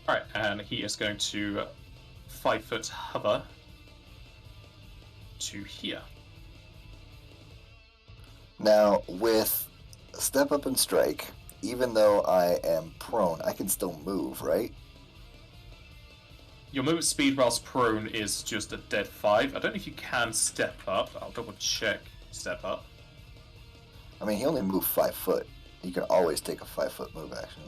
Speaker 1: Alright, and he is going to 5-foot hover to here.
Speaker 2: Now, with step up and strike, even though I am prone, I can still move, right?
Speaker 1: Your movement speed whilst prone is just a dead 5. I don't know if you can step up. I'll double check step up.
Speaker 2: I mean, he only moved 5 foot. You can always take a 5-foot move action.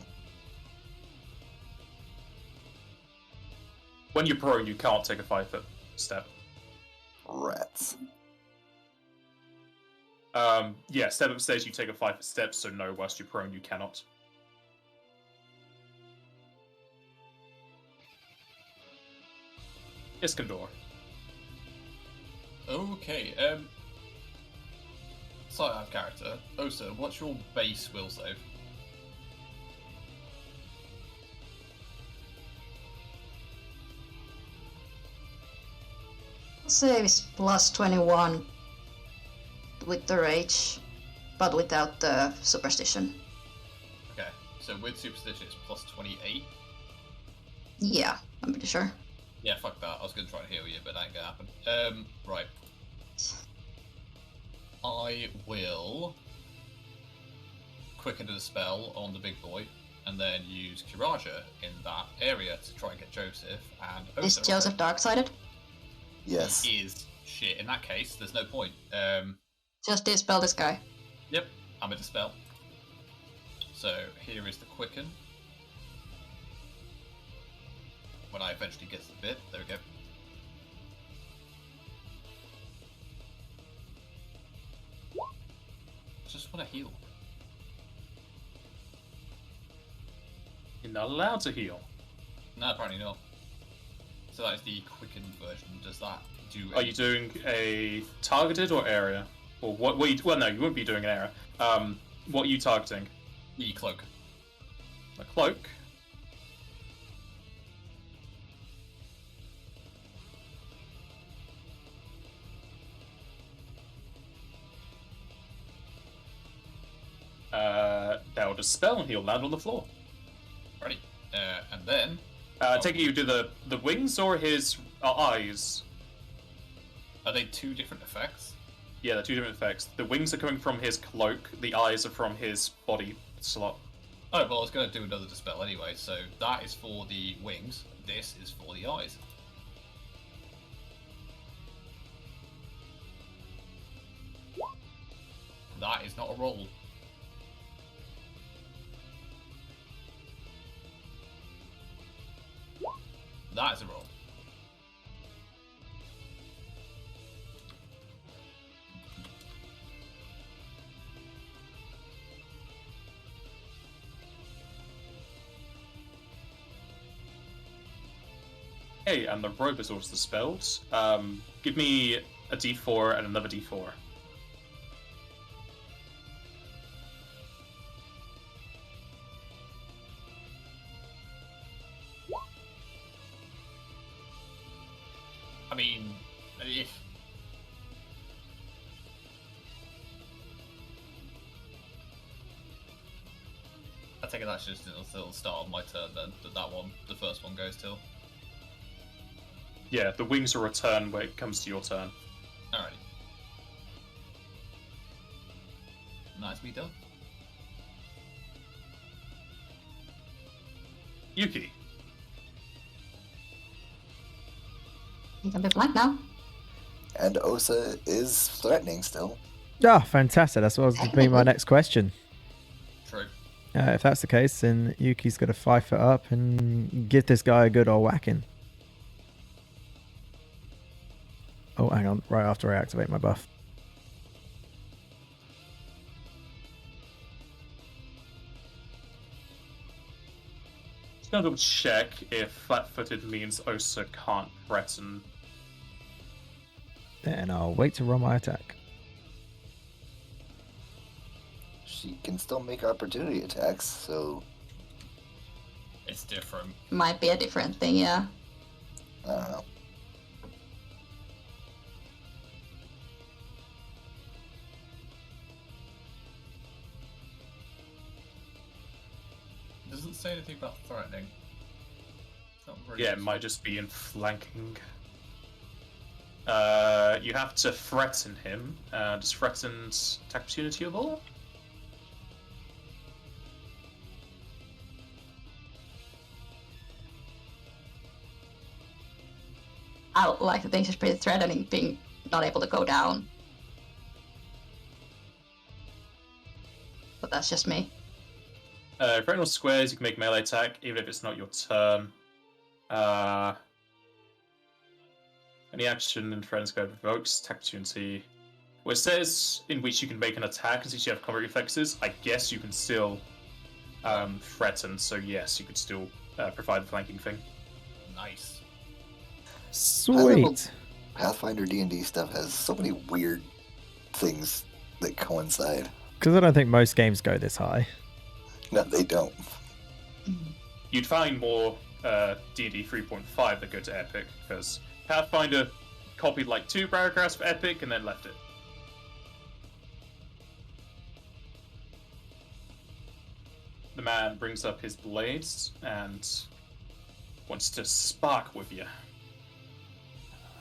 Speaker 1: When you're prone, you can't take a 5-foot step.
Speaker 2: Rats.
Speaker 1: Yeah, step up stage, you take a 5 steps, so no, whilst you're prone, you cannot. Iskandar.
Speaker 3: Okay, so out of character. Osa, what's your base will save?
Speaker 4: Save is plus 21 with the rage, but without the superstition.
Speaker 3: Okay, so with superstition it's plus 28.
Speaker 4: Yeah, I'm pretty sure.
Speaker 3: Yeah, fuck that. I was gonna try and heal you, but that ain't gonna happen. Right. I will quicken the spell on the big boy, and then use Kiraja in that area to try and get Joseph. And
Speaker 4: Is
Speaker 3: Osa
Speaker 4: Joseph dark-sided?
Speaker 2: Yes.
Speaker 3: He is. Shit. In that case, there's no point.
Speaker 4: Just dispel this guy.
Speaker 3: Yep, I'm a dispel. So here is the quicken. When I eventually get to the bit, there we go. Just want to heal.
Speaker 1: You're not allowed to heal.
Speaker 3: No, apparently not. So that is the quickened version. Does that do?
Speaker 1: Are you doing a targeted or area? Or what? Well, no, you wouldn't be doing an area. What are you targeting?
Speaker 3: The cloak?
Speaker 1: A cloak. That will dispel and he'll land on the floor.
Speaker 3: Ready. And then.
Speaker 1: Take it you do the wings or his eyes?
Speaker 3: Are they two different effects?
Speaker 1: Yeah, they're two different effects. The wings are coming from his cloak, the eyes are from his body slot.
Speaker 3: Oh, well, I was going to do another dispel anyway, so that is for the wings, this is for the eyes. That is not a roll. That is a roll.
Speaker 1: Hey, and the robe is also dispelled. Give me a d4 and another d4.
Speaker 3: I mean, if... I take it that's just until the start of my turn then, that one, the first one goes till.
Speaker 1: Yeah, the wings will return when it comes to your turn.
Speaker 3: Alrighty. Nicely done.
Speaker 1: Yuki.
Speaker 4: You can be flanked now.
Speaker 2: And Osa is threatening still.
Speaker 5: Ah, fantastic. That's what was going to be my next question.
Speaker 3: True.
Speaker 5: If that's the case, then Yuki's got to 5 foot up and give this guy a good old whacking. Oh, hang on. Right after I activate my buff.
Speaker 1: Just gonna double check if flat-footed means Osa can't threaten.
Speaker 5: Then I'll wait to roll my attack.
Speaker 2: She can still make opportunity attacks, so
Speaker 3: It's different.
Speaker 4: Might be a different thing, yeah.
Speaker 2: I don't know.
Speaker 3: It doesn't say anything about threatening. It's not really
Speaker 1: Yeah, it might just be in flanking. You have to threaten him. Does threatened attack opportunity of all?
Speaker 4: I like the things is pretty threatening, being not able to go down. But that's just me.
Speaker 1: For any squares, you can make melee attack, even if it's not your turn. Any action in Friends Code revokes attack opportunity. Well, it says in which you can make an attack, and since you have combat reflexes, I guess you can still threaten. So yes, you could still provide the flanking thing.
Speaker 3: Nice.
Speaker 5: Sweet.
Speaker 2: Pathfinder D&D stuff has so many weird things that coincide.
Speaker 5: Because I don't think most games go this high.
Speaker 2: No, they don't.
Speaker 1: You'd find more D&D 3.5 that go to Epic, because Pathfinder copied like 2 paragraphs for Epic and then left it. The man brings up his blades and wants to spark with you.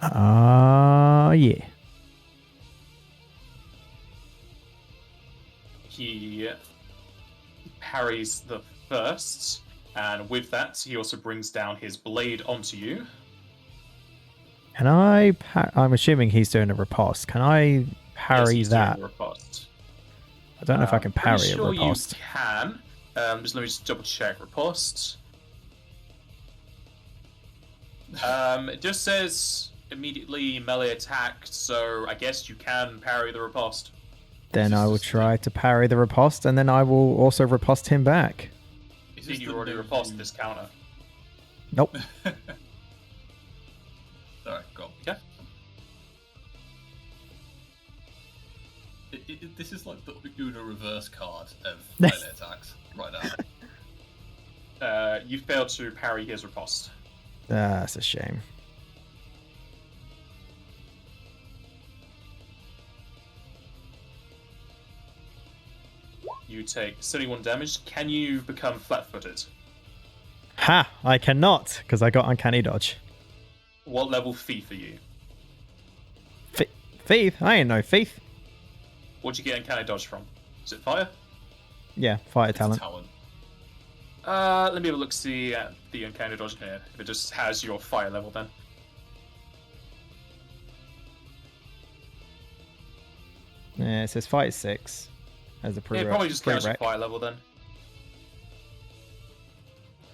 Speaker 5: Yeah.
Speaker 1: He parries the first, and with that, he also brings down his blade onto you.
Speaker 5: Can I? I'm assuming he's doing a riposte. Can I parry
Speaker 1: Yes, he's
Speaker 5: that?
Speaker 1: doing a riposte.
Speaker 5: I don't know if I can parry
Speaker 1: Pretty
Speaker 5: a
Speaker 1: sure
Speaker 5: riposte.
Speaker 1: You can. Let me just double check riposte. It just says immediately melee attack, so I guess you can parry the riposte.
Speaker 5: Then I will try to parry the riposte, and then I will also riposte him back.
Speaker 3: Is
Speaker 1: Then
Speaker 3: this
Speaker 1: you
Speaker 3: the
Speaker 1: already
Speaker 3: new-
Speaker 1: riposte this counter.
Speaker 5: Nope.
Speaker 3: Alright, go on.
Speaker 1: Okay.
Speaker 3: This is like the Uno reverse card of melee attacks right now.
Speaker 1: You failed to parry his riposte.
Speaker 5: That's a shame.
Speaker 1: You take 71 damage. Can you become flat-footed?
Speaker 5: Ha! I cannot, because I got uncanny dodge.
Speaker 1: What level thief are you?
Speaker 5: Thief? I ain't no thief.
Speaker 1: What'd you get uncanny dodge from? Is it fire?
Speaker 5: Yeah, fire
Speaker 3: It's
Speaker 5: talent.
Speaker 3: talent.
Speaker 1: Let me have a look, see the uncanny dodge here. If it just has your fire level, then.
Speaker 5: Yeah, it says fight 6 as a
Speaker 1: It probably just counts your
Speaker 5: prereq.
Speaker 1: fire level, then.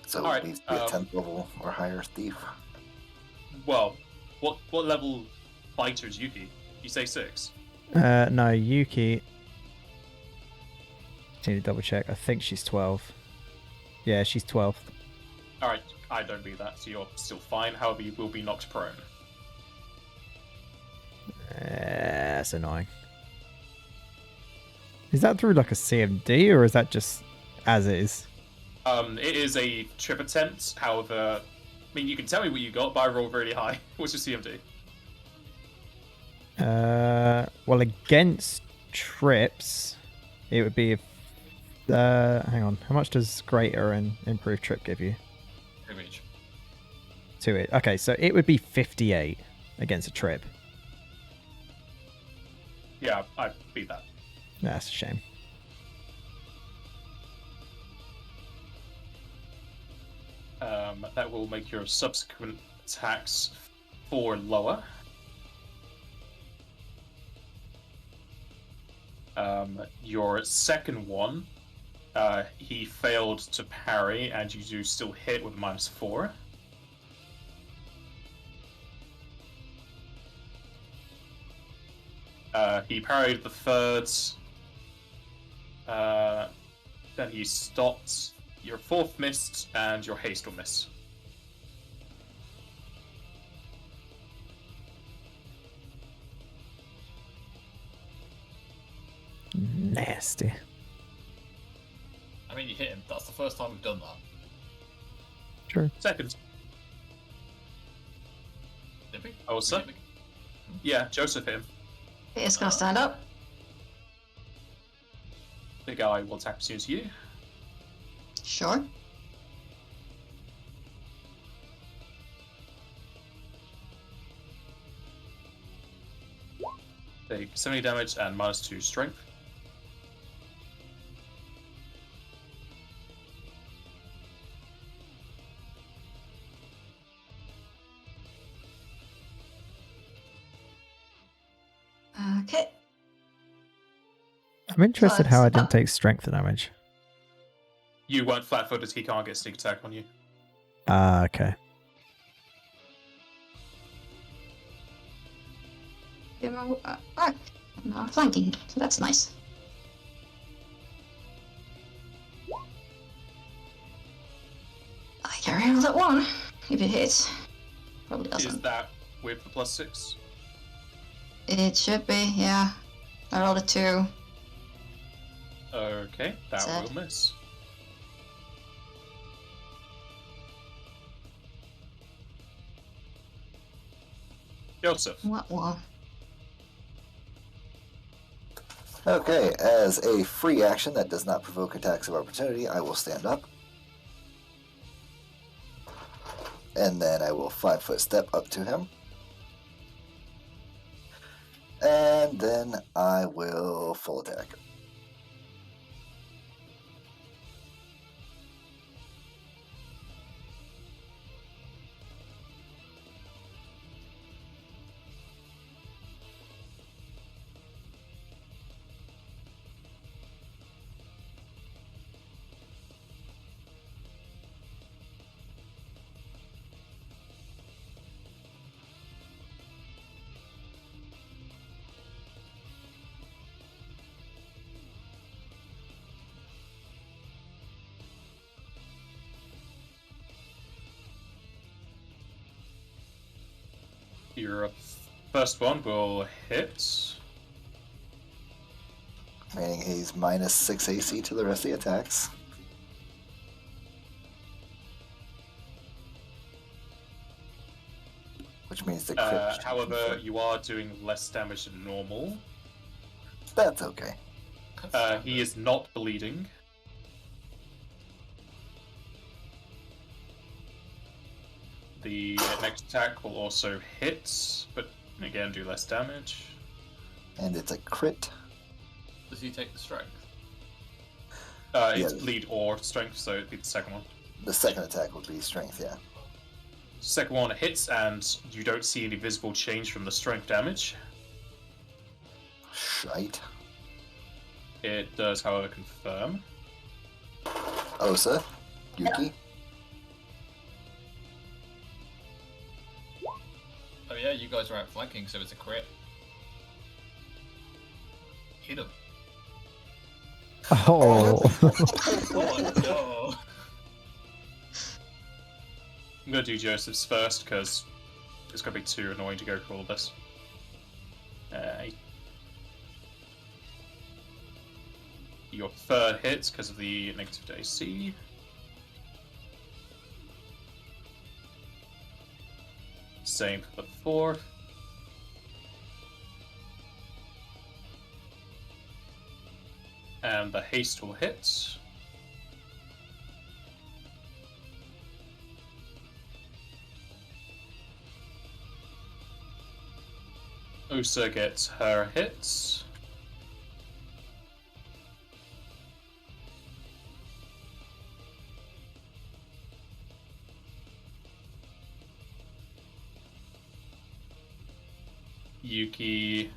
Speaker 2: So
Speaker 1: Alright,
Speaker 2: it needs to be a 10th level or higher thief.
Speaker 1: Well, what level fighter is Yuki? You say 6?
Speaker 5: No, Yuki. Need to double check. I think she's 12. Yeah, she's 12th.
Speaker 1: Alright, I don't beat that, so you're still fine. However, you will be knocked prone.
Speaker 5: That's annoying. Is that through like a CMD or is that just as is?
Speaker 1: It is a trip attempt. However, I mean, you can tell me what you got, but I rolled really high. What's your CMD?
Speaker 5: Well, against trips, it would be. Hang on. How much does greater and improved trip give you?
Speaker 3: 2 each.
Speaker 5: 2 Okay, so it would be 58 against a trip.
Speaker 1: Yeah, I beat that.
Speaker 5: That's a shame.
Speaker 1: That will make your subsequent attacks 4 lower. Your second one, he failed to parry, and you do still hit with -4. He parried the third. Then he stopped. Your fourth missed, and your haste will miss.
Speaker 5: Nasty.
Speaker 3: I mean, you hit him. That's the first time we've done that.
Speaker 5: True.
Speaker 1: Second.
Speaker 3: Did we?
Speaker 1: Oh, sir?
Speaker 3: Did we?
Speaker 1: Yeah, Joseph hit him.
Speaker 4: It's gonna stand up.
Speaker 1: The guy will attack as soon as you.
Speaker 4: Sure.
Speaker 1: Take 70 damage and -2 strength.
Speaker 4: Okay.
Speaker 5: I'm interested how I
Speaker 4: Plus,
Speaker 5: didn't take strength damage.
Speaker 1: You weren't flat-footed, he can't get sneak attack on you.
Speaker 5: Ah, okay.
Speaker 4: now flanking, so that's nice. I can reroll that one if it hits. Probably
Speaker 1: Is
Speaker 4: doesn't.
Speaker 1: that with the +6?
Speaker 4: It should be, yeah. I rolled a 2.
Speaker 1: Okay, that
Speaker 4: Sad.
Speaker 1: will miss. Joseph.
Speaker 4: What one?
Speaker 2: Okay, as a free action that does not provoke attacks of opportunity, I will stand up. And then I will 5-foot step up to him. And then I will full attack.
Speaker 1: Your first one will hit.
Speaker 2: Meaning he's -6 AC to the rest of the attacks. Which means the crit.
Speaker 1: However, you are doing less damage than normal.
Speaker 2: That's okay.
Speaker 1: He is not bleeding. The next attack will also hit, but again do less damage.
Speaker 2: And it's a crit.
Speaker 3: Does he take the strength?
Speaker 1: It's
Speaker 2: Yeah.
Speaker 1: bleed or strength, so it'd be the second one.
Speaker 2: The second attack would be strength, yeah.
Speaker 1: Second one hits, and you don't see any visible change from the strength damage.
Speaker 2: Shite.
Speaker 1: It does, however, confirm.
Speaker 2: Osa, Yuki.
Speaker 3: Oh yeah, you guys are outflanking, so it's a crit. Hit him.
Speaker 5: Oh.
Speaker 3: Oh no!
Speaker 1: I'm gonna do Joseph's first, because it's gonna be too annoying to go through all of this. Your third hits because of the negative to AC. Same for the fourth. And the haste will hit. Osa gets her hits. Yuki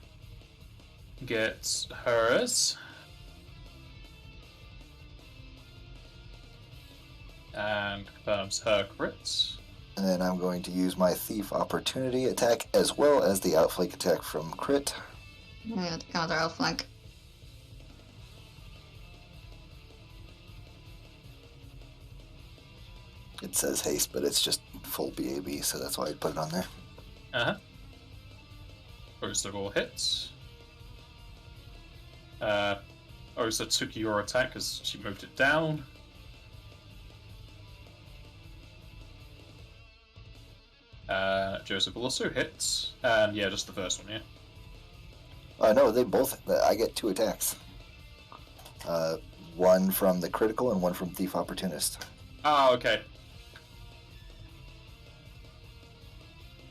Speaker 1: gets hers. And confirms her crits.
Speaker 2: And then I'm going to use my Thief Opportunity attack as well as the Outflank attack from crit.
Speaker 4: Yeah, the counter outflank.
Speaker 2: It says haste, but it's just full BAB, so that's why I put it on there.
Speaker 1: Uh-huh. First of all hits. Osa took your attack because she moved it down. Joseph will also hit. And yeah, just the first one, yeah.
Speaker 2: No, they both. I get 2 attacks. One from the critical and one from Thief Opportunist.
Speaker 1: Ah, okay.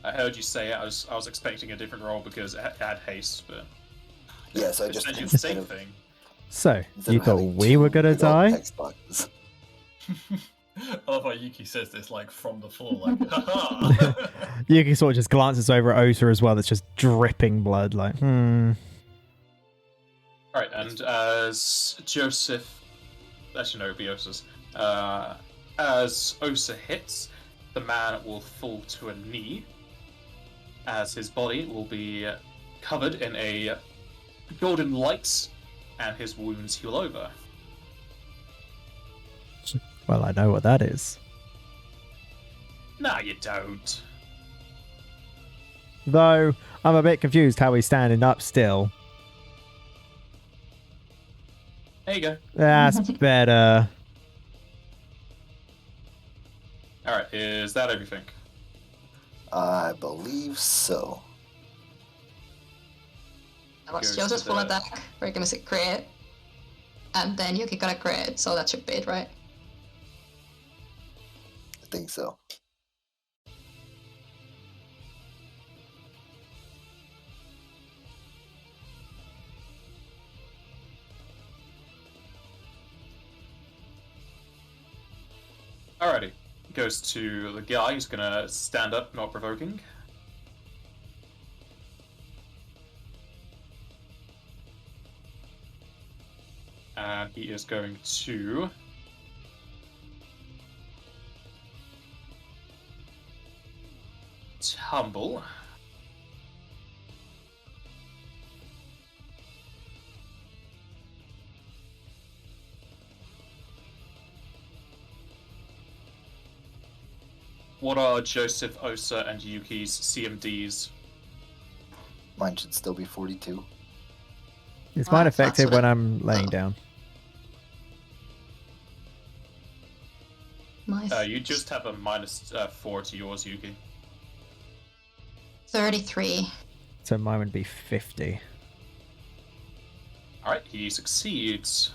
Speaker 1: I heard you say it. I was expecting a different roll because it had haste, but
Speaker 2: Yeah, so I just
Speaker 1: essentially the same thing.
Speaker 5: So,
Speaker 2: instead
Speaker 5: you
Speaker 2: of
Speaker 5: thought
Speaker 2: having
Speaker 5: we
Speaker 2: 2
Speaker 5: were gonna
Speaker 2: big old
Speaker 5: die?
Speaker 2: text boxes.
Speaker 3: I love how Yuki says this like from the floor, like haha.
Speaker 5: Yuki sort of just glances over at Osa as well, that's just dripping blood, like,
Speaker 1: Alright, and as Joseph... Actually, no, it'd be Osa's. As Osa hits, the man will fall to a knee, as his body will be covered in a golden light, and his wounds heal over.
Speaker 5: Well, I know what that is.
Speaker 1: Nah, you don't.
Speaker 5: Though, I'm a bit confused how he's standing up still.
Speaker 1: There you go.
Speaker 5: That's better.
Speaker 1: Alright, is that everything?
Speaker 2: I believe so.
Speaker 4: That was
Speaker 1: Goes
Speaker 4: Joseph's
Speaker 1: to
Speaker 4: full
Speaker 1: the-
Speaker 4: attack. We're gonna say crit. And then Yuki got a crit, so that should be it, right?
Speaker 2: I think so.
Speaker 1: Alrighty. Goes to the guy who's gonna stand up, not provoking. And he is going to tumble. What are Joseph, Osa, and Yuki's CMDs?
Speaker 2: Mine should still be 42.
Speaker 5: It's
Speaker 4: Well,
Speaker 5: mine
Speaker 4: that's
Speaker 5: effective
Speaker 4: what
Speaker 5: when
Speaker 4: I-
Speaker 5: I'm laying down.
Speaker 1: You just have a minus 4 to yours, Yuki.
Speaker 4: 33.
Speaker 5: So mine would be 50.
Speaker 1: Alright, he succeeds.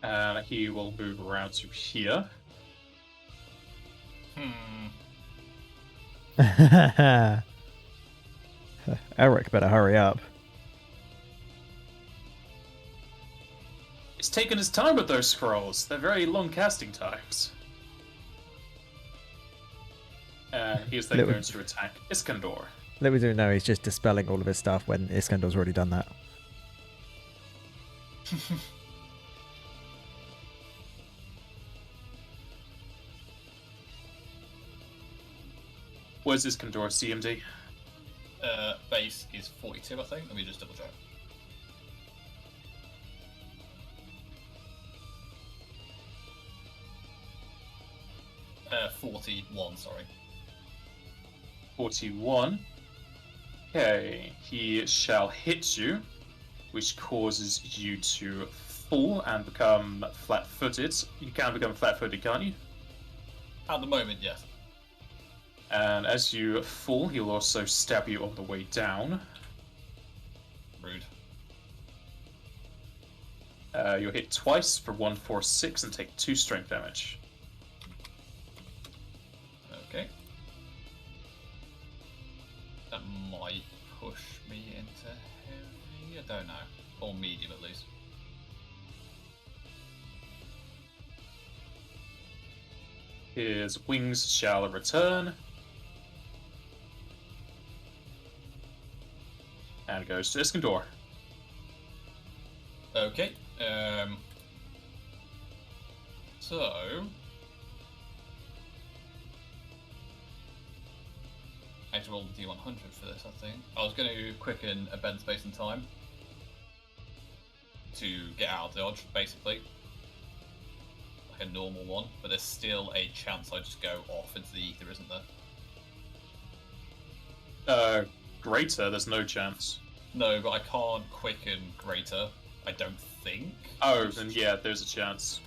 Speaker 1: And he will move around to here.
Speaker 5: Eric better hurry up.
Speaker 1: He's taking his time with those scrolls. They're very long casting times. And he's then
Speaker 5: Little-
Speaker 1: going to attack Iskandar.
Speaker 5: Little do we know he's just dispelling all of his stuff when Iskandar's already done that.
Speaker 1: Where's Iskandar CMD?
Speaker 3: Base is 42, I think. Let me just double check. Uh, 41, sorry.
Speaker 1: 41. Okay, he shall hit you, which causes you to fall and become flat-footed. You can become flat-footed, can't you?
Speaker 3: At the moment, yes.
Speaker 1: And as you fall, he'll also stab you on the way down.
Speaker 3: Rude.
Speaker 1: You'll hit twice for 1, 4, 6 and take 2 strength damage.
Speaker 3: Okay. That might push me into heavy. I don't know. Or medium, at least.
Speaker 1: His wings shall return. And goes to Iskandar.
Speaker 3: Okay. So I had to roll the D100 for this, I think. I was going to quicken a bend space and time to get out of dodge, basically. Like a normal one, but there's still a chance I just go off into the ether, isn't there?
Speaker 1: Greater, there's no chance.
Speaker 3: No, but I can't quicken greater, I don't think.
Speaker 1: Oh, then yeah, there's a chance.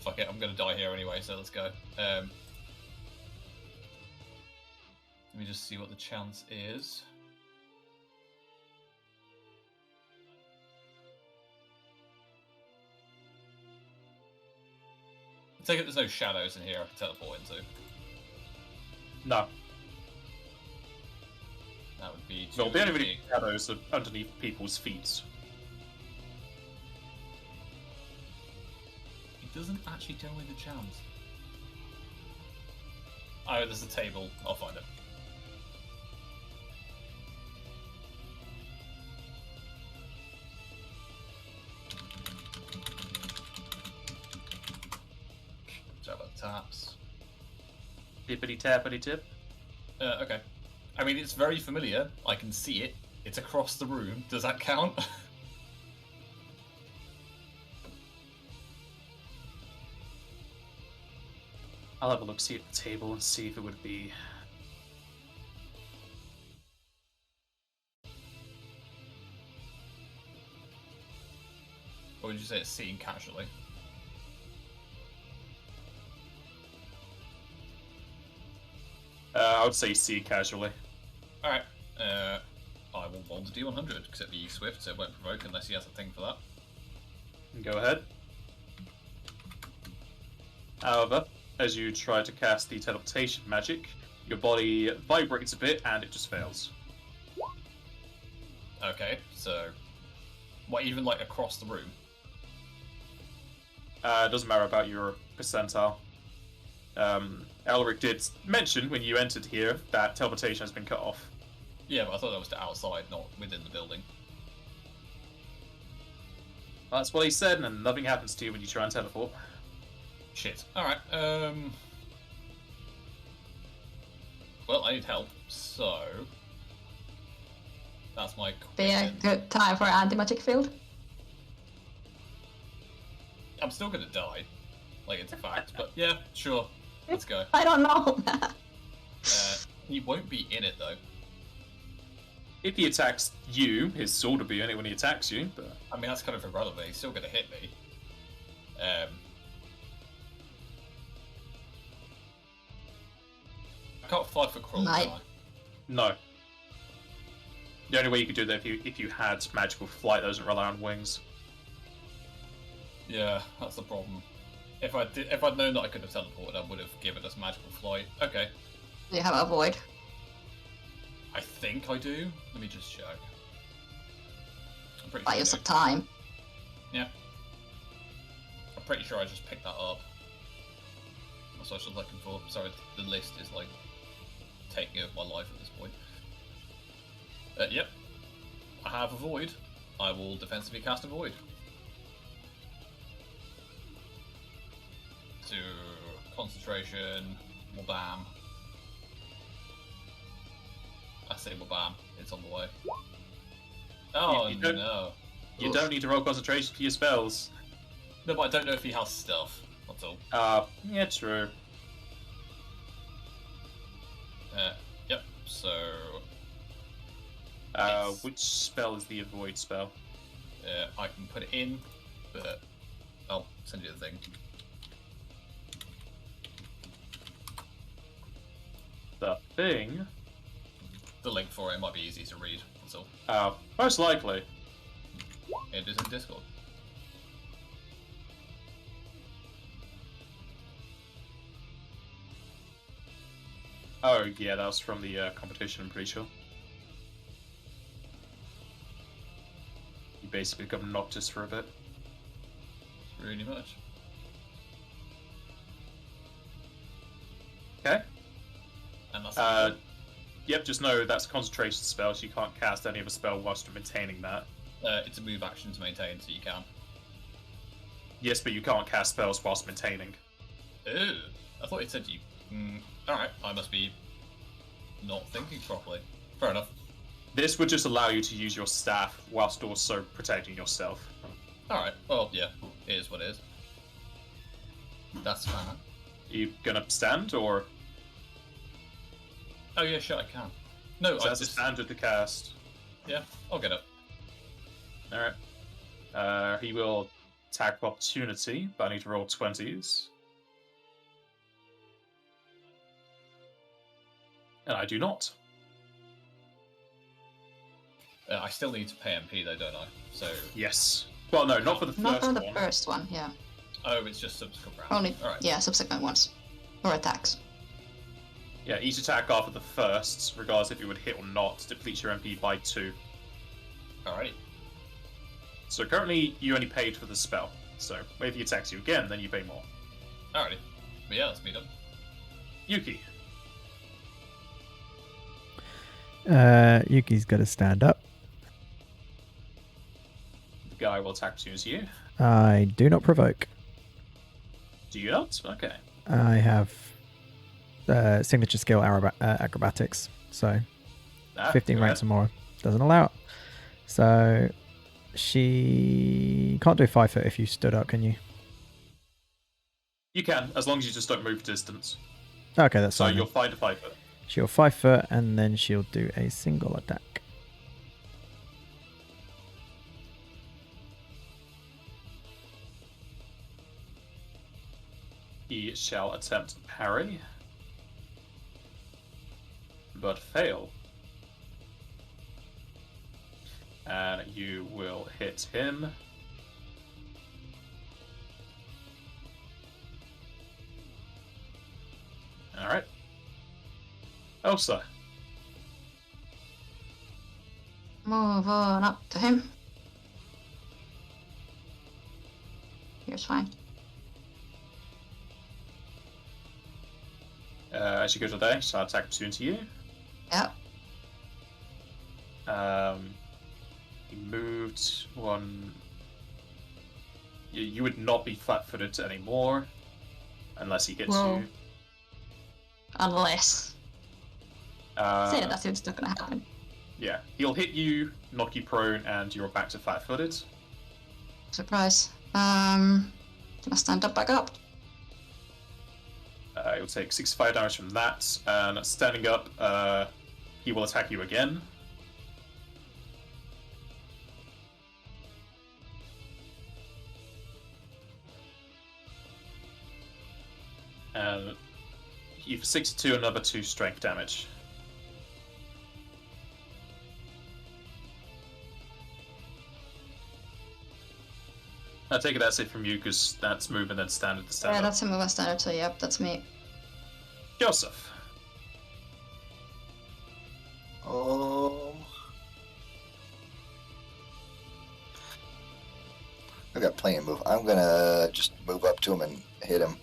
Speaker 3: Fuck it, I'm gonna die here anyway, so let's go. Let me just see what the chance is. I take it there's no shadows in here I can teleport into.
Speaker 1: No.
Speaker 3: That would be
Speaker 1: There'll be
Speaker 3: too
Speaker 1: only
Speaker 3: big.
Speaker 1: shadows underneath people's feet.
Speaker 3: It doesn't actually tell me the chance. Oh, there's a table. I'll find it. taps.
Speaker 1: Tippity tappity tip.
Speaker 3: Okay. I mean, it's very familiar. I can see it. It's across the room. Does that count?
Speaker 1: I'll have a look, see at the table, and see if it would be.
Speaker 3: Or would you say it's seen casually?
Speaker 1: I would say see casually.
Speaker 3: Alright. I will roll the D100, because it'll be swift, so it won't provoke unless he has a thing for that.
Speaker 1: Go ahead. However, as you try to cast the teleportation magic, your body vibrates a bit and it just fails.
Speaker 3: Okay, so... What, even like across the room?
Speaker 1: It doesn't matter about your percentile. Elric did mention when you entered here that teleportation has been cut off.
Speaker 3: Yeah, but I thought that was to outside, not within the building.
Speaker 1: That's what he said, and nothing happens to you when you try and teleport.
Speaker 3: Shit. Alright, well, I need help, so... That's my
Speaker 4: Be a
Speaker 3: question.
Speaker 4: good time for anti-magic field.
Speaker 3: I'm still gonna die. Like, it's a fact, but yeah, sure. Let's go.
Speaker 4: I don't know.
Speaker 3: He won't be in it, though.
Speaker 1: If he attacks you, his sword will be in it when he attacks you, but...
Speaker 3: I mean, that's kind of irrelevant. He's still gonna hit me. I can't 5-foot crawl,
Speaker 4: Might.
Speaker 3: can I?
Speaker 1: No. The only way you could do that if you had magical flight that doesn't rely on wings.
Speaker 3: Yeah, that's the problem. If I'd known that I could have teleported, I would have given us magical flight. Okay.
Speaker 4: Do you have a void?
Speaker 3: I think I do. Let me just check. I'm pretty
Speaker 4: Buy
Speaker 3: sure
Speaker 4: you
Speaker 3: I
Speaker 4: some
Speaker 3: do.
Speaker 4: time.
Speaker 3: Yeah. I'm pretty sure I just picked that up. That's what I was looking for. Sorry, the list is like taking over my life at this point. Yep. I have a void. I will defensively cast a void. To concentration, wabam. I say wabam, it's on the way. Oh
Speaker 1: You don't-
Speaker 3: no.
Speaker 1: You
Speaker 3: Oof.
Speaker 1: don't need to roll concentration for your spells.
Speaker 3: No, but I don't know if he has stuff. That's all.
Speaker 1: Yeah, true.
Speaker 3: Yep, so...
Speaker 1: Which spell is the avoid spell?
Speaker 3: I can put it in, but I'll send you the thing.
Speaker 1: The thing?
Speaker 3: The link for it might be easy to read, that's all.
Speaker 1: Most likely.
Speaker 3: It is in Discord.
Speaker 1: Oh, yeah, that was from the competition, I'm pretty sure. You basically become Noctis for a bit.
Speaker 3: Really much.
Speaker 1: Okay.
Speaker 3: And that's
Speaker 1: Yep, just know that's a concentration spell, so you can't cast any other spell whilst you're maintaining that.
Speaker 3: it's a move action to maintain, so you can.
Speaker 1: Yes, but you can't cast spells whilst maintaining.
Speaker 3: Ew. I thought it said you... Alright, I must be not thinking properly. Fair enough.
Speaker 1: This would just allow you to use your staff whilst also protecting yourself.
Speaker 3: Alright, well, yeah, it is what it is. That's fine.
Speaker 1: You gonna stand, or
Speaker 3: Oh yeah, sure, I can. No, I
Speaker 1: that's a
Speaker 3: just...
Speaker 1: standard to cast?
Speaker 3: Yeah, I'll get it.
Speaker 1: Alright. He will attack of opportunity, but I need to roll 20s. And I do not.
Speaker 3: I still need to pay MP though, don't I? So...
Speaker 1: Yes. Well, no, not for the
Speaker 4: Not
Speaker 1: first
Speaker 4: for the
Speaker 1: one.
Speaker 4: first one, yeah.
Speaker 3: Oh, it's just subsequent rounds.
Speaker 4: Only,
Speaker 3: Alright.
Speaker 4: yeah, subsequent ones. Or attacks.
Speaker 1: Yeah, each attack after the first, regardless if it would hit or not, depletes your MP by 2.
Speaker 3: Alrighty.
Speaker 1: So currently, you only paid for the spell. So if he attacks you again, then you pay more.
Speaker 3: Alrighty. But yeah, let's meet up.
Speaker 1: Yuki.
Speaker 5: Yuki's got to stand up.
Speaker 1: The guy will attack as soon as you.
Speaker 5: I do not provoke.
Speaker 1: Do you not? Okay.
Speaker 5: I have signature skill acrobatics, so 15
Speaker 1: go
Speaker 5: ranks
Speaker 1: ahead.
Speaker 5: or more doesn't allow it. So she can't do 5 foot if you stood up, can you?
Speaker 1: You can, as long as you just don't move distance.
Speaker 5: Okay, that's
Speaker 1: So
Speaker 5: fine.
Speaker 1: you'll
Speaker 5: Then.
Speaker 1: find a 5 foot.
Speaker 5: She'll 5 foot and then she'll do a single attack.
Speaker 1: He shall attempt to parry, but fail. And you will hit him. Alright. Elsa.
Speaker 4: Move on up to him. Here's fine.
Speaker 1: As you go to there, so attack opportunity you.
Speaker 4: Yep.
Speaker 1: He moved one. You would not be flat-footed anymore, unless he hits
Speaker 4: Whoa.
Speaker 1: you.
Speaker 4: Unless. Say that's it's not gonna happen.
Speaker 1: Yeah, he'll hit you, knock you prone, and you're back to flat-footed.
Speaker 4: Surprise. Can I stand up back up?
Speaker 1: He'll take 65 damage from that, and standing up, he will attack you again. And you for 62, another 2 strength damage. I take it that's it from you, because that's move and then standard to stand
Speaker 4: Yeah,
Speaker 1: up.
Speaker 4: that's a move I standard, so yep, that's me.
Speaker 1: Joseph.
Speaker 2: I got plenty of move. I'm gonna just move up to him and hit him.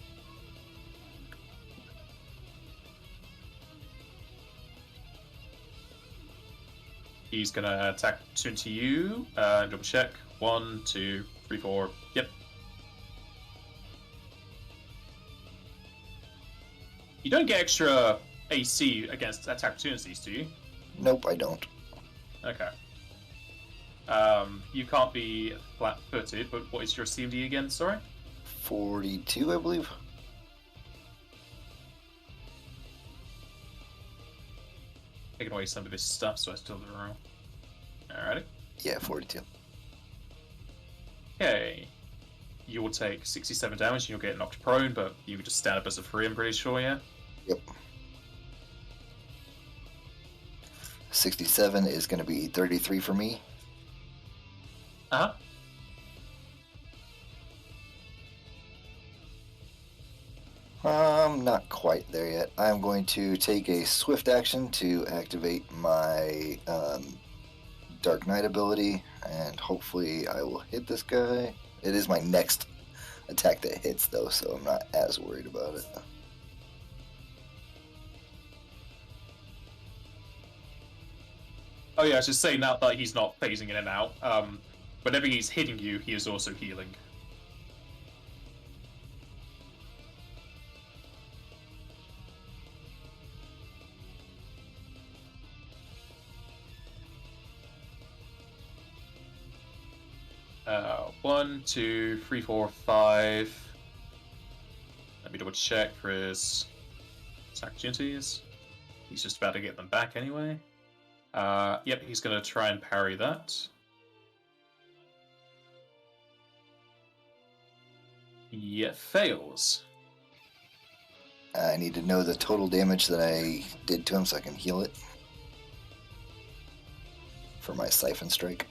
Speaker 1: He's gonna attack into you. Double check. 1, 2, 3, 4. Yep. You don't get extra AC against attack opportunities, do you?
Speaker 2: Nope, I don't.
Speaker 1: Okay. You can't be flat-footed, but what is your CMD again? Sorry.
Speaker 2: 42, I believe.
Speaker 1: Taking away some of this stuff, so I still do roll. Alrighty.
Speaker 2: Yeah, 42.
Speaker 1: Okay. You will take 67 damage and you'll get knocked prone, but you can just stand up as a free, I'm pretty sure, yeah?
Speaker 2: Yep. 67 is going to be 33 for me.
Speaker 1: Uh-huh.
Speaker 2: Not quite there yet. I'm going to take a swift action to activate my Dark Knight ability, and hopefully I will hit this guy. It is my next attack that hits, though, so I'm not as worried about it.
Speaker 1: Oh yeah, I should say now that he's not phasing in and out. Whenever he's hitting you, he is also healing. One, 2, 3, 4, 5. Let me double check for his attack opportunities. He's just about to get them back anyway. Yep, he's going to try and parry that. Yeah, fails.
Speaker 2: I need to know the total damage that I did to him so I can heal it for my Siphon Strike.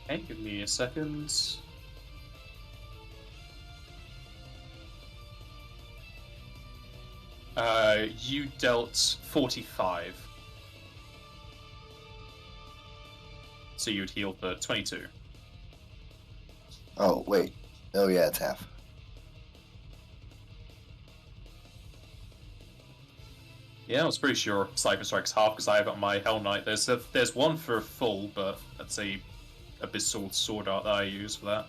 Speaker 1: Okay, give me a second. You dealt 45. So you'd heal for 22.
Speaker 2: Oh, wait. Oh, yeah, it's half.
Speaker 1: Yeah, I was pretty sure Siphon Strike's half because I have it on my Hell Knight. There's one for full, but let's say abyssal sword art that I use for that.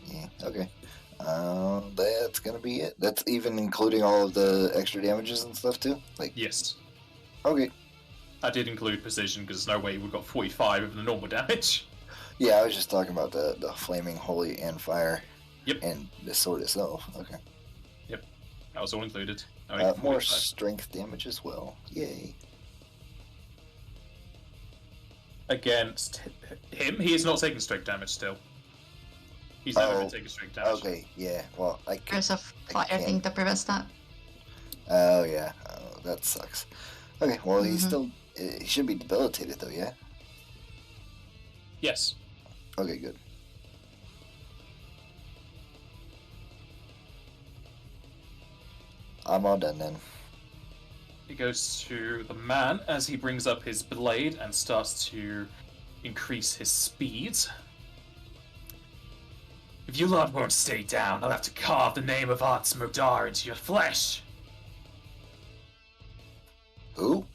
Speaker 2: Yeah, okay. That's gonna be it. That's even including all of the extra damages and stuff too? Like,
Speaker 1: Yes.
Speaker 2: okay.
Speaker 1: I did include precision because there's no way we've got 45 of the normal damage.
Speaker 2: Yeah, I was just talking about the flaming holy and fire.
Speaker 1: Yep.
Speaker 2: And the sword itself. Okay.
Speaker 1: Yep. That was all included.
Speaker 2: More strength damage as well. Yay.
Speaker 1: Against him, he is not taking strength damage still. He's never been taking strength damage.
Speaker 2: Okay, yeah. Well,
Speaker 4: There's a fire thing that prevents that.
Speaker 2: Oh, yeah. Oh, that sucks. Okay, well, he's still... He should be debilitated, though, yeah?
Speaker 1: Yes.
Speaker 2: Okay, good. I'm all done, then.
Speaker 1: He goes to the man as he brings up his blade and starts to increase his speed. If you lot won't stay down, I'll have to carve the name of Arts Modar into your flesh.
Speaker 2: Who?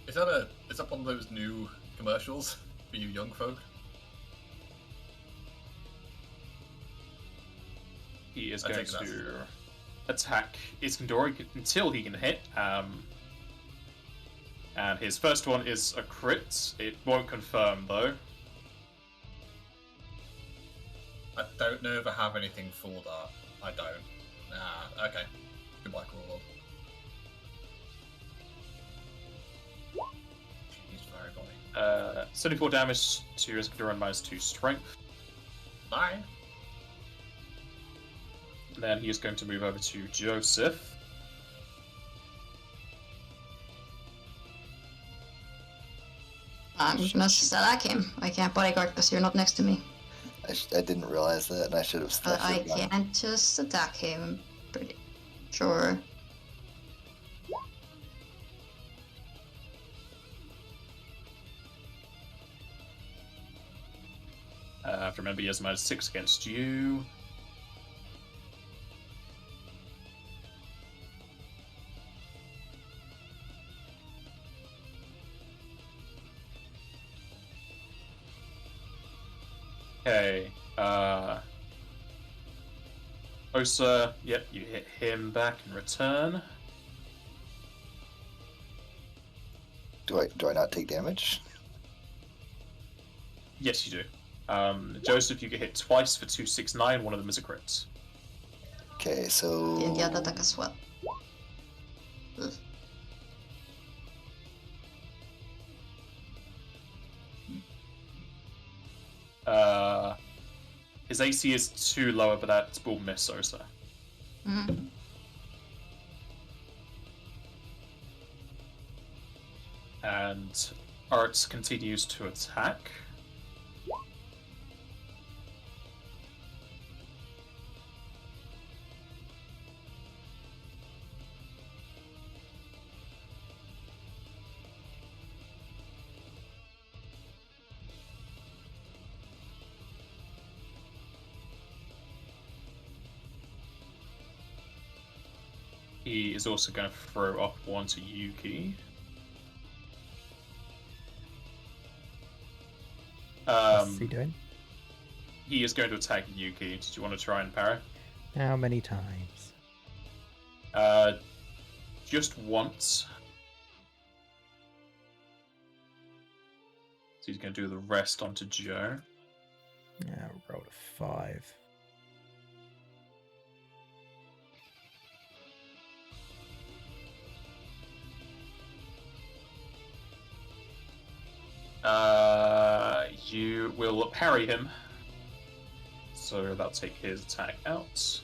Speaker 3: Is that one of those new commercials for you young folk?
Speaker 1: He is going to attack Iskandor until he can hit. And his first one is a crit. It won't confirm, though.
Speaker 3: I don't know if I have anything for that. I don't. Nah, okay. Goodbye, Crawlord. Jeez, very funny.
Speaker 1: 74 damage to Iskandor and -2 strength.
Speaker 3: Bye.
Speaker 1: And then he is going to move over to Joseph.
Speaker 4: I'm gonna attack him. I can't bodyguard because you're not next to me.
Speaker 2: I didn't realize that, and I should have
Speaker 4: But I can't just attack him. Pretty sure.
Speaker 1: I have to remember he has -6 against you. Okay, Osa, yep, you hit him back in return.
Speaker 2: Do I not take damage?
Speaker 1: Yes, you do. Joseph, you get hit twice for 269, one of them is a crit.
Speaker 2: Okay, so...
Speaker 4: And the other attack as well. Ugh.
Speaker 1: His AC is 2 lower, but that will miss Osa.
Speaker 4: Mm-hmm.
Speaker 1: And Arts continues to attack. He is also going to throw up one to Yuki.
Speaker 5: What's he doing?
Speaker 1: He is going to attack Yuki. Did you want to try and parry?
Speaker 5: How many times?
Speaker 1: Just once. So he's going to do the rest onto Joe.
Speaker 5: Yeah, rolled a 5.
Speaker 1: You will parry him. So that'll take his attack out.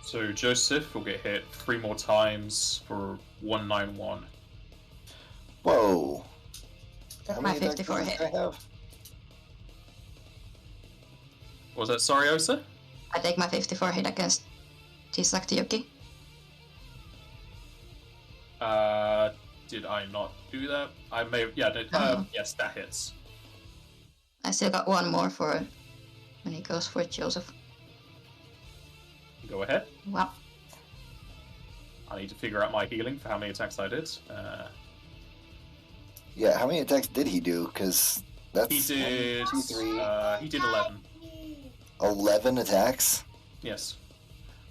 Speaker 1: So Joseph will get hit 3 more times for 191.
Speaker 2: Whoa. How
Speaker 4: My
Speaker 2: many
Speaker 4: 54
Speaker 2: attacks
Speaker 4: hit.
Speaker 2: do I have?
Speaker 1: What was that? Sorry, Osa?
Speaker 4: I take my 54 hit against Chisaki Yuki.
Speaker 1: Did I not do that? I may have. Yeah,
Speaker 4: Oh.
Speaker 1: yes, that hits.
Speaker 4: I still got one more for when he goes for Joseph.
Speaker 1: Go ahead.
Speaker 4: Wow.
Speaker 1: I need to figure out my healing for how many attacks I did.
Speaker 2: Yeah, how many attacks did he do? Because that's
Speaker 1: He did.
Speaker 2: 1, 2, 3,
Speaker 1: He did 11.
Speaker 2: 11 attacks.
Speaker 1: Yes.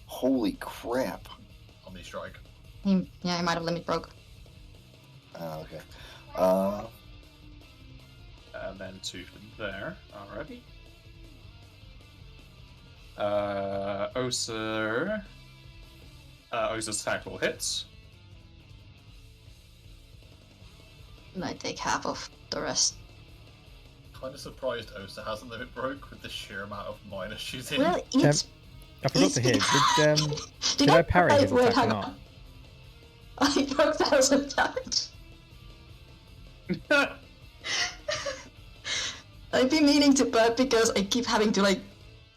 Speaker 2: Holy crap!
Speaker 3: On the strike.
Speaker 4: He might have limit broke.
Speaker 2: Oh, okay.
Speaker 1: And then 2 from there. Alrighty. Osa's attack will hit.
Speaker 4: And I take half of the rest.
Speaker 3: Kind of surprised Osa hasn't limit broke with the sheer amount of minus she's in.
Speaker 4: Well, it's...
Speaker 5: I forgot to hear. Did I parry his
Speaker 4: wait,
Speaker 5: attack or
Speaker 4: hang
Speaker 5: not?
Speaker 4: on. I broke 1,000 damage. I've been meaning to, but because I keep having to, like,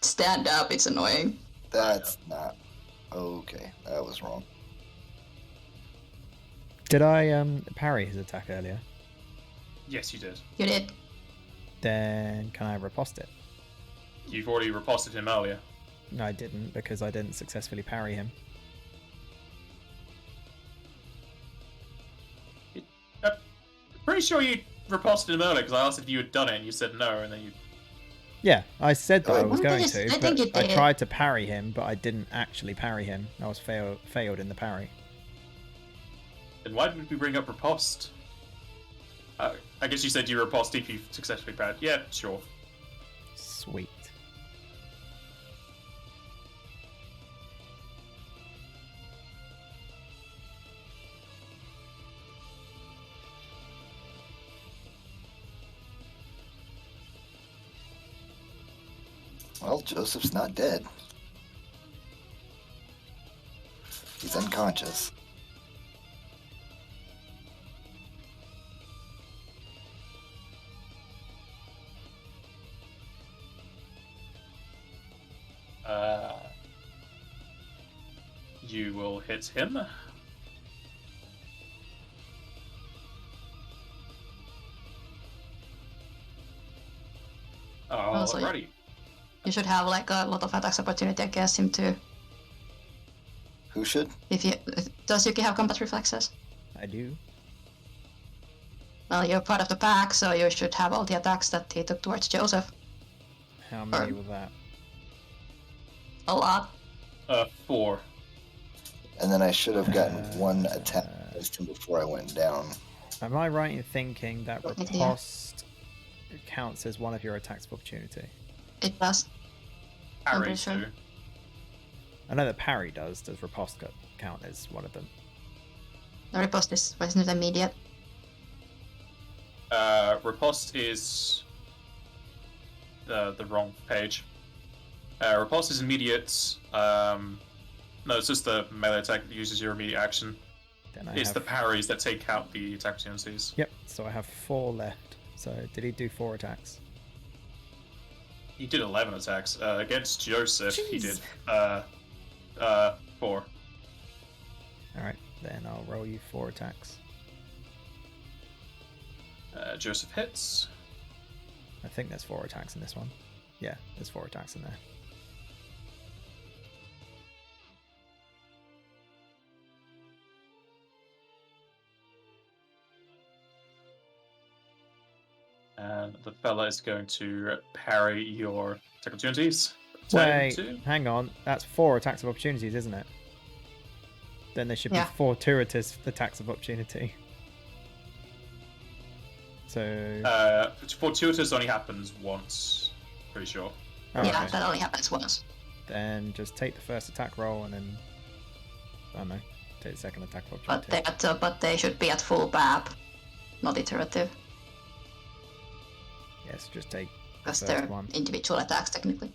Speaker 4: stand up, it's annoying.
Speaker 2: That's not okay. That was wrong.
Speaker 5: Did I parry his attack earlier?
Speaker 1: Yes, you did.
Speaker 4: You did.
Speaker 5: Then can I riposte it?
Speaker 1: You've already riposted him earlier.
Speaker 5: No, I didn't, because I didn't successfully parry him.
Speaker 1: Pretty sure you riposted him earlier because I asked if you had done it and you said no, and then you.
Speaker 5: Yeah, I said that I
Speaker 2: Wait,
Speaker 5: was
Speaker 4: I
Speaker 5: going
Speaker 4: think
Speaker 5: to,
Speaker 4: I think you
Speaker 5: but I
Speaker 4: did.
Speaker 5: tried to parry him, but I didn't actually parry him. I was failed in the parry.
Speaker 1: Then why did we bring up riposte? I guess you said you riposte if you successfully parried. Yeah, sure.
Speaker 5: Sweet.
Speaker 2: Well, Joseph's not dead. He's unconscious.
Speaker 1: You will hit him.
Speaker 4: Also,
Speaker 1: Alrighty.
Speaker 4: You should have, like, a lot of attacks opportunity against him, too.
Speaker 2: Who should?
Speaker 4: If you... Does Yuki have combat reflexes?
Speaker 5: I do.
Speaker 4: Well, you're part of the pack, so you should have all the attacks that he took towards Joseph.
Speaker 5: How many was that?
Speaker 4: A lot.
Speaker 1: 4.
Speaker 2: And then I should have gotten one attack against him before I went down.
Speaker 5: Am I right in thinking that
Speaker 4: Yeah.
Speaker 5: riposte counts as one of your attacks of opportunity?
Speaker 4: It does. I'm
Speaker 1: Parry
Speaker 4: pretty sure.
Speaker 1: too.
Speaker 5: I know that parry does. Does riposte count as one of them?
Speaker 4: The riposte wasn't immediate.
Speaker 1: Riposte is the wrong page. Riposte is immediate. No, it's just the melee attack that uses your immediate action.
Speaker 5: Then
Speaker 1: It's the parries that take out the attack opportunities.
Speaker 5: Yep, so I have 4 left. So did he do 4 attacks?
Speaker 1: He did 11 attacks. Against Joseph, he did 4.
Speaker 5: Alright, then I'll roll you 4 attacks.
Speaker 1: Joseph hits.
Speaker 5: I think there's 4 attacks in this one. Yeah, there's 4 attacks in there.
Speaker 1: And the fella is going to parry your attack opportunities.
Speaker 5: Wait,
Speaker 1: 2.
Speaker 5: hang on. That's 4 attacks of opportunities, isn't it? Then there should be
Speaker 4: Yeah.
Speaker 5: fortuitous attacks of opportunity. So...
Speaker 1: Fortuitous only happens once, pretty sure.
Speaker 5: oh,
Speaker 4: Yeah,
Speaker 5: okay.
Speaker 4: that only happens once.
Speaker 5: Then just take the first attack roll and then... I don't know. Take the second attack of opportunity.
Speaker 4: But they should be at full BAB, not iterative,
Speaker 5: Yes, just take the
Speaker 4: because
Speaker 5: first
Speaker 4: they're
Speaker 5: one.
Speaker 4: individual attacks technically.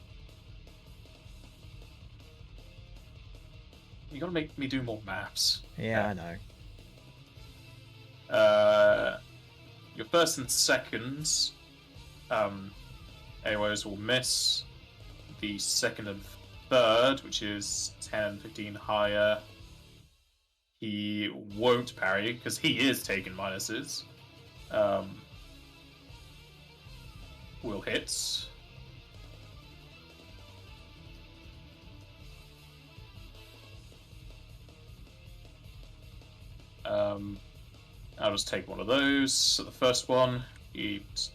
Speaker 1: You gotta make me do more maps.
Speaker 5: Yeah, I know.
Speaker 1: Your first and second AOs will miss. The second and third, which is 10, 15 higher, he won't parry because he is taking minuses. will hit. I'll just take one of those. So the first one, he's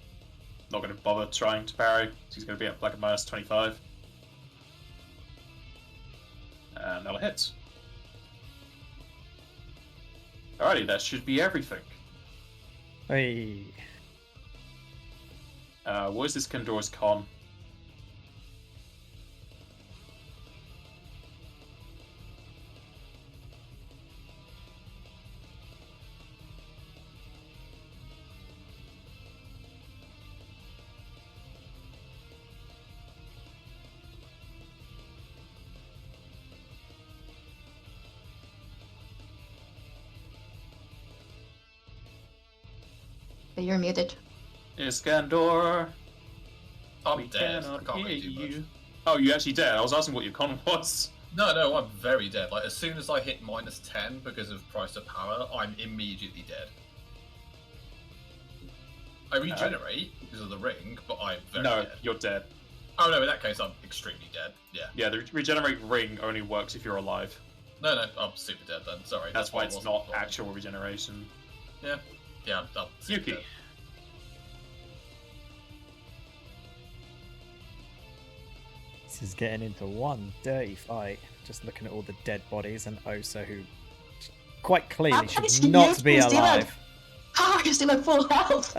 Speaker 1: not going to bother trying to parry. He's going to be at like a minus 25. And that'll hit. Alrighty, that should be everything.
Speaker 5: Hey.
Speaker 1: What is this Kandor's con?
Speaker 4: You're muted.
Speaker 1: Iskandor,
Speaker 3: I'm
Speaker 1: we
Speaker 3: dead. I
Speaker 1: cannot
Speaker 3: can't
Speaker 1: hear
Speaker 3: really do much.
Speaker 1: you. Oh, you actually dead? I was asking what your con was.
Speaker 3: No, I'm very dead. Like, as soon as I hit minus 10 because of price of power, I'm immediately dead. I regenerate because of the ring, but I'm very
Speaker 1: No,
Speaker 3: dead.
Speaker 1: you're dead.
Speaker 3: Oh no, in that case, I'm extremely dead. Yeah.
Speaker 1: Yeah, the regenerate ring only works if you're alive.
Speaker 3: No, I'm super dead then. Sorry.
Speaker 1: That's why
Speaker 3: I
Speaker 1: it's
Speaker 3: wasn't
Speaker 1: not
Speaker 3: bothered.
Speaker 1: actual regeneration.
Speaker 3: Yeah, I'm super
Speaker 1: Yuki.
Speaker 3: dead.
Speaker 5: This is getting into one dirty fight. Just looking at all the dead bodies and Osa, who quite clearly
Speaker 4: How is
Speaker 5: should not be
Speaker 4: Yuki still
Speaker 5: alive.
Speaker 4: How are you still at full health?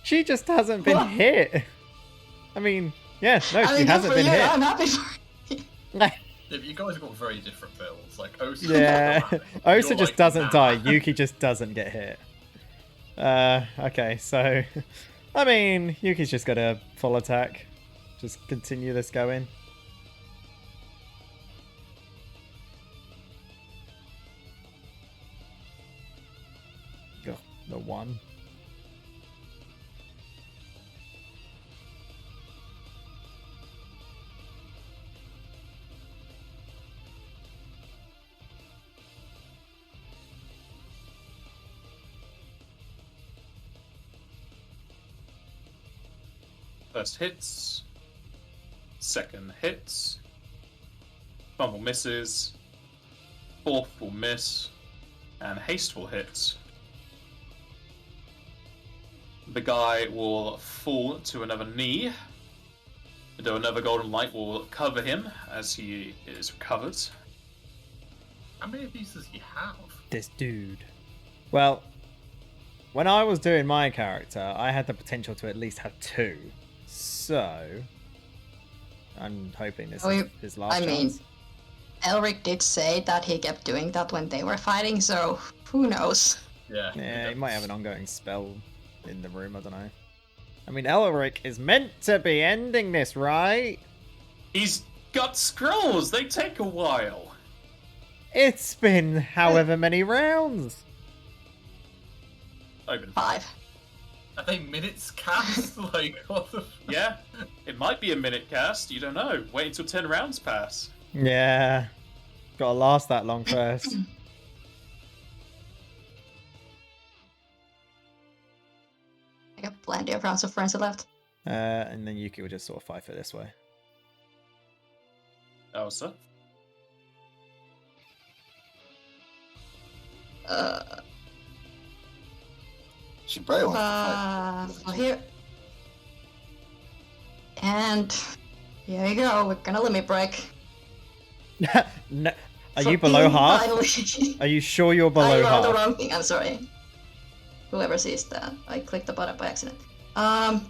Speaker 5: She just hasn't been
Speaker 4: What?
Speaker 5: hit. I mean, yeah, no,
Speaker 4: I
Speaker 5: she
Speaker 4: mean, good
Speaker 5: hasn't
Speaker 4: for
Speaker 5: been
Speaker 4: you.
Speaker 5: hit.
Speaker 4: I'm happy for you.
Speaker 3: Yeah, but you guys have got very different builds. Like Osa.
Speaker 5: Yeah, Osa
Speaker 3: You're
Speaker 5: just
Speaker 3: like,
Speaker 5: doesn't
Speaker 3: nah.
Speaker 5: die. Yuki just doesn't get hit. Okay, so I mean, Yuki's just got a full attack. Just continue this going. Ugh, the one.
Speaker 1: First hits. Second hits. Fumble misses. Fourth will miss. And haste will hit. The guy will fall to another knee. Though another golden light will cover him as he is recovered.
Speaker 3: How many of these does he have?
Speaker 5: This dude. Well, when I was doing my character, I had the potential to at least have 2. So, I'm hoping this is his last
Speaker 4: I mean,
Speaker 5: chance.
Speaker 4: Elric did say that he kept doing that when they were fighting, so who knows?
Speaker 3: Yeah.
Speaker 5: Yeah, he might have an ongoing spell in the room, I don't know. I mean, Elric is meant to be ending this, right?
Speaker 1: He's got scrolls! They take a while!
Speaker 5: It's been however many rounds.
Speaker 1: Open.
Speaker 4: 5.
Speaker 3: Are they minutes cast? Like, what the?
Speaker 1: Yeah, it might be a minute cast, you don't know. Wait until 10 rounds pass.
Speaker 5: Yeah. Gotta last that long first.
Speaker 4: I got plenty of rounds of frenzy left.
Speaker 5: And then Yuki will just sort of fight for this way.
Speaker 1: Elsa.
Speaker 2: She probably wants to fight.
Speaker 4: So here. And here you go, we're gonna limit break.
Speaker 5: No, are you below half?
Speaker 4: Finally.
Speaker 5: Are you sure you're below
Speaker 4: I wrote the
Speaker 5: half?
Speaker 4: wrong thing, I'm sorry. Whoever sees that, I clicked the button by accident. I'm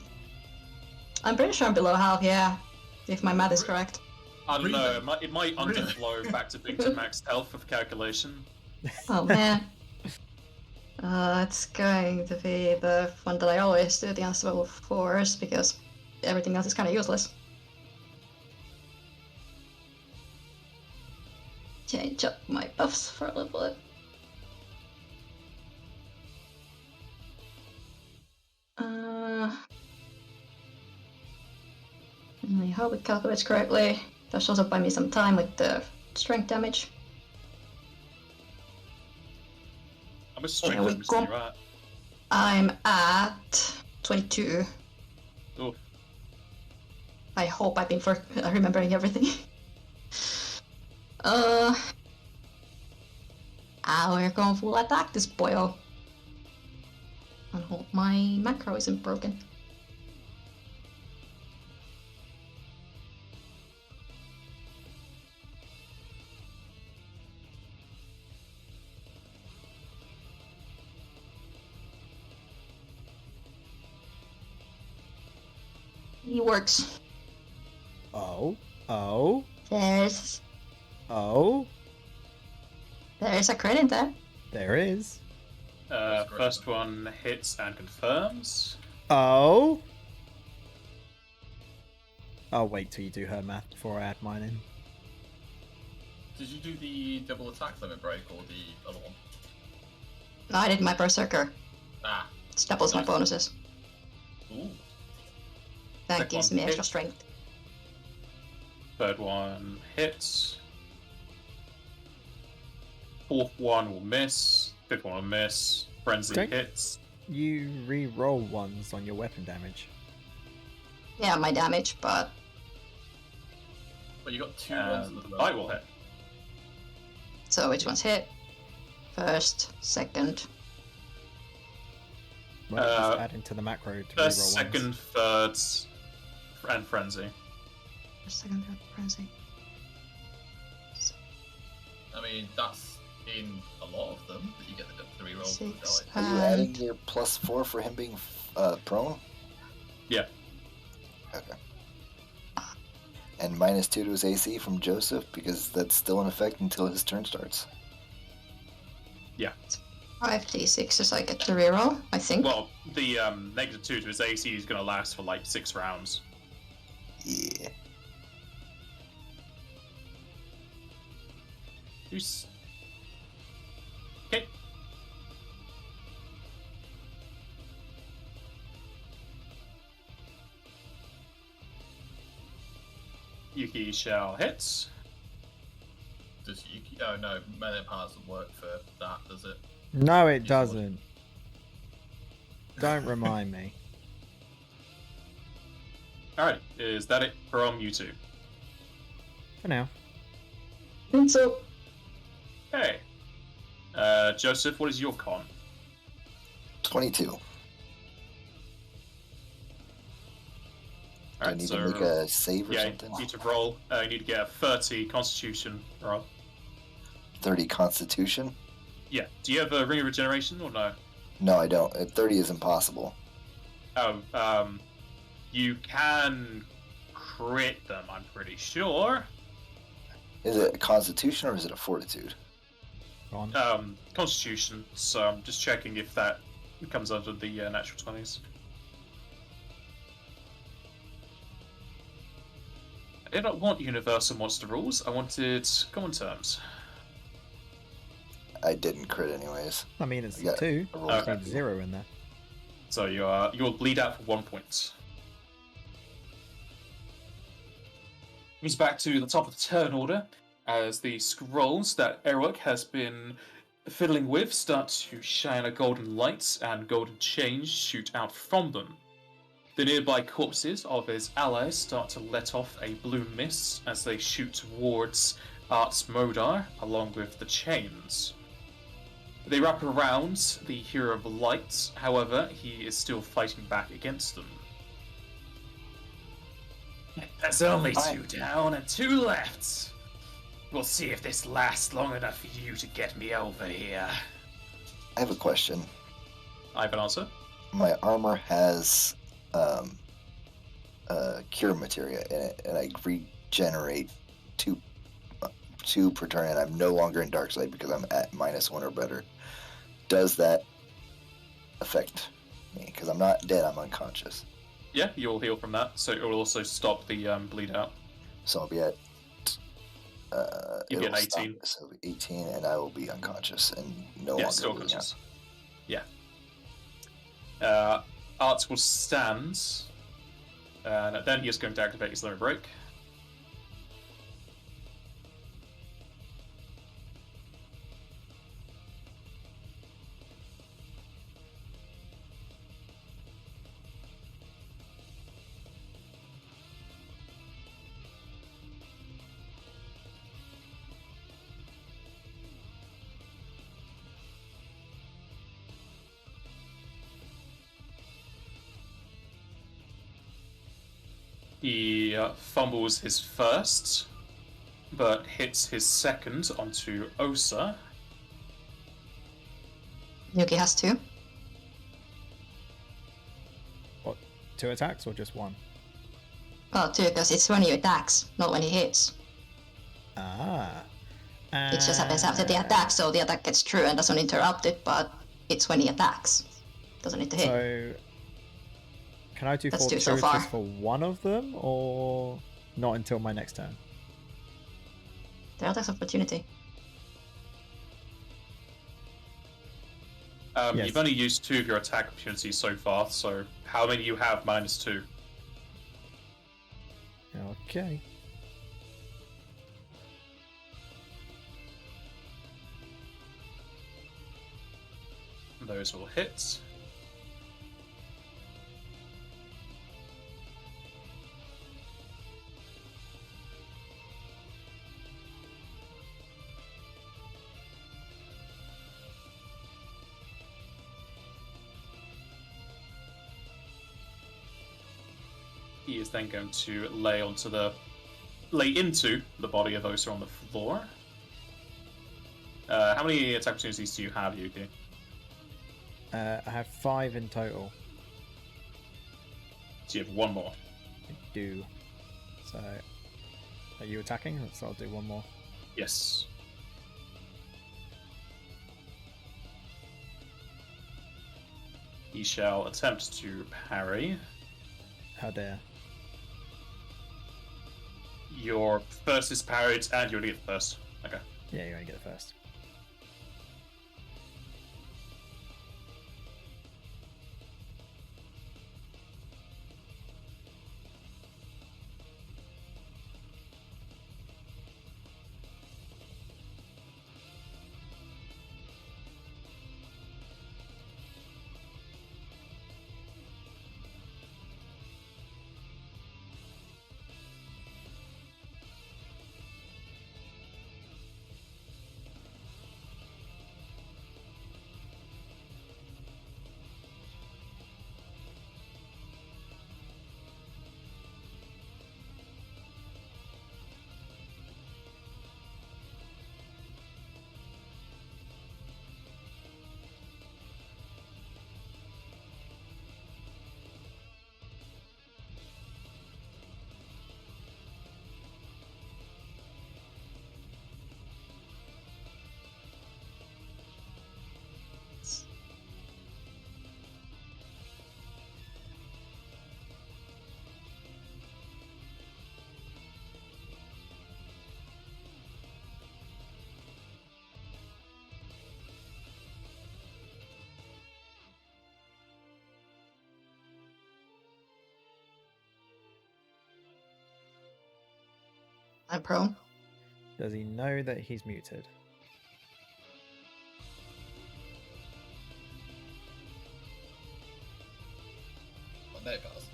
Speaker 4: pretty sure I'm below half, yeah. If my math is correct.
Speaker 1: I don't know,
Speaker 3: Really?
Speaker 1: it might underflow back to being to max health of calculation.
Speaker 4: Oh man. It's going to be the one that I always do, the unstable force, because everything else is kind of useless. Change up my buffs for a little bit. I hope it calculates correctly. That should also buy me some time with the strength damage.
Speaker 1: I'm a strength
Speaker 4: Yeah, we
Speaker 1: damage
Speaker 4: go-
Speaker 1: you're at.
Speaker 4: I'm at 22.
Speaker 1: Oof.
Speaker 4: I hope I've been remembering everything. We're going full attack this boyo. And hope my macro isn't broken. He works.
Speaker 5: Oh.
Speaker 4: There's
Speaker 5: Oh.
Speaker 4: a crit in there.
Speaker 5: There is.
Speaker 1: First one hits and confirms.
Speaker 5: Oh. I'll wait till you do her math before I add mine in.
Speaker 3: Did you do the double attack limit break or the other one?
Speaker 4: No, I did my berserker.
Speaker 3: Ah.
Speaker 4: It doubles my
Speaker 3: Nice.
Speaker 4: bonuses.
Speaker 3: Ooh.
Speaker 4: That
Speaker 1: Second
Speaker 4: gives
Speaker 1: one
Speaker 4: me extra
Speaker 1: hit.
Speaker 4: strength.
Speaker 1: Third one hits. Fourth one will miss. Fifth one will miss. Frenzy
Speaker 5: Okay.
Speaker 1: hits.
Speaker 5: You re-roll ones on your weapon damage.
Speaker 4: Yeah, my damage, but
Speaker 3: But you got 2 ones
Speaker 1: And
Speaker 3: in the
Speaker 1: the
Speaker 3: first
Speaker 1: bite will
Speaker 3: one.
Speaker 1: hit.
Speaker 4: so which ones hit? First, second.
Speaker 5: Well, just
Speaker 1: Uh,
Speaker 5: add into the macro to re-roll
Speaker 1: First,
Speaker 5: ones.
Speaker 1: second, third, and frenzy.
Speaker 4: First, second, third, frenzy.
Speaker 3: I mean, that's in a lot of them that you get the rerolls for the
Speaker 4: Six.
Speaker 3: dice.
Speaker 2: Are you
Speaker 4: And-
Speaker 2: adding your +4 for him being prone?
Speaker 1: Yeah.
Speaker 2: Okay. And -2 to his AC from Joseph because that's still in effect until his turn starts.
Speaker 4: 5d6 as I get the reroll, I think.
Speaker 1: Well, the -2 to his AC is going to last for like 6 rounds.
Speaker 2: Yeah.
Speaker 1: Who's... Okay. Yuki shall hit.
Speaker 3: Does Yuki? Oh no, melee power doesn't work for that, does it?
Speaker 5: No, it
Speaker 3: Use
Speaker 5: doesn't. Don't remind me.
Speaker 1: Alright, is that it from you two?
Speaker 5: For now.
Speaker 4: And so,
Speaker 1: Hey. Joseph, what is your con?
Speaker 2: 22. Do I
Speaker 1: Alright,
Speaker 2: need
Speaker 1: so...
Speaker 2: to make a save or
Speaker 1: yeah,
Speaker 2: something?
Speaker 1: you need to roll. You need to get a 30 Constitution roll.
Speaker 2: 30 Constitution?
Speaker 1: Yeah. Do you have a Ring of Regeneration or no?
Speaker 2: No, I don't. 30 is impossible.
Speaker 1: Oh, you can crit them, I'm pretty sure.
Speaker 2: Is it a Constitution or is it a Fortitude?
Speaker 5: Go on.
Speaker 1: Constitution, so I'm just checking if that comes under the natural 20s. I did not want universal monster rules, I wanted common terms.
Speaker 2: I didn't crit anyways.
Speaker 5: I mean, it's
Speaker 2: Yeah.
Speaker 5: 2.
Speaker 2: I rolled
Speaker 1: Okay.
Speaker 2: a
Speaker 5: Need 0 in there.
Speaker 1: So you'll bleed out for 1 point. Moves back to the top of the turn order as the scrolls that Erwick has been fiddling with start to shine a golden light and golden chains shoot out from them. The nearby corpses of his allies start to let off a blue mist as they shoot towards Arts Modar along with the chains. They wrap around the Hero of Light, however, he is still fighting back against them. There's only 2 down and 2 left. We'll see if this lasts long enough for you to get me over here.
Speaker 2: I have a question.
Speaker 1: I have an answer.
Speaker 2: My armor has cure materia in it, and I regenerate two per turn, and I'm no longer in dark side because I'm at -1 or better. Does that affect me? Because I'm not dead, I'm unconscious.
Speaker 1: Yeah, you'll heal from that, so it will also stop the bleed out.
Speaker 2: So I'll be at
Speaker 1: You
Speaker 2: it
Speaker 1: get
Speaker 2: will stop
Speaker 1: 18.
Speaker 2: it, so 18, and I will be unconscious and no
Speaker 1: Yeah,
Speaker 2: longer
Speaker 1: still
Speaker 2: bleeding out.
Speaker 1: conscious. Yeah. Arts will stand, and then he is going to activate his limit break. He fumbles his first, but hits his second onto Osa.
Speaker 4: Yuki has 2.
Speaker 5: What, 2 attacks or just 1?
Speaker 4: Well, 2 because it's when he attacks, not when he hits.
Speaker 5: Ah.
Speaker 4: It just happens after the attack, so the attack gets through and doesn't interrupt it, but it's when he attacks. Doesn't need to hit.
Speaker 5: So, can I do
Speaker 4: That's 2
Speaker 5: fortuitous
Speaker 4: so far.
Speaker 5: for one of them, or not until my next turn?
Speaker 4: The attacks of opportunity.
Speaker 5: Yes.
Speaker 1: You've only used 2 of your attack opportunities so far, so how many you have minus 2?
Speaker 5: Okay.
Speaker 1: Those will hit. He is then going to lay into the body of Osa on the floor. How many attack opportunities do you have, Yuki?
Speaker 5: I have 5 in total.
Speaker 1: So you have 1 more.
Speaker 5: I do. So, are you attacking? So I'll do 1 more.
Speaker 1: Yes. He shall attempt to parry.
Speaker 5: How dare.
Speaker 1: Your first is parried, and you only get the first. Okay.
Speaker 5: Yeah, you only get the first.
Speaker 4: I'm prone.
Speaker 5: Does he know that he's muted?
Speaker 3: What Napaz?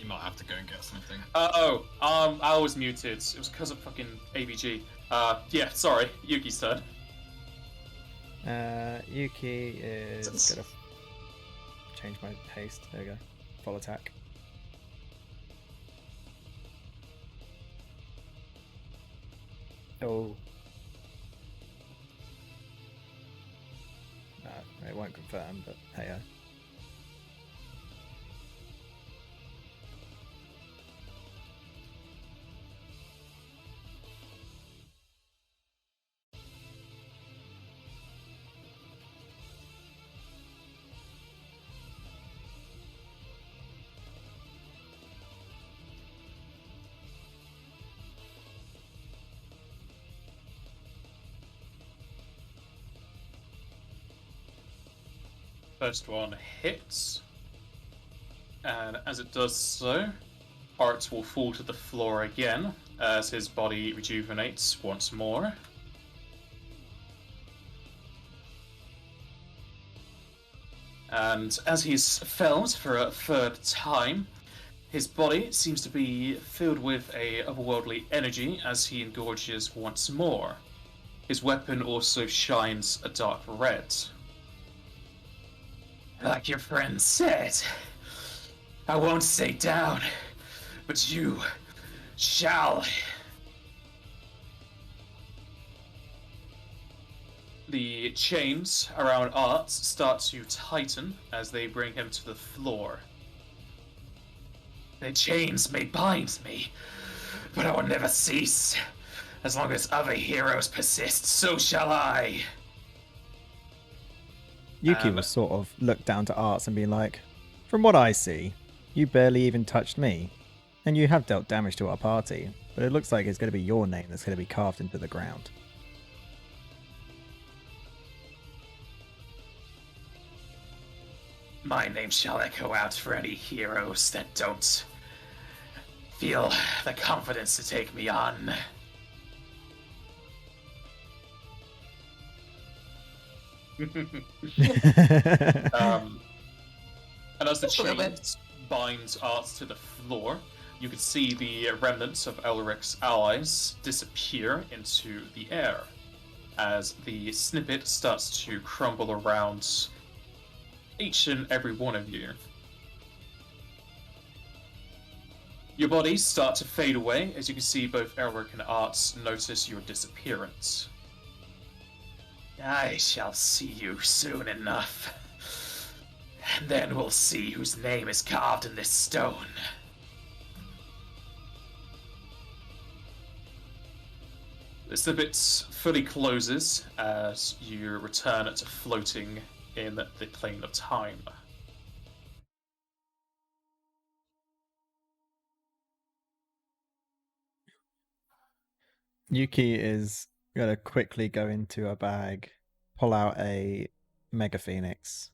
Speaker 3: You might have to go and get something.
Speaker 1: I was muted. It was because of fucking AVG. Yeah, sorry. Yuki's turn.
Speaker 5: Yuki is gonna change my haste. There we go. Full attack. Oh. No, it won't confirm, but hey.
Speaker 1: First one hits. And as it does so, Art will fall to the floor again as his body rejuvenates once more. And as he's felled for a third time, his body seems to be filled with a otherworldly energy as he engorges once more. His weapon also shines a dark red. Like your friend said, I won't stay down, but you shall. The chains around Arts start to tighten as they bring him to the floor. The chains may bind me, but I will never cease. As long as other heroes persist, so shall I.
Speaker 5: Yuki will sort of look down to Arts and be like, from what I see, you barely even touched me. And you have dealt damage to our party, but it looks like it's going to be your name that's going to be carved into the ground.
Speaker 1: My name shall echo out for any heroes that don't feel the confidence to take me on. And as the chains bind Arts to the floor, you can see the remnants of Elric's allies disappear into the air as the snippet starts to crumble around each and every one of you. Your bodies start to fade away as you can see both Elric and Arts notice your disappearance. I shall see you soon enough. And then we'll see whose name is carved in this stone. The snippet fully closes as you return to floating in the plane of time.
Speaker 5: Yuki is going to quickly go into a bag, pull out a Mega Phoenix,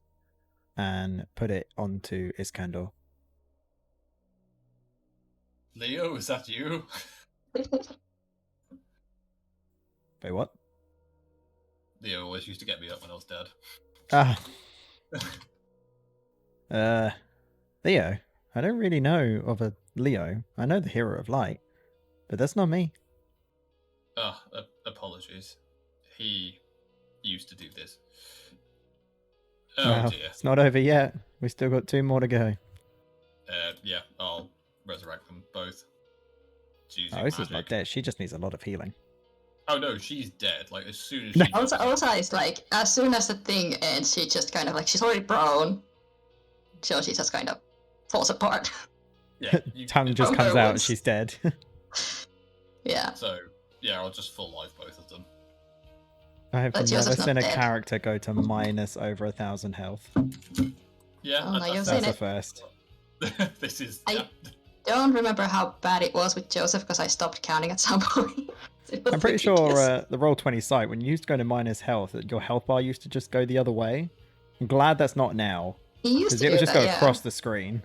Speaker 5: and put it onto Iskandar.
Speaker 3: Leo, is that you?
Speaker 5: Wait, what?
Speaker 3: Leo always used to get me up when I was dead.
Speaker 5: Leo. I don't really know of a Leo. I know the Hero of Light, but that's not me.
Speaker 3: Apologies. He used to do this.
Speaker 5: Well,
Speaker 3: Dear.
Speaker 5: it's not over yet. We still got 2 more to go.
Speaker 3: Yeah, I'll resurrect them both.
Speaker 5: Oh, this is not dead. She just needs a lot of healing.
Speaker 3: Oh no, she's dead. Like, as soon as she...
Speaker 4: Also, it's like, as soon as the thing ends, she just kind of like, she's already prone. So she just kind of falls apart.
Speaker 3: Yeah.
Speaker 5: Tongue just comes out and she's dead.
Speaker 4: Yeah.
Speaker 3: So, yeah, I'll just full life both of them.
Speaker 5: I have
Speaker 4: But
Speaker 5: never
Speaker 4: Joseph's
Speaker 5: seen a
Speaker 4: not dead.
Speaker 5: character go to minus over 1,000 health.
Speaker 3: Yeah,
Speaker 4: Oh, no, you've
Speaker 5: That's
Speaker 4: seen
Speaker 5: the
Speaker 4: it.
Speaker 5: first.
Speaker 3: This is...
Speaker 4: I
Speaker 3: Yeah.
Speaker 4: don't remember how bad it was with Joseph because I stopped counting at some point. It was
Speaker 5: I'm pretty
Speaker 4: ridiculous.
Speaker 5: sure the Roll20 site, when you used to go to minus health, your health bar used to just go the other way. I'm glad that's not now.
Speaker 4: He used
Speaker 5: Because
Speaker 4: to
Speaker 5: it would
Speaker 4: do
Speaker 5: just
Speaker 4: that,
Speaker 5: go
Speaker 4: yeah.
Speaker 5: across the screen.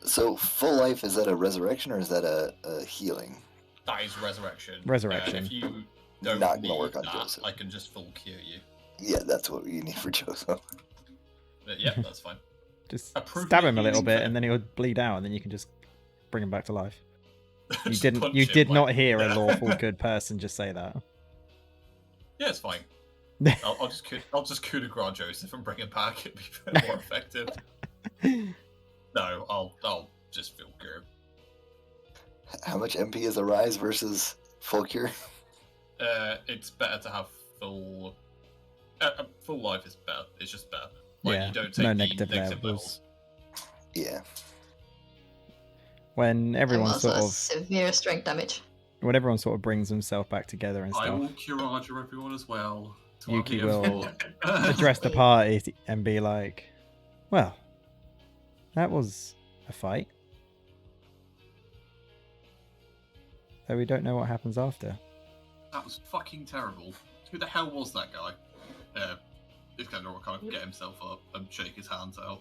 Speaker 2: So, full life, is that a resurrection or is that a healing?
Speaker 3: That is resurrection.
Speaker 5: Resurrection.
Speaker 3: If you don't
Speaker 2: Not gonna
Speaker 3: need
Speaker 2: work on
Speaker 3: that,
Speaker 2: Joseph.
Speaker 3: I can just full cure you.
Speaker 2: Yeah, that's what you need for Joseph.
Speaker 3: But yeah, that's fine.
Speaker 5: Just
Speaker 3: Approved
Speaker 5: stab him a little
Speaker 3: healing
Speaker 5: bit
Speaker 3: for-
Speaker 5: and then he'll bleed out and then you can just bring him back to life. You
Speaker 3: Just
Speaker 5: didn't.
Speaker 3: punch
Speaker 5: You
Speaker 3: him,
Speaker 5: did
Speaker 3: like,
Speaker 5: not hear a
Speaker 3: yeah.
Speaker 5: lawful good person just say that.
Speaker 3: Yeah, it's fine. I'll just coup de grace Joseph and bring him back. It'd be more effective. No, I'll just feel good.
Speaker 2: How much MP is a rise versus full cure?
Speaker 3: It's better to have full. Full life is better. It's just better. Like,
Speaker 5: Yeah,
Speaker 3: you don't take
Speaker 5: no
Speaker 3: the
Speaker 5: negative
Speaker 3: levels.
Speaker 5: levels.
Speaker 2: Yeah.
Speaker 5: When everyone
Speaker 4: also
Speaker 5: sort of,
Speaker 4: severe strength damage.
Speaker 5: when everyone sort of brings himself back together and
Speaker 3: I
Speaker 5: stuff,
Speaker 3: will curage everyone as well. to
Speaker 5: Yuki
Speaker 3: our
Speaker 5: will
Speaker 3: VM.
Speaker 5: address the party and be like, "Well, that was a fight. Though we don't know what happens after."
Speaker 3: That was fucking terrible. Who the hell was that guy? This guy will kind of get himself up and shake his hands out.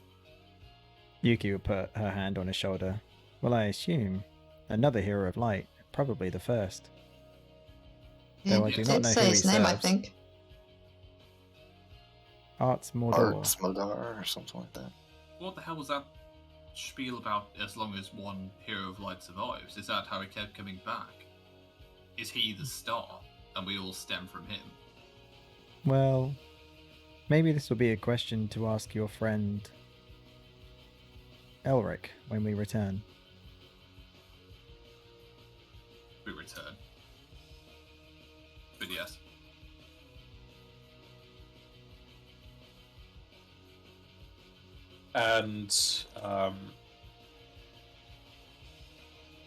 Speaker 5: Yuki will put her hand on his shoulder. Well, I assume another hero of light, probably the first. Though I do not
Speaker 4: Did
Speaker 5: know
Speaker 4: say
Speaker 5: who he
Speaker 4: his name, I
Speaker 5: serves.
Speaker 4: think.
Speaker 5: Arts Mordor.
Speaker 2: Arts Modar or something like that.
Speaker 3: What the hell was that spiel about as long as one hero of light survives? Is that how he kept coming back? is he the star, and we all stem from him?
Speaker 5: Well, maybe this will be a question to ask your friend Elric when we return.
Speaker 3: We return. But yes.
Speaker 1: And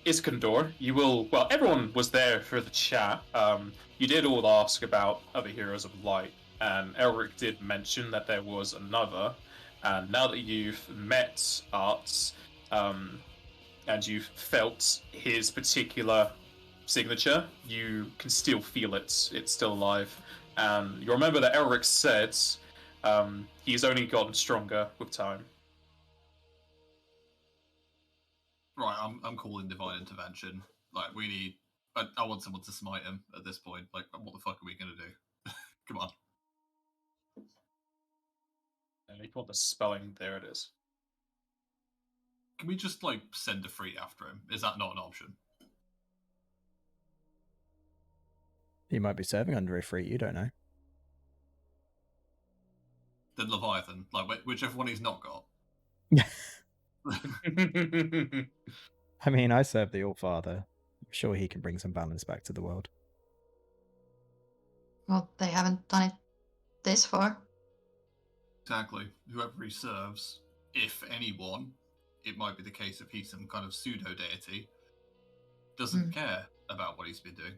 Speaker 1: Iskandar, you will. Well, everyone was there for the chat. You did all ask about other heroes of light, and Elric did mention that there was another. And now that you've met Arts, and you've felt his particular signature, you can still feel it. It's still alive. And you remember that Elric said he's only gotten stronger with time.
Speaker 3: Right, I'm calling divine intervention. Like, we need. I want someone to smite him at this point. Like, what the fuck are we gonna do? Come on.
Speaker 1: And if you want the spelling, there it is.
Speaker 3: Can we just, like, send a freak after him? Is that not an option?
Speaker 5: He might be serving under a free, you don't know.
Speaker 3: Then Leviathan, like, whichever one he's not got.
Speaker 5: I mean, I serve the All-Father. I'm sure he can bring some balance back to the world.
Speaker 4: Well, they haven't done it this far.
Speaker 3: Exactly. Whoever he serves, if anyone, it might be the case if he's some kind of pseudo-deity, doesn't care about what he's been doing.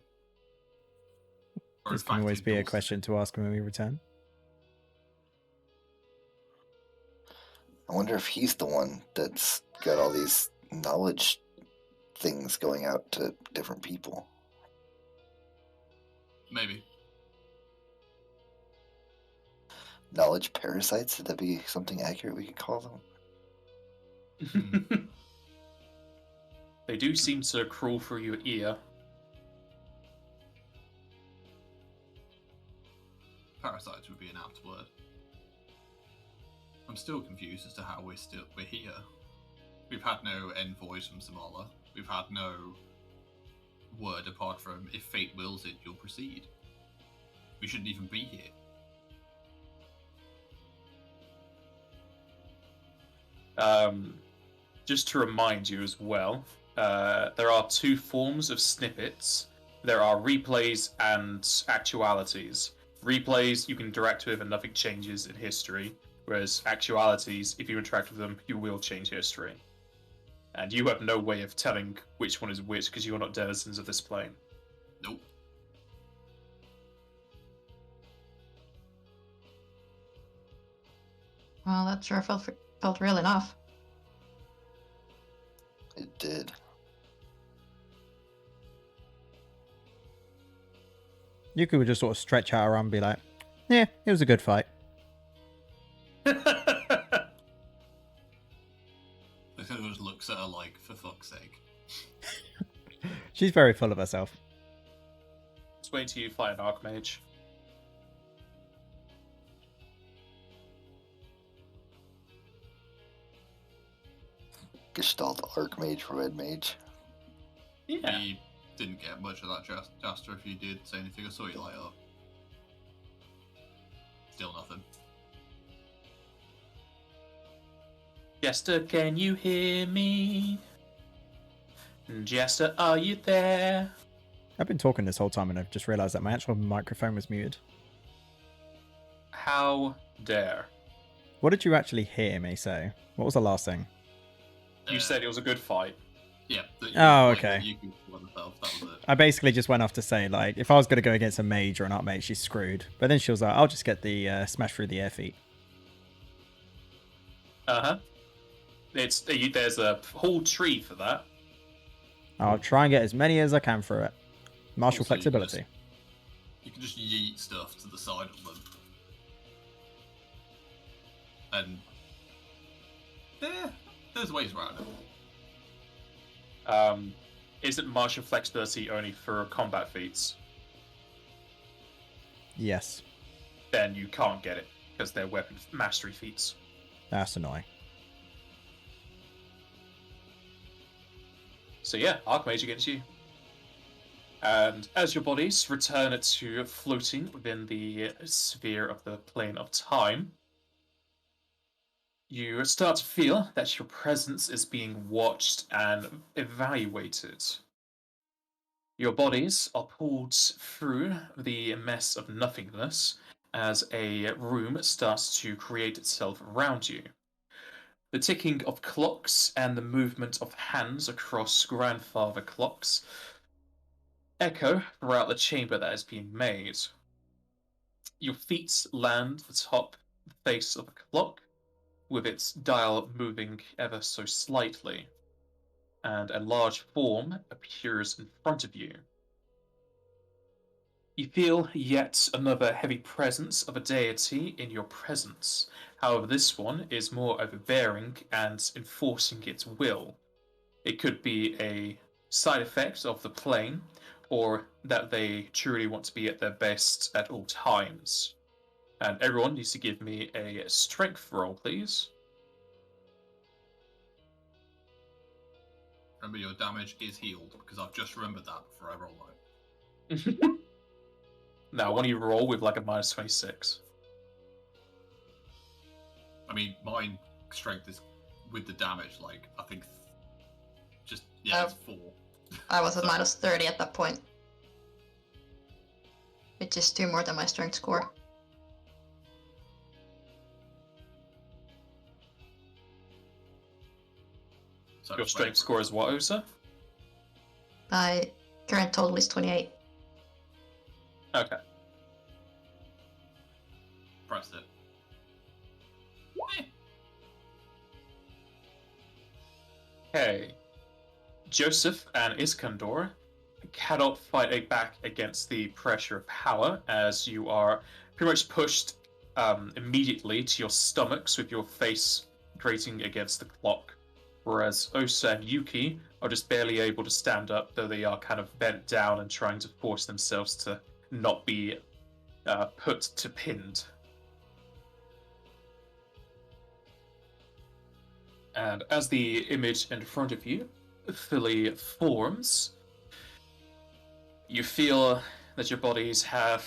Speaker 3: Or
Speaker 5: This
Speaker 3: in
Speaker 5: can
Speaker 3: fact,
Speaker 5: always be a
Speaker 3: endorses
Speaker 5: question
Speaker 3: it.
Speaker 5: to ask when we return.
Speaker 2: I wonder if he's the one that's got all these knowledge things going out to different people.
Speaker 3: Maybe.
Speaker 2: Knowledge parasites? Would that be something accurate we could call them?
Speaker 1: They do seem to crawl through your ear.
Speaker 3: Parasites would be an apt word. I'm still confused as to how we're here. We've had no envoys from Samala. We've had no word apart from if fate wills it, you'll proceed. We shouldn't even be here.
Speaker 1: Just to remind you as well, there are two forms of snippets. There are replays and actualities. Replays you can interact with and nothing changes in history, whereas actualities, if you interact with them, you will change history. And you have no way of telling which one is which because you are not denizens of this plane.
Speaker 3: Nope.
Speaker 4: Well, that sure felt real enough.
Speaker 2: It did.
Speaker 5: Yuku would just sort of stretch out her arm and be like, yeah, it was a good fight.
Speaker 3: The kind of just looks at her like, for fuck's sake.
Speaker 5: She's very full of herself.
Speaker 1: Just wait till you fight an Archmage.
Speaker 2: Gestalt Archmage, Red Mage.
Speaker 1: Yeah.
Speaker 3: He didn't get much of that, Jaster. If you did say anything, I saw you light up. Still nothing.
Speaker 1: Jester, can you hear me? Jester, are you there?
Speaker 5: I've been talking this whole time and I've just realised that my actual microphone was muted.
Speaker 1: How dare.
Speaker 5: What did you actually hear me say? What was the last thing?
Speaker 1: You said it was a good fight.
Speaker 3: Yeah.
Speaker 5: Oh, okay.
Speaker 3: You could kill herself. That was it.
Speaker 5: I basically just went off to say, like, if I was going to go against a mage or an archmage, she's screwed. But then she was like, I'll just get the smash through the air feat.
Speaker 1: Uh-huh. There's a whole tree for that.
Speaker 5: I'll try and get as many as I can through it. Martial
Speaker 3: Also,
Speaker 5: flexibility.
Speaker 3: You can just yeet stuff to the side of them. And there's ways around it.
Speaker 1: Isn't martial flexibility only for combat feats?
Speaker 5: Yes.
Speaker 1: Then you can't get it, because they're weapon mastery feats.
Speaker 5: That's annoying.
Speaker 1: So yeah, Archmage against you. And as your bodies return to floating within the sphere of the plane of time, you start to feel that your presence is being watched and evaluated. Your bodies are pulled through the mess of nothingness as a room starts to create itself around you. The ticking of clocks and the movement of hands across grandfather clocks echo throughout the chamber that is being made. Your feet land atop the face of a clock, with its dial moving ever so slightly, and a large form appears in front of you. You feel yet another heavy presence of a deity in your presence. However, this one is more overbearing and enforcing its will. It could be a side effect of the plane, or that they truly want to be at their best at all times. And everyone needs to give me a strength roll, please.
Speaker 3: Remember, your damage is healed, because I've just remembered that before I roll it.
Speaker 1: Now, why don't you roll with like a minus 26?
Speaker 3: I mean, my strength is with the damage, like, I think just, yeah, it's 4.
Speaker 4: I was at minus 30 at that point. Which is 2 more than my strength score.
Speaker 3: So
Speaker 1: Your strength score is what, Osa?
Speaker 4: My current total is 28.
Speaker 1: Okay.
Speaker 3: Press it.
Speaker 1: Okay. Joseph and Iskandar cannot fight back against the pressure of power, as you are pretty much pushed immediately to your stomachs with your face grating against the clock. Whereas Osa and Yuki are just barely able to stand up, though they are kind of bent down and trying to force themselves to not be put to pinned. And as the image in front of you fully forms, you feel that your bodies have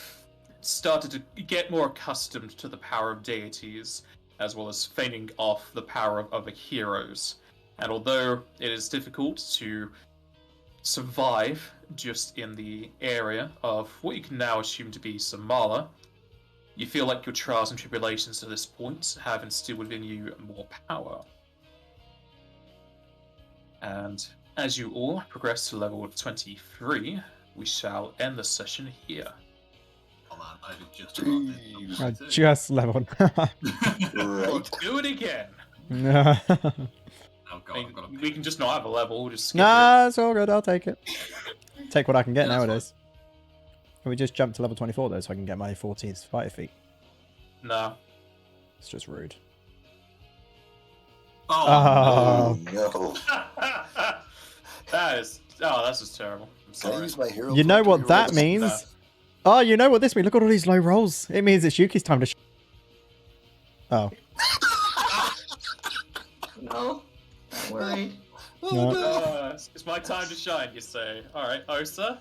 Speaker 1: started to get more accustomed to the power of deities, as well as fending off the power of other heroes. And although it is difficult to survive just in the area of what you can now assume to be Samala, you feel like your trials and tribulations to this point have instilled within you more power. And as you all progress to level 23, we shall end the session here.
Speaker 3: Oh man, I did just
Speaker 2: Jeez.
Speaker 5: I just leveled.
Speaker 1: We'll
Speaker 2: Right.
Speaker 1: do it again.
Speaker 5: No,
Speaker 3: Oh god,
Speaker 1: I mean,
Speaker 3: I've got a
Speaker 1: we can just not have a level, we'll just skip
Speaker 5: nah, it's all good. I'll take it. Take what I can get
Speaker 3: Yeah, that's
Speaker 5: nowadays. Can we just jump to level 24 though, so I can get my 14th fighter feat?
Speaker 1: it. No.
Speaker 5: It's just rude.
Speaker 3: Oh,
Speaker 2: No.
Speaker 1: That's just terrible. I'm
Speaker 2: Can I
Speaker 1: sorry.
Speaker 2: use my hero?
Speaker 5: You know what
Speaker 2: factory
Speaker 5: that
Speaker 2: rolls?
Speaker 5: means?
Speaker 1: No.
Speaker 5: Oh, you know what this means? Look at all these low rolls. It means it's Yuki's time to. Oh.
Speaker 4: No. Don't worry.
Speaker 5: No.
Speaker 1: It's my time to shine, you say. Alright, Osa?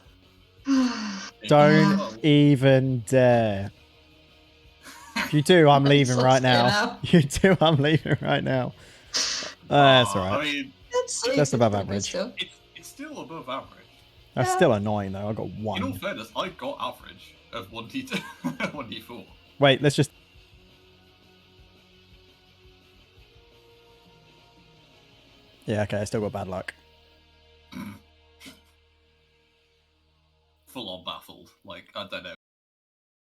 Speaker 5: Don't
Speaker 3: Oh.
Speaker 5: even dare. If you do, I'm leaving
Speaker 4: so
Speaker 5: right
Speaker 4: scared
Speaker 5: now.
Speaker 4: now.
Speaker 5: You do, I'm leaving right now. That's
Speaker 3: I
Speaker 5: alright.
Speaker 3: mean,
Speaker 5: That's above average.
Speaker 3: it's still above average.
Speaker 5: That's
Speaker 4: Yeah.
Speaker 5: still annoying though. I got
Speaker 3: In all
Speaker 5: one.
Speaker 3: fairness, I got average of 1d2, 1d4.
Speaker 5: Wait, let's just. Yeah, okay, I still got bad luck.
Speaker 3: Full on baffled. Like, I don't know.